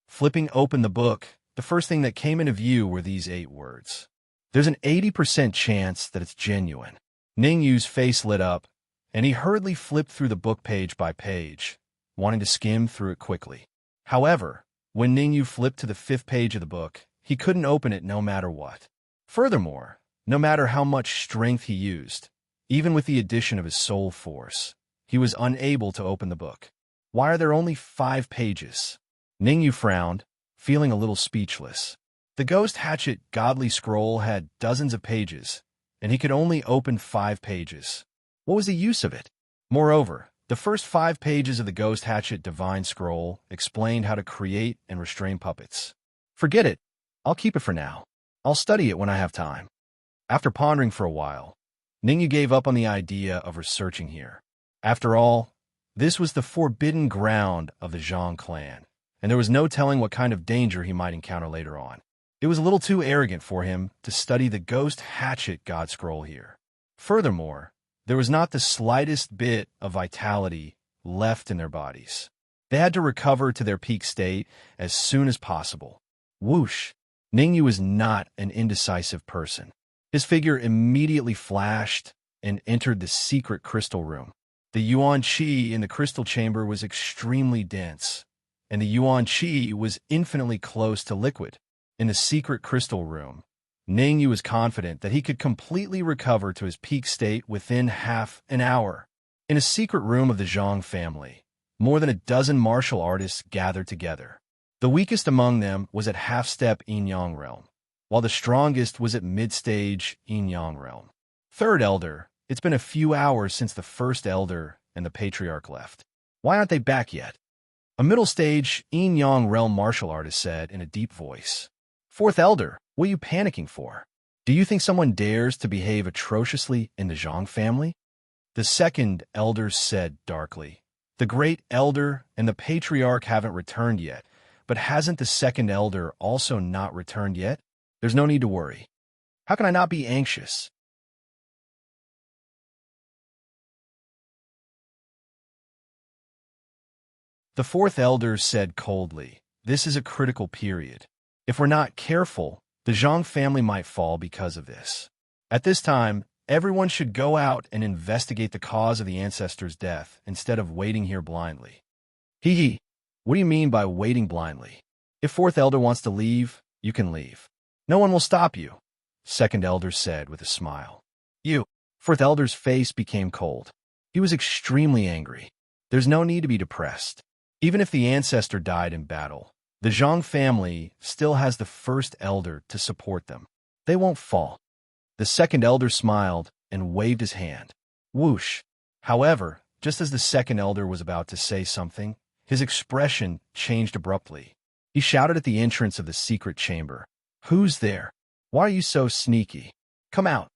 Flipping open the book, the first thing that came into view were these 8 words. There's an 80% chance that it's genuine. Ningyu's face lit up, and he hurriedly flipped through the book page by page, wanting to skim through it quickly. However, when Ningyu flipped to the 5th page of the book, he couldn't open it no matter what. Furthermore, no matter how much strength he used, even with the addition of his soul force, he was unable to open the book. Why are there only 5 pages? Ningyu frowned, feeling a little speechless. The Ghost Hatchet Godly Scroll had dozens of pages, and he could only open 5 pages. What was the use of it? Moreover, the first 5 pages of the Ghost Hatchet Divine Scroll explained how to create and restrain puppets. Forget it. I'll keep it for now. I'll study it when I have time. After pondering for a while, Ningyu gave up on the idea of researching here. After all, this was the forbidden ground of the Zhang clan, and there was no telling what kind of danger he might encounter later on. It was a little too arrogant for him to study the Ghost Hatchet God Scroll here. Furthermore, there was not the slightest bit of vitality left in their bodies. They had to recover to their peak state as soon as possible. Whoosh! Ningyu was not an indecisive person. His figure immediately flashed and entered the secret crystal room. The yuan qi in the crystal chamber was extremely dense, and the yuan qi was infinitely close to liquid. In the secret crystal room, Ningyu was confident that he could completely recover to his peak state within half an hour. In a secret room of the Zhang family, more than a dozen martial artists gathered together. The weakest among them was at half-step yin-yang realm, while the strongest was at mid-stage yin-yang realm. Third Elder, it's been a few hours since the First Elder and the Patriarch left. Why aren't they back yet? A middle-stage yin-yang realm martial artist said in a deep voice. Fourth Elder, what are you panicking for? Do you think someone dares to behave atrociously in the Zhang family? The Second Elder said darkly. The Great Elder and the Patriarch haven't returned yet, but hasn't the Second Elder also not returned yet? There's no need to worry. How can I not be anxious? The Fourth Elder said coldly, this is a critical period. If we're not careful, the Zhang family might fall because of this. At this time, everyone should go out and investigate the cause of the ancestor's death instead of waiting here blindly. Hee hee. What do you mean by waiting blindly? If Fourth Elder wants to leave, you can leave. No one will stop you, Second Elder said with a smile. You. Fourth Elder's face became cold. He was extremely angry. There's no need to be depressed. Even if the ancestor died in battle, the Zhang family still has the First Elder to support them. They won't fall. The Second Elder smiled and waved his hand. Whoosh! However, just as the Second Elder was about to say something, his expression changed abruptly. He shouted at the entrance of the secret chamber. Who's there? Why are you so sneaky? Come out.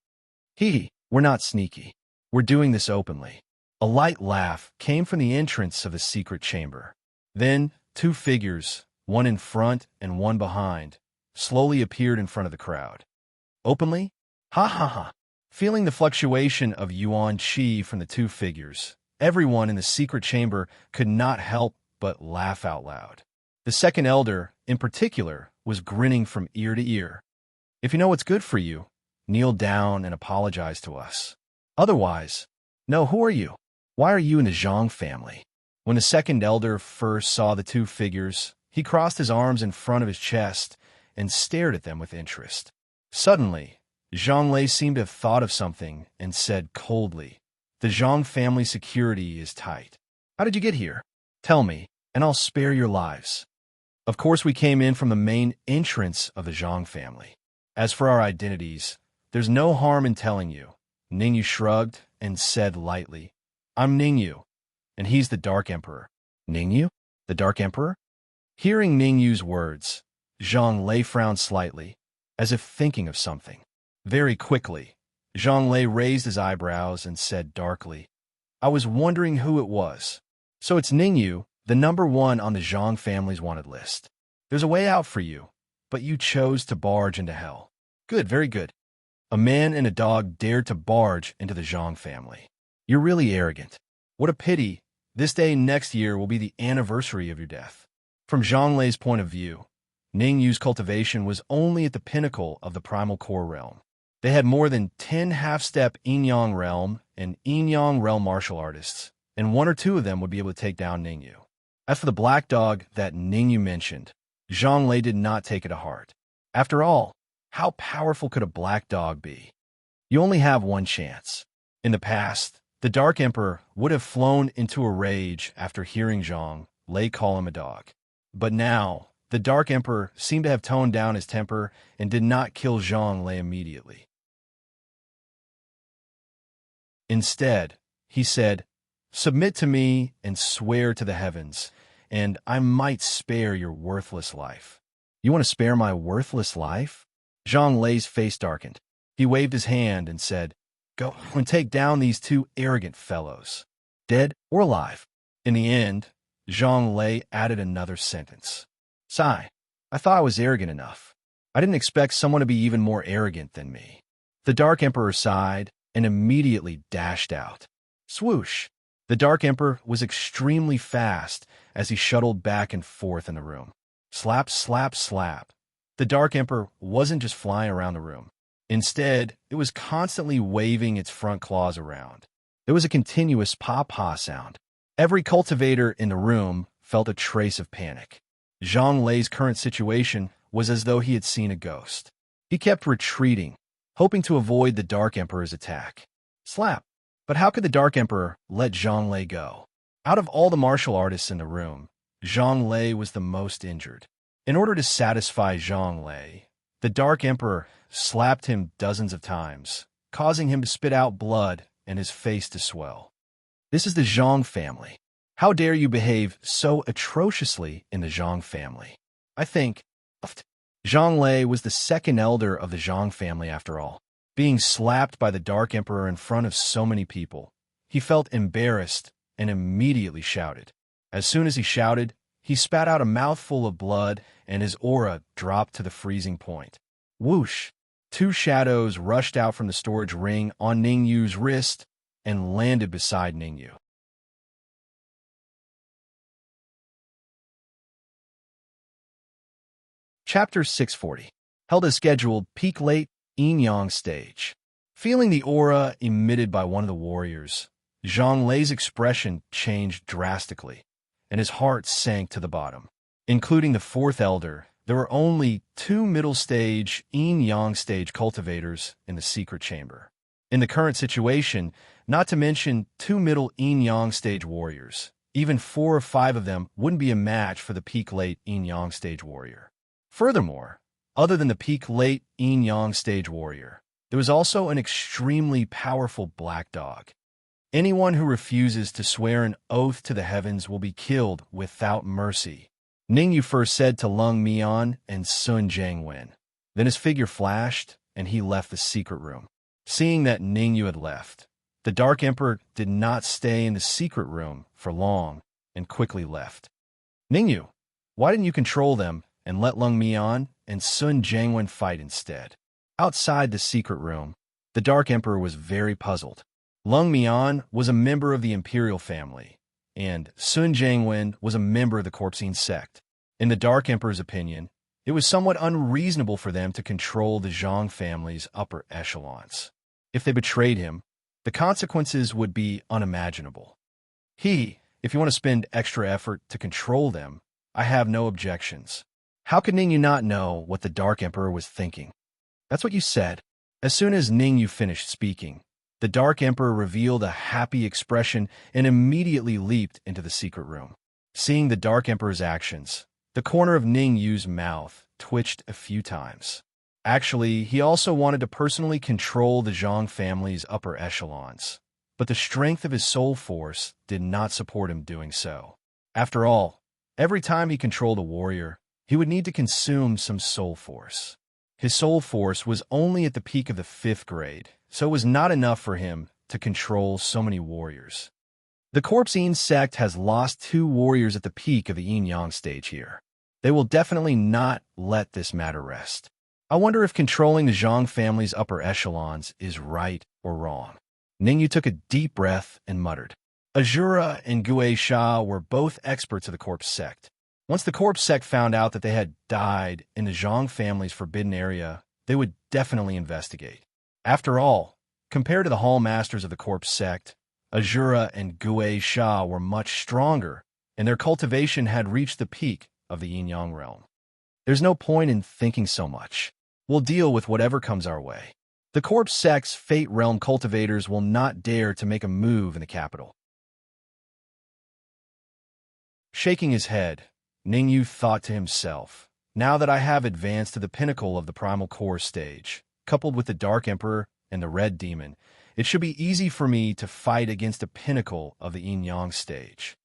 Hee, we're not sneaky. We're doing this openly. A light laugh came from the entrance of the secret chamber. Then, 2 figures, one in front and one behind, slowly appeared in front of the crowd. Openly? Ha ha ha. Feeling the fluctuation of yuan qi from the 2 figures, everyone in the secret chamber could not help but laugh out loud. The Second Elder, in particular, was grinning from ear to ear. If you know what's good for you, kneel down and apologize to us. Otherwise, no, who are you? Why are you in the Zhang family? When the Second Elder first saw the 2 figures, he crossed his arms in front of his chest and stared at them with interest. Suddenly, Zhang Lei seemed to have thought of something and said coldly, the Zhang family security is tight. How did you get here? Tell me, and I'll spare your lives. Of course, we came in from the main entrance of the Zhang family. As for our identities, there's no harm in telling you. Ningyu shrugged and said lightly, I'm Ningyu, and he's the Dark Emperor. Ningyu? The Dark Emperor? Hearing Ningyu's words, Zhang frowned slightly, as if thinking of something. Very quickly, Zhang raised his eyebrows and said darkly, I was wondering who it was. So it's Ningyu, the number one on the Zhang family's wanted list. There's a way out for you, but you chose to barge into hell. Good, very good. A man and a dog dared to barge into the Zhang family. You're really arrogant. What a pity. This day next year will be the anniversary of your death. From Zhang Lei's point of view, Ningyu's cultivation was only at the pinnacle of the primal core realm. They had more than 10 half-step yin-yang realm and yin-yang realm martial artists, and one or two of them would be able to take down Ningyu. As for the black dog that Ningyu mentioned, Zhang Lei did not take it to heart. After all, how powerful could a black dog be? You only have one chance. In the past, the Dark Emperor would have flown into a rage after hearing Zhang Lei call him a dog. But now, the Dark Emperor seemed to have toned down his temper and did not kill Zhang Lei immediately. Instead, he said, Submit to me and swear to the heavens, and I might spare your worthless life. You want to spare my worthless life? Zhang Lei's face darkened. He waved his hand and said, Go and take down these two arrogant fellows, dead or alive. In the end, Zhang Lei added another sentence. Sigh, I thought I was arrogant enough. I didn't expect someone to be even more arrogant than me. The Dark Emperor sighed and immediately dashed out. Swoosh! The Dark Emperor was extremely fast as he shuttled back and forth in the room. Slap, slap, slap. The Dark Emperor wasn't just flying around the room. Instead, it was constantly waving its front claws around. There was a continuous paw-paw sound. Every cultivator in the room felt a trace of panic. Zhang Lei's current situation was as though he had seen a ghost. He kept retreating, hoping to avoid the Dark Emperor's attack. Slap! But how could the Dark Emperor let Zhang Lei go? Out of all the martial artists in the room, Zhang Lei was the most injured. In order to satisfy Zhang Lei, the Dark Emperor slapped him dozens of times, causing him to spit out blood and his face to swell. This is the Zhang family. How dare you behave so atrociously in the Zhang family? I think Zhang Lei was the second elder of the Zhang family after all. Being slapped by the Dark Emperor in front of so many people, he felt embarrassed and immediately shouted. As soon as he shouted, he spat out a mouthful of blood and his aura dropped to the freezing point. Whoosh! Two shadows rushed out from the storage ring on Ningyu's wrist and landed beside Ningyu. Chapter 640. Held as scheduled, peak late, yin-yang stage. Feeling the aura emitted by one of the warriors, Zhang Lei's expression changed drastically, and his heart sank to the bottom. Including the fourth elder, there were only two middle-stage, yin-yang stage cultivators in the secret chamber. In the current situation, not to mention two middle yin-yang stage warriors, even 4 or 5 of them wouldn't be a match for the peak late yin-yang stage warrior. Furthermore, other than the peak late yin-yang stage warrior, there was also an extremely powerful black dog. Anyone who refuses to swear an oath to the heavens will be killed without mercy. Ningyu first said to Lung Mian and Sun Jiangwen. Then his figure flashed, and he left the secret room. Seeing that Ningyu had left, the Dark Emperor did not stay in the secret room for long and quickly left. Ningyu, why didn't you control them and let Lung Mian and Sun Jiangwen fight instead? Outside the secret room, the Dark Emperor was very puzzled. Lung Mian was a member of the Imperial family, and Sun Jiangwen was a member of the Corpsine sect. In the Dark Emperor's opinion, it was somewhat unreasonable for them to control the Zhang family's upper echelons. If they betrayed him, the consequences would be unimaginable. If you want to spend extra effort to control them, I have no objections. How could Ningyu not know what the Dark Emperor was thinking? That's what you said. As soon as Ningyu finished speaking, the Dark Emperor revealed a happy expression and immediately leaped into the secret room. Seeing the Dark Emperor's actions, the corner of Ningyu's mouth twitched a few times. Actually, he also wanted to personally control the Zhang family's upper echelons, but the strength of his soul force did not support him doing so. After all, every time he controlled a warrior, he he would need to consume some soul force. His soul force was only at the peak of the 5th grade, so it was not enough for him to control so many warriors. The Corpse Yin sect has lost 2 warriors at the peak of the yin-yang stage here. They will definitely not let this matter rest. I wonder if controlling the Zhang family's upper echelons is right or wrong. Ningyu took a deep breath and muttered. Azura and Gue Sha were both experts of the Corpse sect. Once the Corpse sect found out that they had died in the Zhang family's forbidden area, they would definitely investigate. After all, compared to the Hall Masters of the Corpse sect, Azura and Gue Sha were much stronger, and their cultivation had reached the peak of the yin-yang realm. There's no point in thinking so much. We'll deal with whatever comes our way. The Corpse sect's Fate Realm cultivators will not dare to make a move in the capital. Shaking his head, Ningyu thought to himself, now that I have advanced to the pinnacle of the Primal Core stage, coupled with the Dark Emperor and the Red Demon, it should be easy for me to fight against the pinnacle of the yin-yang stage.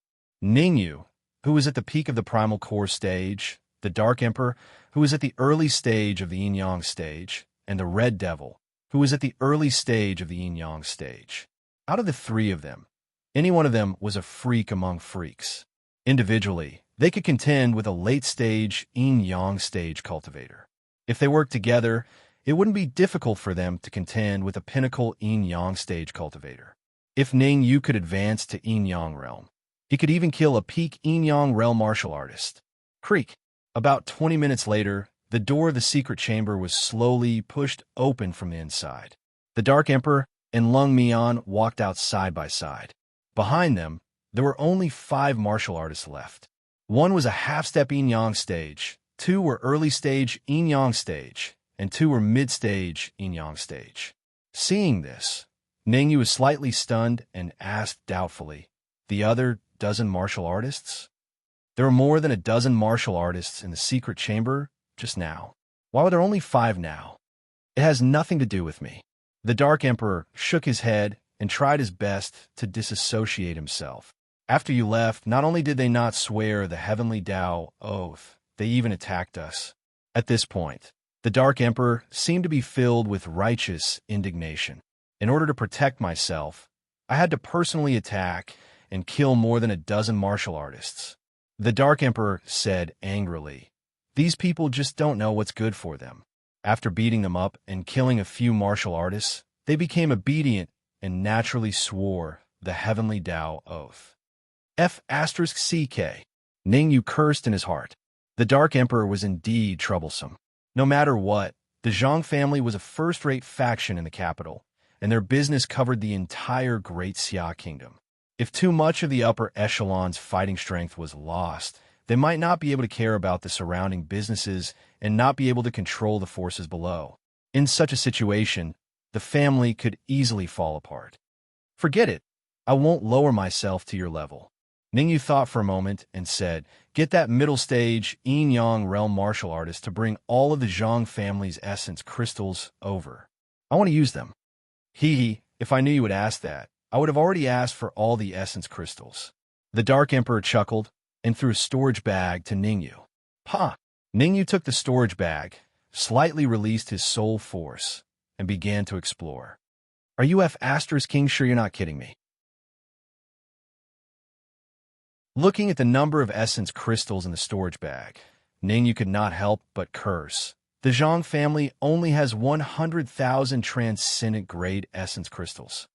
Ningyu, who was at the peak of the Primal Core stage, the Dark Emperor, who was at the early stage of the yin-yang stage, and the Red Devil, who was at the early stage of the yin-yang stage. Out of the 3 of them, any one of them was a freak among freaks. Individually, they could contend with a late-stage yin-yang stage cultivator. If they worked together, it wouldn't be difficult for them to contend with a pinnacle yin-yang stage cultivator. If Ningyu could advance to yin-yang realm, he could even kill a peak yin-yang realm martial artist. Creak. About 20 minutes later, the door of the secret chamber was slowly pushed open from the inside. The Dark Emperor and Lung Mian walked out side by side. Behind them, there were only 5 martial artists left. 1 was a half-step yin-yang stage, 2 were early-stage yin-yang stage, and 2 were mid-stage yin-yang stage. Seeing this, Ningyu was slightly stunned and asked doubtfully, the other dozen martial artists? There were more than a dozen martial artists in the secret chamber just now. Why were there only 5 now? It has nothing to do with me. The Dark Emperor shook his head and tried his best to disassociate himself. After you left, not only did they not swear the Heavenly Tao oath, they even attacked us. At this point, the Dark Emperor seemed to be filled with righteous indignation. In order to protect myself, I had to personally attack and kill more than a dozen martial artists. The Dark Emperor said angrily, these people just don't know what's good for them. After beating them up and killing a few martial artists, they became obedient and naturally swore the Heavenly Tao oath. F***CK. Ningyu cursed in his heart. The Dark Emperor was indeed troublesome. No matter what, the Zhang family was a first-rate faction in the capital, and their business covered the entire Great Xia Kingdom. If too much of the upper echelon's fighting strength was lost, they might not be able to care about the surrounding businesses and not be able to control the forces below. In such a situation, the family could easily fall apart. Forget it. I won't lower myself to your level. Ningyu thought for a moment and said, get that middle stage yin-yang realm martial artist to bring all of the Zhang family's essence crystals over. I want to use them. If I knew you would ask that, I would have already asked for all the essence crystals. The Dark Emperor chuckled and threw a storage bag to Ningyu. Ha! Ningyu took the storage bag, slightly released his soul force, and began to explore. Are you King sure you're not kidding me? Looking at the number of essence crystals in the storage bag, Ningyu could not help but curse. The Zhang family only has 100,000 transcendent grade essence crystals.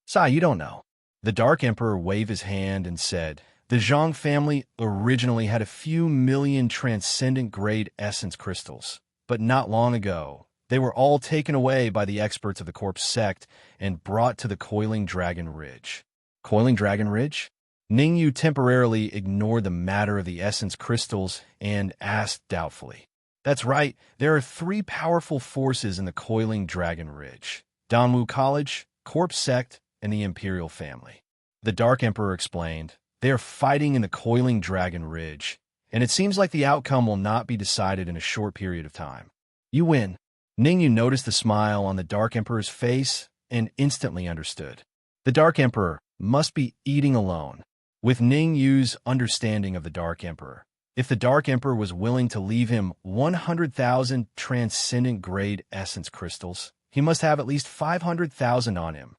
Sai, you don't know. The Dark Emperor waved his hand and said, the Zhang family originally had a few million transcendent grade essence crystals, but not long ago, they were all taken away by the experts of the Corpse sect and brought to the Coiling Dragon Ridge. Coiling Dragon Ridge? Ningyu temporarily ignored the matter of the essence crystals and asked doubtfully. That's right, there are 3 powerful forces in the Coiling Dragon Ridge. Danwu College, Corpse sect, and the Imperial family. The Dark Emperor explained, they are fighting in the Coiling Dragon Ridge, and it seems like the outcome will not be decided in a short period of time. You win. Ningyu noticed the smile on the Dark Emperor's face and instantly understood. The Dark Emperor must be eating alone. With Ningyu's understanding of the Dark Emperor, If the Dark Emperor was willing to leave him 100,000 transcendent-grade essence crystals, he must have at least 500,000 on him.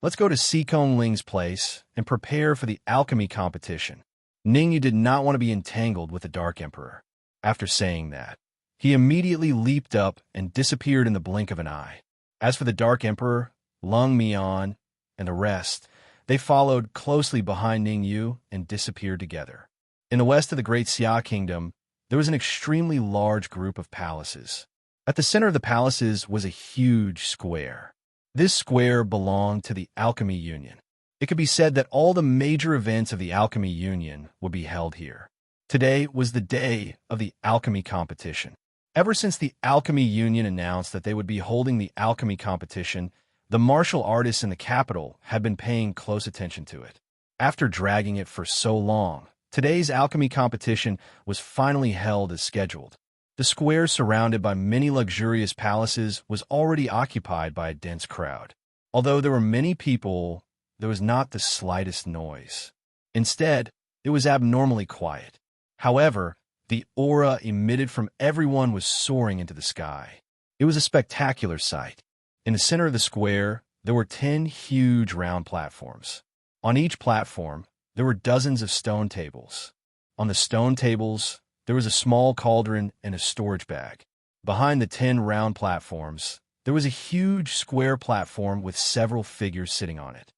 Let's go to Sikong Ling's place and prepare for the alchemy competition. Ningyu did not want to be entangled with the Dark Emperor. After saying that, he immediately leaped up and disappeared in the blink of an eye. As for the Dark Emperor, Lung Mian, and the rest, they followed closely behind Ningyu and disappeared together. In the west of the Great Xia Kingdom, there was an extremely large group of palaces. At the center of the palaces was a huge square. This square belonged to the Alchemy Union. It could be said that all the major events of the Alchemy Union would be held here. Today was the day of the alchemy competition. Ever since the Alchemy Union announced that they would be holding the alchemy competition, the martial artists in the capital had been paying close attention to it. After dragging it for so long, today's alchemy competition was finally held as scheduled. The square, surrounded by many luxurious palaces, was already occupied by a dense crowd. Although there were many people, there was not the slightest noise. Instead, it was abnormally quiet. However, the aura emitted from everyone was soaring into the sky. It was a spectacular sight. In the center of the square, there were 10 huge round platforms. On each platform, there were dozens of stone tables. On the stone tables, there was a small cauldron and a storage bag. Behind the 10 round platforms, there was a huge square platform with several figures sitting on it.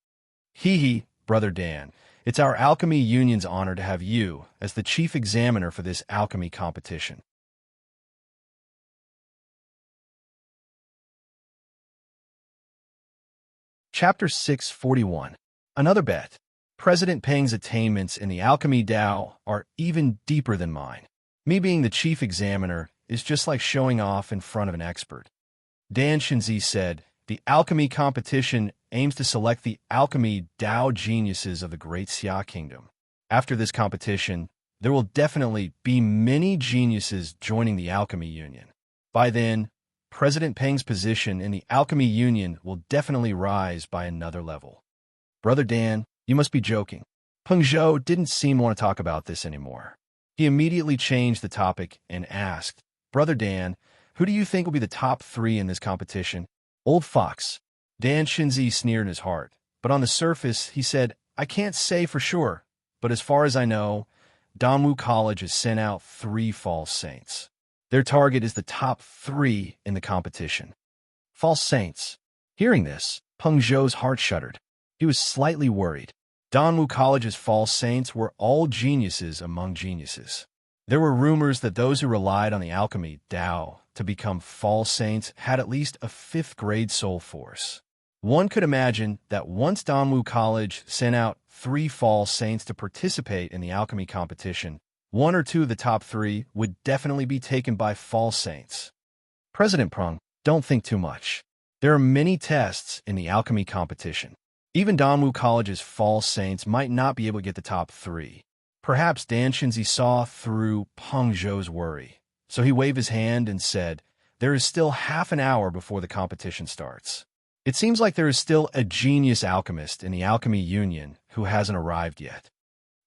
Hee, Brother Dan, it's our Alchemy Union's honor to have you as the chief examiner for this alchemy competition. Chapter 641. Another bet. President Peng's attainments in the alchemy Dao are even deeper than mine. Me being the chief examiner is just like showing off in front of an expert. Dan Shinzi said, the alchemy competition aims to select the alchemy Dao geniuses of the Great Xia Kingdom. After this competition, there will definitely be many geniuses joining the Alchemy Union. By then, President Peng's position in the Alchemy Union will definitely rise by another level. Brother Dan, you must be joking. Peng Zhou didn't seem to want to talk about this anymore. He immediately changed the topic and asked, Brother Dan, who do you think will be the top 3 in this competition? Old Fox. Dan Shinzi sneered in his heart, but on the surface, he said, I can't say for sure, but as far as I know, Danwu College has sent out 3 false saints. Their target is the top 3 in the competition. False saints. Hearing this, Peng Zhou's heart shuddered. He was slightly worried. Danwu College's false saints were all geniuses among geniuses. There were rumors that those who relied on the alchemy Dao to become false saints had at least a 5th-grade soul force. One could imagine that once Danwu College sent out 3 false saints to participate in the alchemy competition, 1 or 2 of the top 3 would definitely be taken by false saints. President Peng, don't think too much. There are many tests in the alchemy competition. Even Danwu College's false saints might not be able to get the top 3. Perhaps Dan Shinzi saw through Peng Zhou's worry, so he waved his hand and said, there is still half an hour before the competition starts. It seems like there is still a genius alchemist in the Alchemy Union who hasn't arrived yet.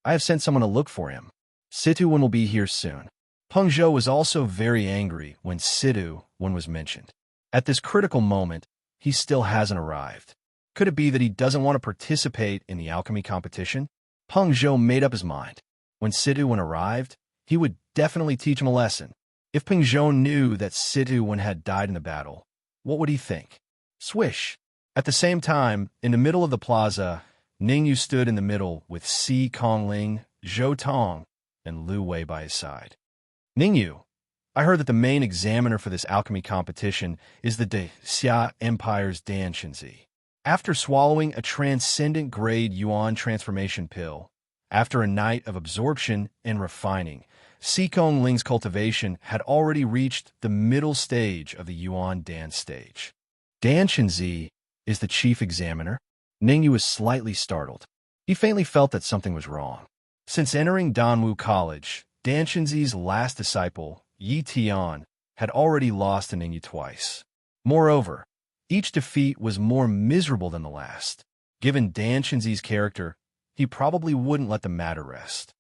I have sent someone to look for him. Situ-Wen will be here soon. Peng Zhou was also very angry when Situ-Wen was mentioned. At this critical moment, he still hasn't arrived. Could it be that he doesn't want to participate in the alchemy competition? Peng Zhou made up his mind. When Situ-Wen arrived, he would definitely teach him a lesson. If Peng Zhou knew that Situ-Wen had died in the battle, what would he think? Swish! At the same time, in the middle of the plaza, Ningyu stood in the middle with Si Kongling, Zhou Tong, and Lu Wei by his side. Ningyu, I heard that the main examiner for this alchemy competition is the Xia Empire's Dan Shinzi. After swallowing a transcendent-grade yuan transformation pill, after a night of absorption and refining, Sikong Ling's cultivation had already reached the middle stage of the yuan dance stage. Dan Shinzi is the chief examiner. Ningyu was slightly startled. He faintly felt that something was wrong. Since entering Danwu College, Dan Shinzi's last disciple, Yi Tian, had already lost to Ningyu twice. Moreover, each defeat was more miserable than the last. Given Dan Shinzi's character, he probably wouldn't let the matter rest.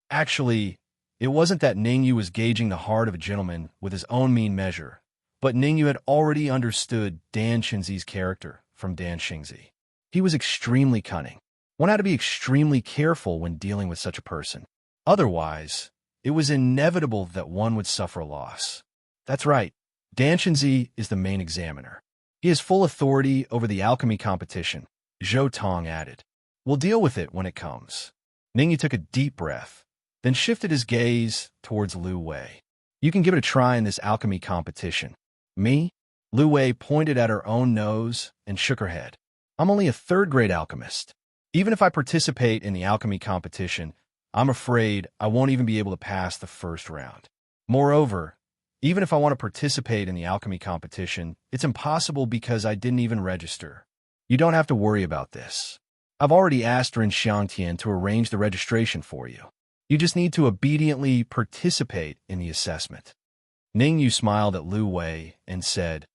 Actually, it wasn't that Ningyu was gauging the heart of a gentleman with his own mean measure, but Ningyu had already understood Dan Xingzi's character from Dan Xingzi. He was extremely cunning. One had to be extremely careful when dealing with such a person. Otherwise, it was inevitable that one would suffer a loss. That's right, Dan Xingzi is the main examiner. He has full authority over the alchemy competition, Zhou Tong added. We'll deal with it when it comes. Ningyu took a deep breath, then shifted his gaze towards Lu Wei. You can give it a try in this alchemy competition. Me? Lu Wei pointed at her own nose and shook her head. I'm only a third-grade alchemist. Even if I participate in the alchemy competition, I'm afraid I won't even be able to pass the first round. Moreover, even if I want to participate in the alchemy competition, it's impossible because I didn't even register. You don't have to worry about this. I've already asked Ren Xiangtian to arrange the registration for you. You just need to obediently participate in the assessment. Ningyu smiled at Lu Wei and said,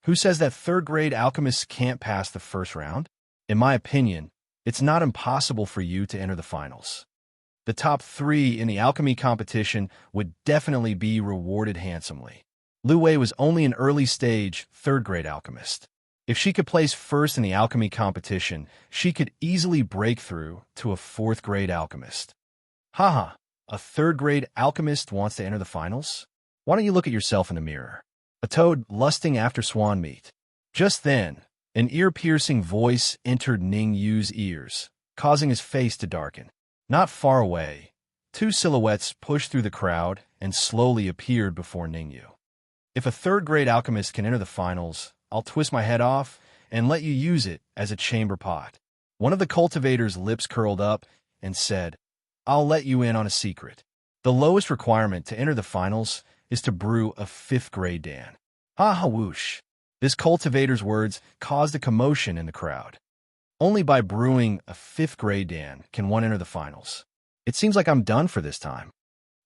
Who says that third-grade alchemists can't pass the first round? In my opinion, it's not impossible for you to enter the finals. The top 3 in the alchemy competition would definitely be rewarded handsomely. Lu Wei was only an early-stage, third-grade alchemist. If she could place first in the alchemy competition, she could easily break through to a fourth-grade alchemist. Haha, a third-grade alchemist wants to enter the finals? Why don't you look at yourself in the mirror? A toad lusting after swan meat. Just then, an ear-piercing voice entered Ningyu's ears, causing his face to darken. Not far away, 2 silhouettes pushed through the crowd and slowly appeared before Ningyu. If a third-grade alchemist can enter the finals, I'll twist my head off and let you use it as a chamber pot. One of the cultivator's lips curled up and said, I'll let you in on a secret. The lowest requirement to enter the finals is to brew a 5th-grade Dan. Ha ha whoosh. This cultivator's words caused a commotion in the crowd. Only by brewing a 5th-grade Dan can one enter the finals. It seems like I'm done for this time.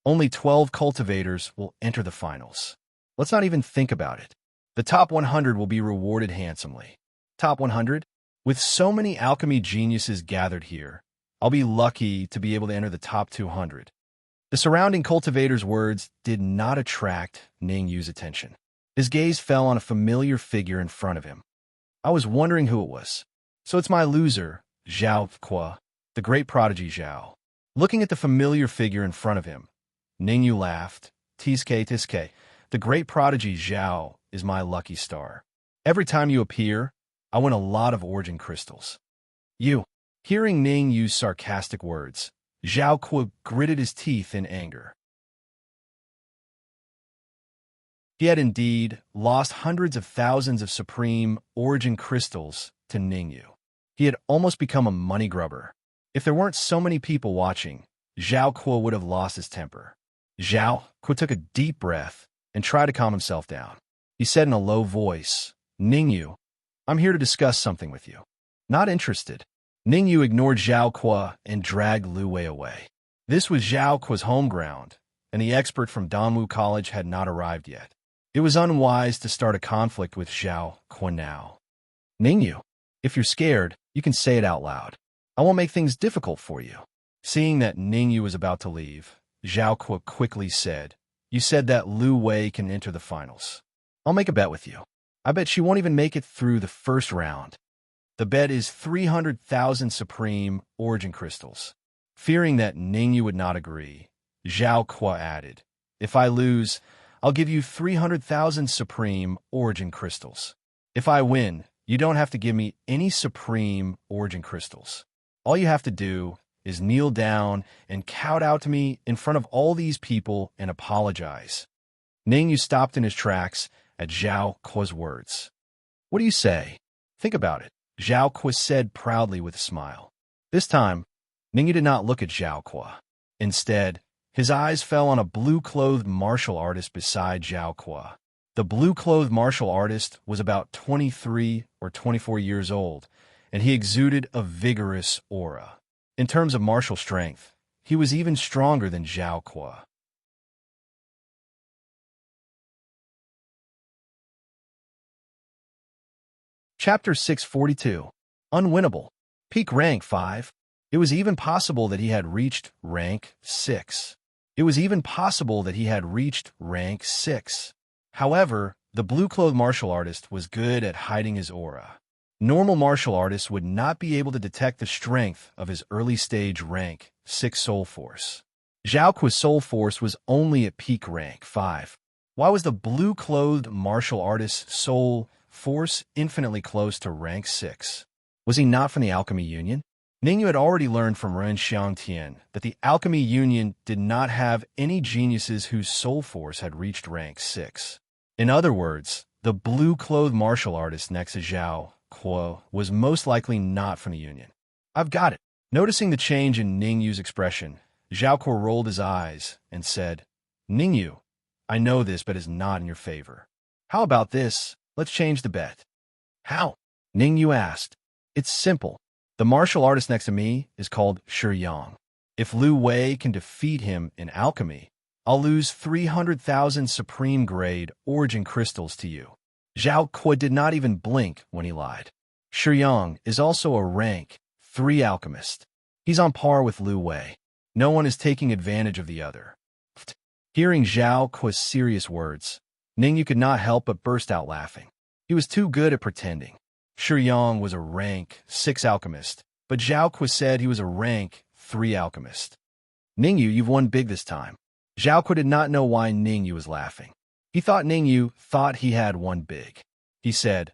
Only 12 cultivators will enter the finals. Let's not even think about it. The top 100 will be rewarded handsomely. Top 100? With so many alchemy geniuses gathered here, I'll be lucky to be able to enter the top 200. The surrounding cultivator's words did not attract Ningyu's attention. His gaze fell on a familiar figure in front of him. I was wondering who it was. So it's my loser, Zhao Qua, the great prodigy Zhao. Looking at the familiar figure in front of him, Ningyu laughed. Tiske, the great prodigy Zhao is my lucky star. Every time you appear, I win a lot of origin crystals. You. Hearing Ningyu's sarcastic words, Zhao Qua gritted his teeth in anger. He had indeed lost hundreds of thousands of supreme origin crystals to Ningyu. He had almost become a money grubber. If there weren't so many people watching, Zhao Qua would have lost his temper. Zhao Qua took a deep breath and tried to calm himself down. He said in a low voice, Ningyu, I'm here to discuss something with you. Not interested. Ningyu ignored Zhao Qua and dragged Lu Wei away. This was Zhao Qua's home ground, and the expert from Danwu College had not arrived yet. It was unwise to start a conflict with Zhao Qua now. Ningyu, if you're scared, you can say it out loud. I won't make things difficult for you. Seeing that Ningyu was about to leave, Zhao Qua quickly said, You said that Lu Wei can enter the finals. I'll make a bet with you. I bet she won't even make it through the first round. The bet is 300,000 supreme origin crystals. Fearing that Ningyu would not agree, Zhao Qua added, If I lose, I'll give you 300,000 supreme origin crystals. If I win, you don't have to give me any supreme origin crystals. All you have to do is kneel down and kowtow to me in front of all these people and apologize. Ningyu stopped in his tracks at Zhao Qua's words. What do you say? Think about it, Zhao Qua said proudly with a smile. This time, Ningyu did not look at Zhao Qua. Instead, his eyes fell on a blue-clothed martial artist beside Zhao Qua. The blue-clothed martial artist was about 23 or 24 years old, and he exuded a vigorous aura. In terms of martial strength, he was even stronger than Zhao Qua. Chapter 642. Unwinnable. Peak rank 5. It was even possible that he had reached rank 6. It was even possible that he had reached rank 6. However, the blue-clothed martial artist was good at hiding his aura. Normal martial artists would not be able to detect the strength of his early-stage rank 6 soul force. Zhao Kuo's soul force was only at peak rank 5. Why was the blue-clothed martial artist's soul force infinitely close to rank 6? Was he not from the Alchemy Union? Ningyu had already learned from Ren Xiangtian that the Alchemy Union did not have any geniuses whose soul force had reached rank 6. In other words, the blue-clothed martial artist next to Zhao Kuo was most likely not from the Union. I've got it. Noticing the change in Ningyu's expression, Zhao Kuo rolled his eyes and said, Ningyu, I know this bet is not in your favor. How about this? Let's change the bet. How? Ningyu asked. It's simple. The martial artist next to me is called Shi Yang. If Lu Wei can defeat him in alchemy, I'll lose 300,000 supreme-grade origin crystals to you. Zhao Kuo did not even blink when he lied. Shi Yang is also a rank 3 alchemist. He's on par with Lu Wei. No one is taking advantage of the other. Hearing Zhao Kuo's serious words, Ningyu could not help but burst out laughing. He was too good at pretending. Shi Yang was a rank 6 alchemist, but Zhao Kuo said he was a rank 3 alchemist. Ningyu, you've won big this time. Zhao Kuo did not know why Ningyu was laughing. He thought Ningyu thought he had won big. He said,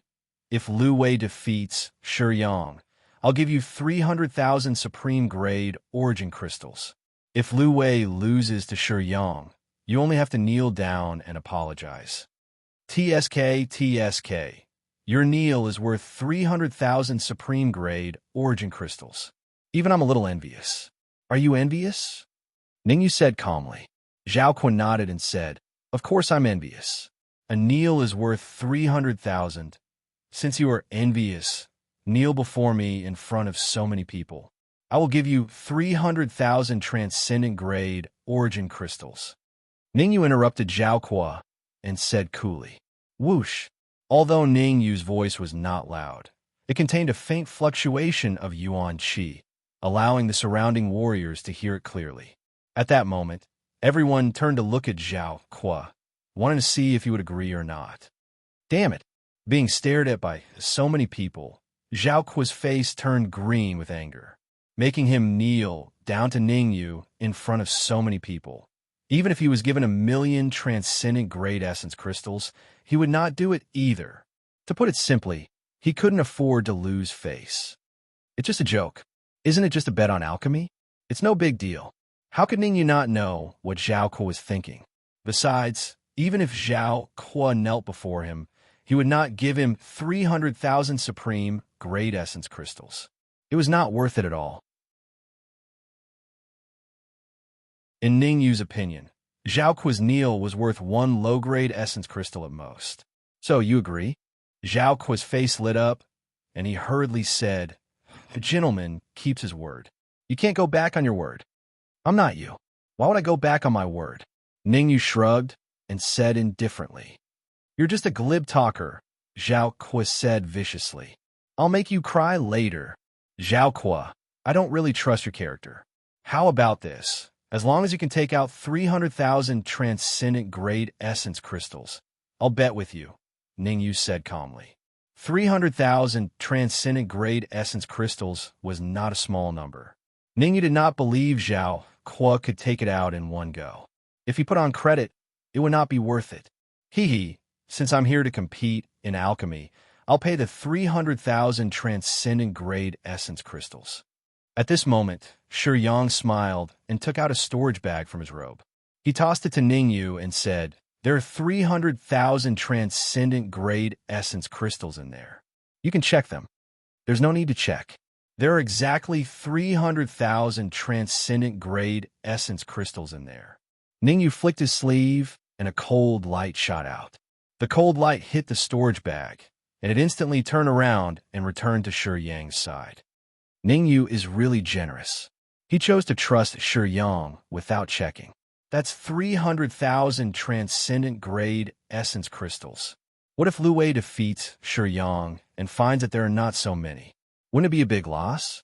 if Lu Wei defeats Shi Yang, I'll give you 300,000 supreme-grade origin crystals. If Lu Wei loses to Shi Yang, you only have to kneel down and apologize. TSK. Your kneel is worth 300,000 supreme-grade origin crystals. Even I'm a little envious. Are you envious? Ningyu said calmly. Zhao Kuo nodded and said, of course I'm envious. A kneel is worth 300,000. Since you are envious, kneel before me in front of so many people. I will give you 300,000 transcendent-grade origin crystals. Ningyu interrupted Zhao Kuo and said coolly, whoosh. Although Ningyu's voice was not loud, it contained a faint fluctuation of yuan qi, allowing the surrounding warriors to hear it clearly. At that moment, everyone turned to look at Zhao Kuo, wanting to see if he would agree or not. Damn it! Being stared at by so many people, Zhao Kuo's face turned green with anger, making him kneel down to Ningyu in front of so many people. Even if he was given 1,000,000 transcendent-grade essence crystals, he would not do it either. To put it simply, he couldn't afford to lose face. It's just a joke. Isn't it just a bet on alchemy? It's no big deal. How could Ningyu not know what Zhao Kuo was thinking? Besides, even if Zhao Kuo knelt before him, he would not give him 300,000 supreme-grade essence crystals. It was not worth it at all. In Ningyu's opinion, Zhao Kuo's kneel was worth 1 low-grade essence crystal at most. So, you agree? Zhao Kuo's face lit up, and he hurriedly said, a gentleman keeps his word. You can't go back on your word. I'm not you. Why would I go back on my word? Ningyu shrugged and said indifferently. You're just a glib talker, Zhao Kuo said viciously. I'll make you cry later. Zhao Kuo, I don't really trust your character. How about this? As long as you can take out 300,000 transcendent-grade essence crystals, I'll bet with you, Ningyu said calmly. 300,000 transcendent-grade essence crystals was not a small number. Ningyu did not believe Zhao Kuo could take it out in one go. If he put on credit, it would not be worth it. Hee, since I'm here to compete in alchemy, I'll pay the 300,000 transcendent-grade essence crystals. At this moment, Shi Yang smiled and took out a storage bag from his robe. He tossed it to Ningyu and said, there are 300,000 transcendent-grade essence crystals in there. You can check them. There's no need to check. There are exactly 300,000 transcendent-grade essence crystals in there. Ningyu flicked his sleeve, and a cold light shot out. The cold light hit the storage bag, and it instantly turned around and returned to Shi Yang's side. Ningyu is really generous. He chose to trust Shi Yang without checking. That's 300,000 transcendent-grade essence crystals. What if Lu Wei defeats Shi Yang and finds that there are not so many? Wouldn't it be a big loss?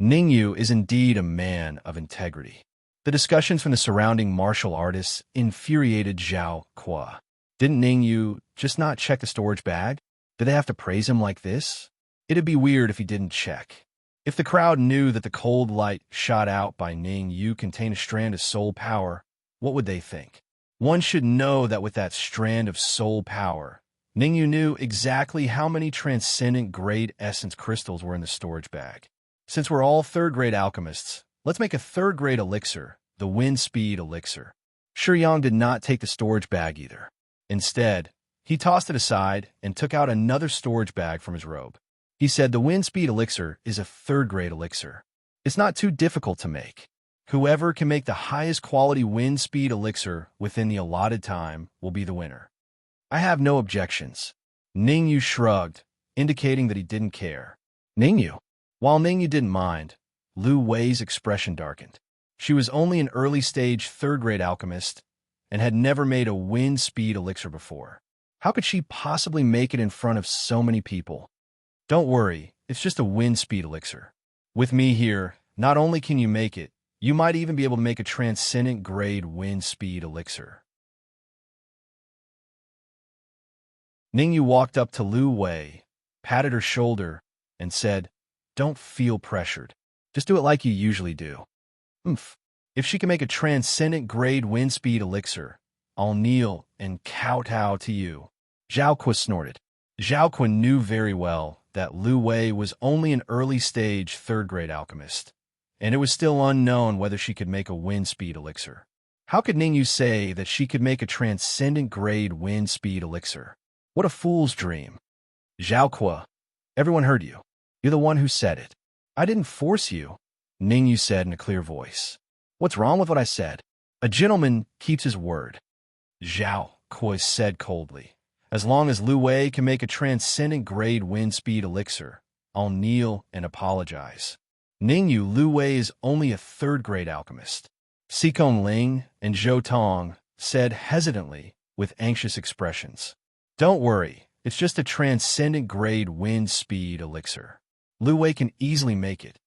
Ningyu is indeed a man of integrity. The discussions from the surrounding martial artists infuriated Zhao Kuo. Didn't Ningyu just not check the storage bag? Did they have to praise him like this? It'd be weird if he didn't check. If the crowd knew that the cold light shot out by Ningyu contained a strand of soul power, what would they think? One should know that with that strand of soul power, Ningyu knew exactly how many transcendent grade essence crystals were in the storage bag. Since we're all third-grade alchemists, let's make a third-grade elixir, the wind speed elixir. Shiyang did not take the storage bag either. Instead, he tossed it aside and took out another storage bag from his robe. He said the wind speed elixir is a third-grade elixir. It's not too difficult to make. Whoever can make the highest quality wind speed elixir within the allotted time will be the winner. I have no objections. Ningyu shrugged, indicating that he didn't care. Ningyu. While Ningyu didn't mind, Lu Wei's expression darkened. She was only an early-stage third-grade alchemist and had never made a wind speed elixir before. How could she possibly make it in front of so many people? Don't worry, it's just a wind speed elixir. With me here, not only can you make it, you might even be able to make a transcendent grade wind speed elixir. Ningyu walked up to Lu Wei, patted her shoulder, and said, "Don't feel pressured. Just do it like you usually do." If she can make a transcendent grade wind speed elixir, I'll kneel and kowtow to you. Zhao Kuo snorted. Zhao Kuo knew very well that Lu Wei was only an early-stage third-grade alchemist, and it was still unknown whether she could make a wind speed elixir. How could Ningyu say that she could make a transcendent grade wind speed elixir? What a fool's dream. Zhao Kuo, everyone heard you. You're the one who said it. I didn't force you, Ningyu said in a clear voice. What's wrong with what I said? A gentleman keeps his word. Zhao Kuo said coldly. As long as Lu Wei can make a transcendent grade wind speed elixir, I'll kneel and apologize. Ningyu, Lu Wei is only a third-grade alchemist. Xikong Ling and Zhou Tong said hesitantly with anxious expressions. Don't worry, it's just a transcendent grade wind speed elixir. Lu Wei can easily make it.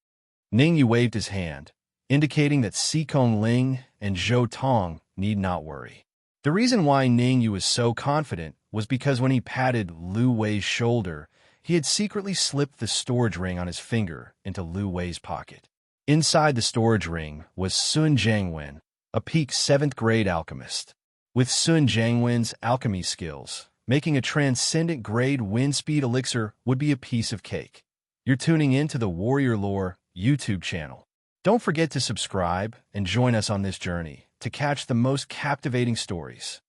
Ningyu waved his hand, indicating that Xikong Ling and Zhou Tong need not worry. The reason why Ningyu was so confident was because when he patted Lu Wei's shoulder, he had secretly slipped the storage ring on his finger into Lu Wei's pocket. Inside the storage ring was Sun Jiangwen, a peak 7th-grade alchemist. With Sun Jiangwen's alchemy skills, making a transcendent grade wind speed elixir would be a piece of cake. You're tuning in to the Warrior Lore YouTube channel. Don't forget to subscribe and join us on this journey to catch the most captivating stories.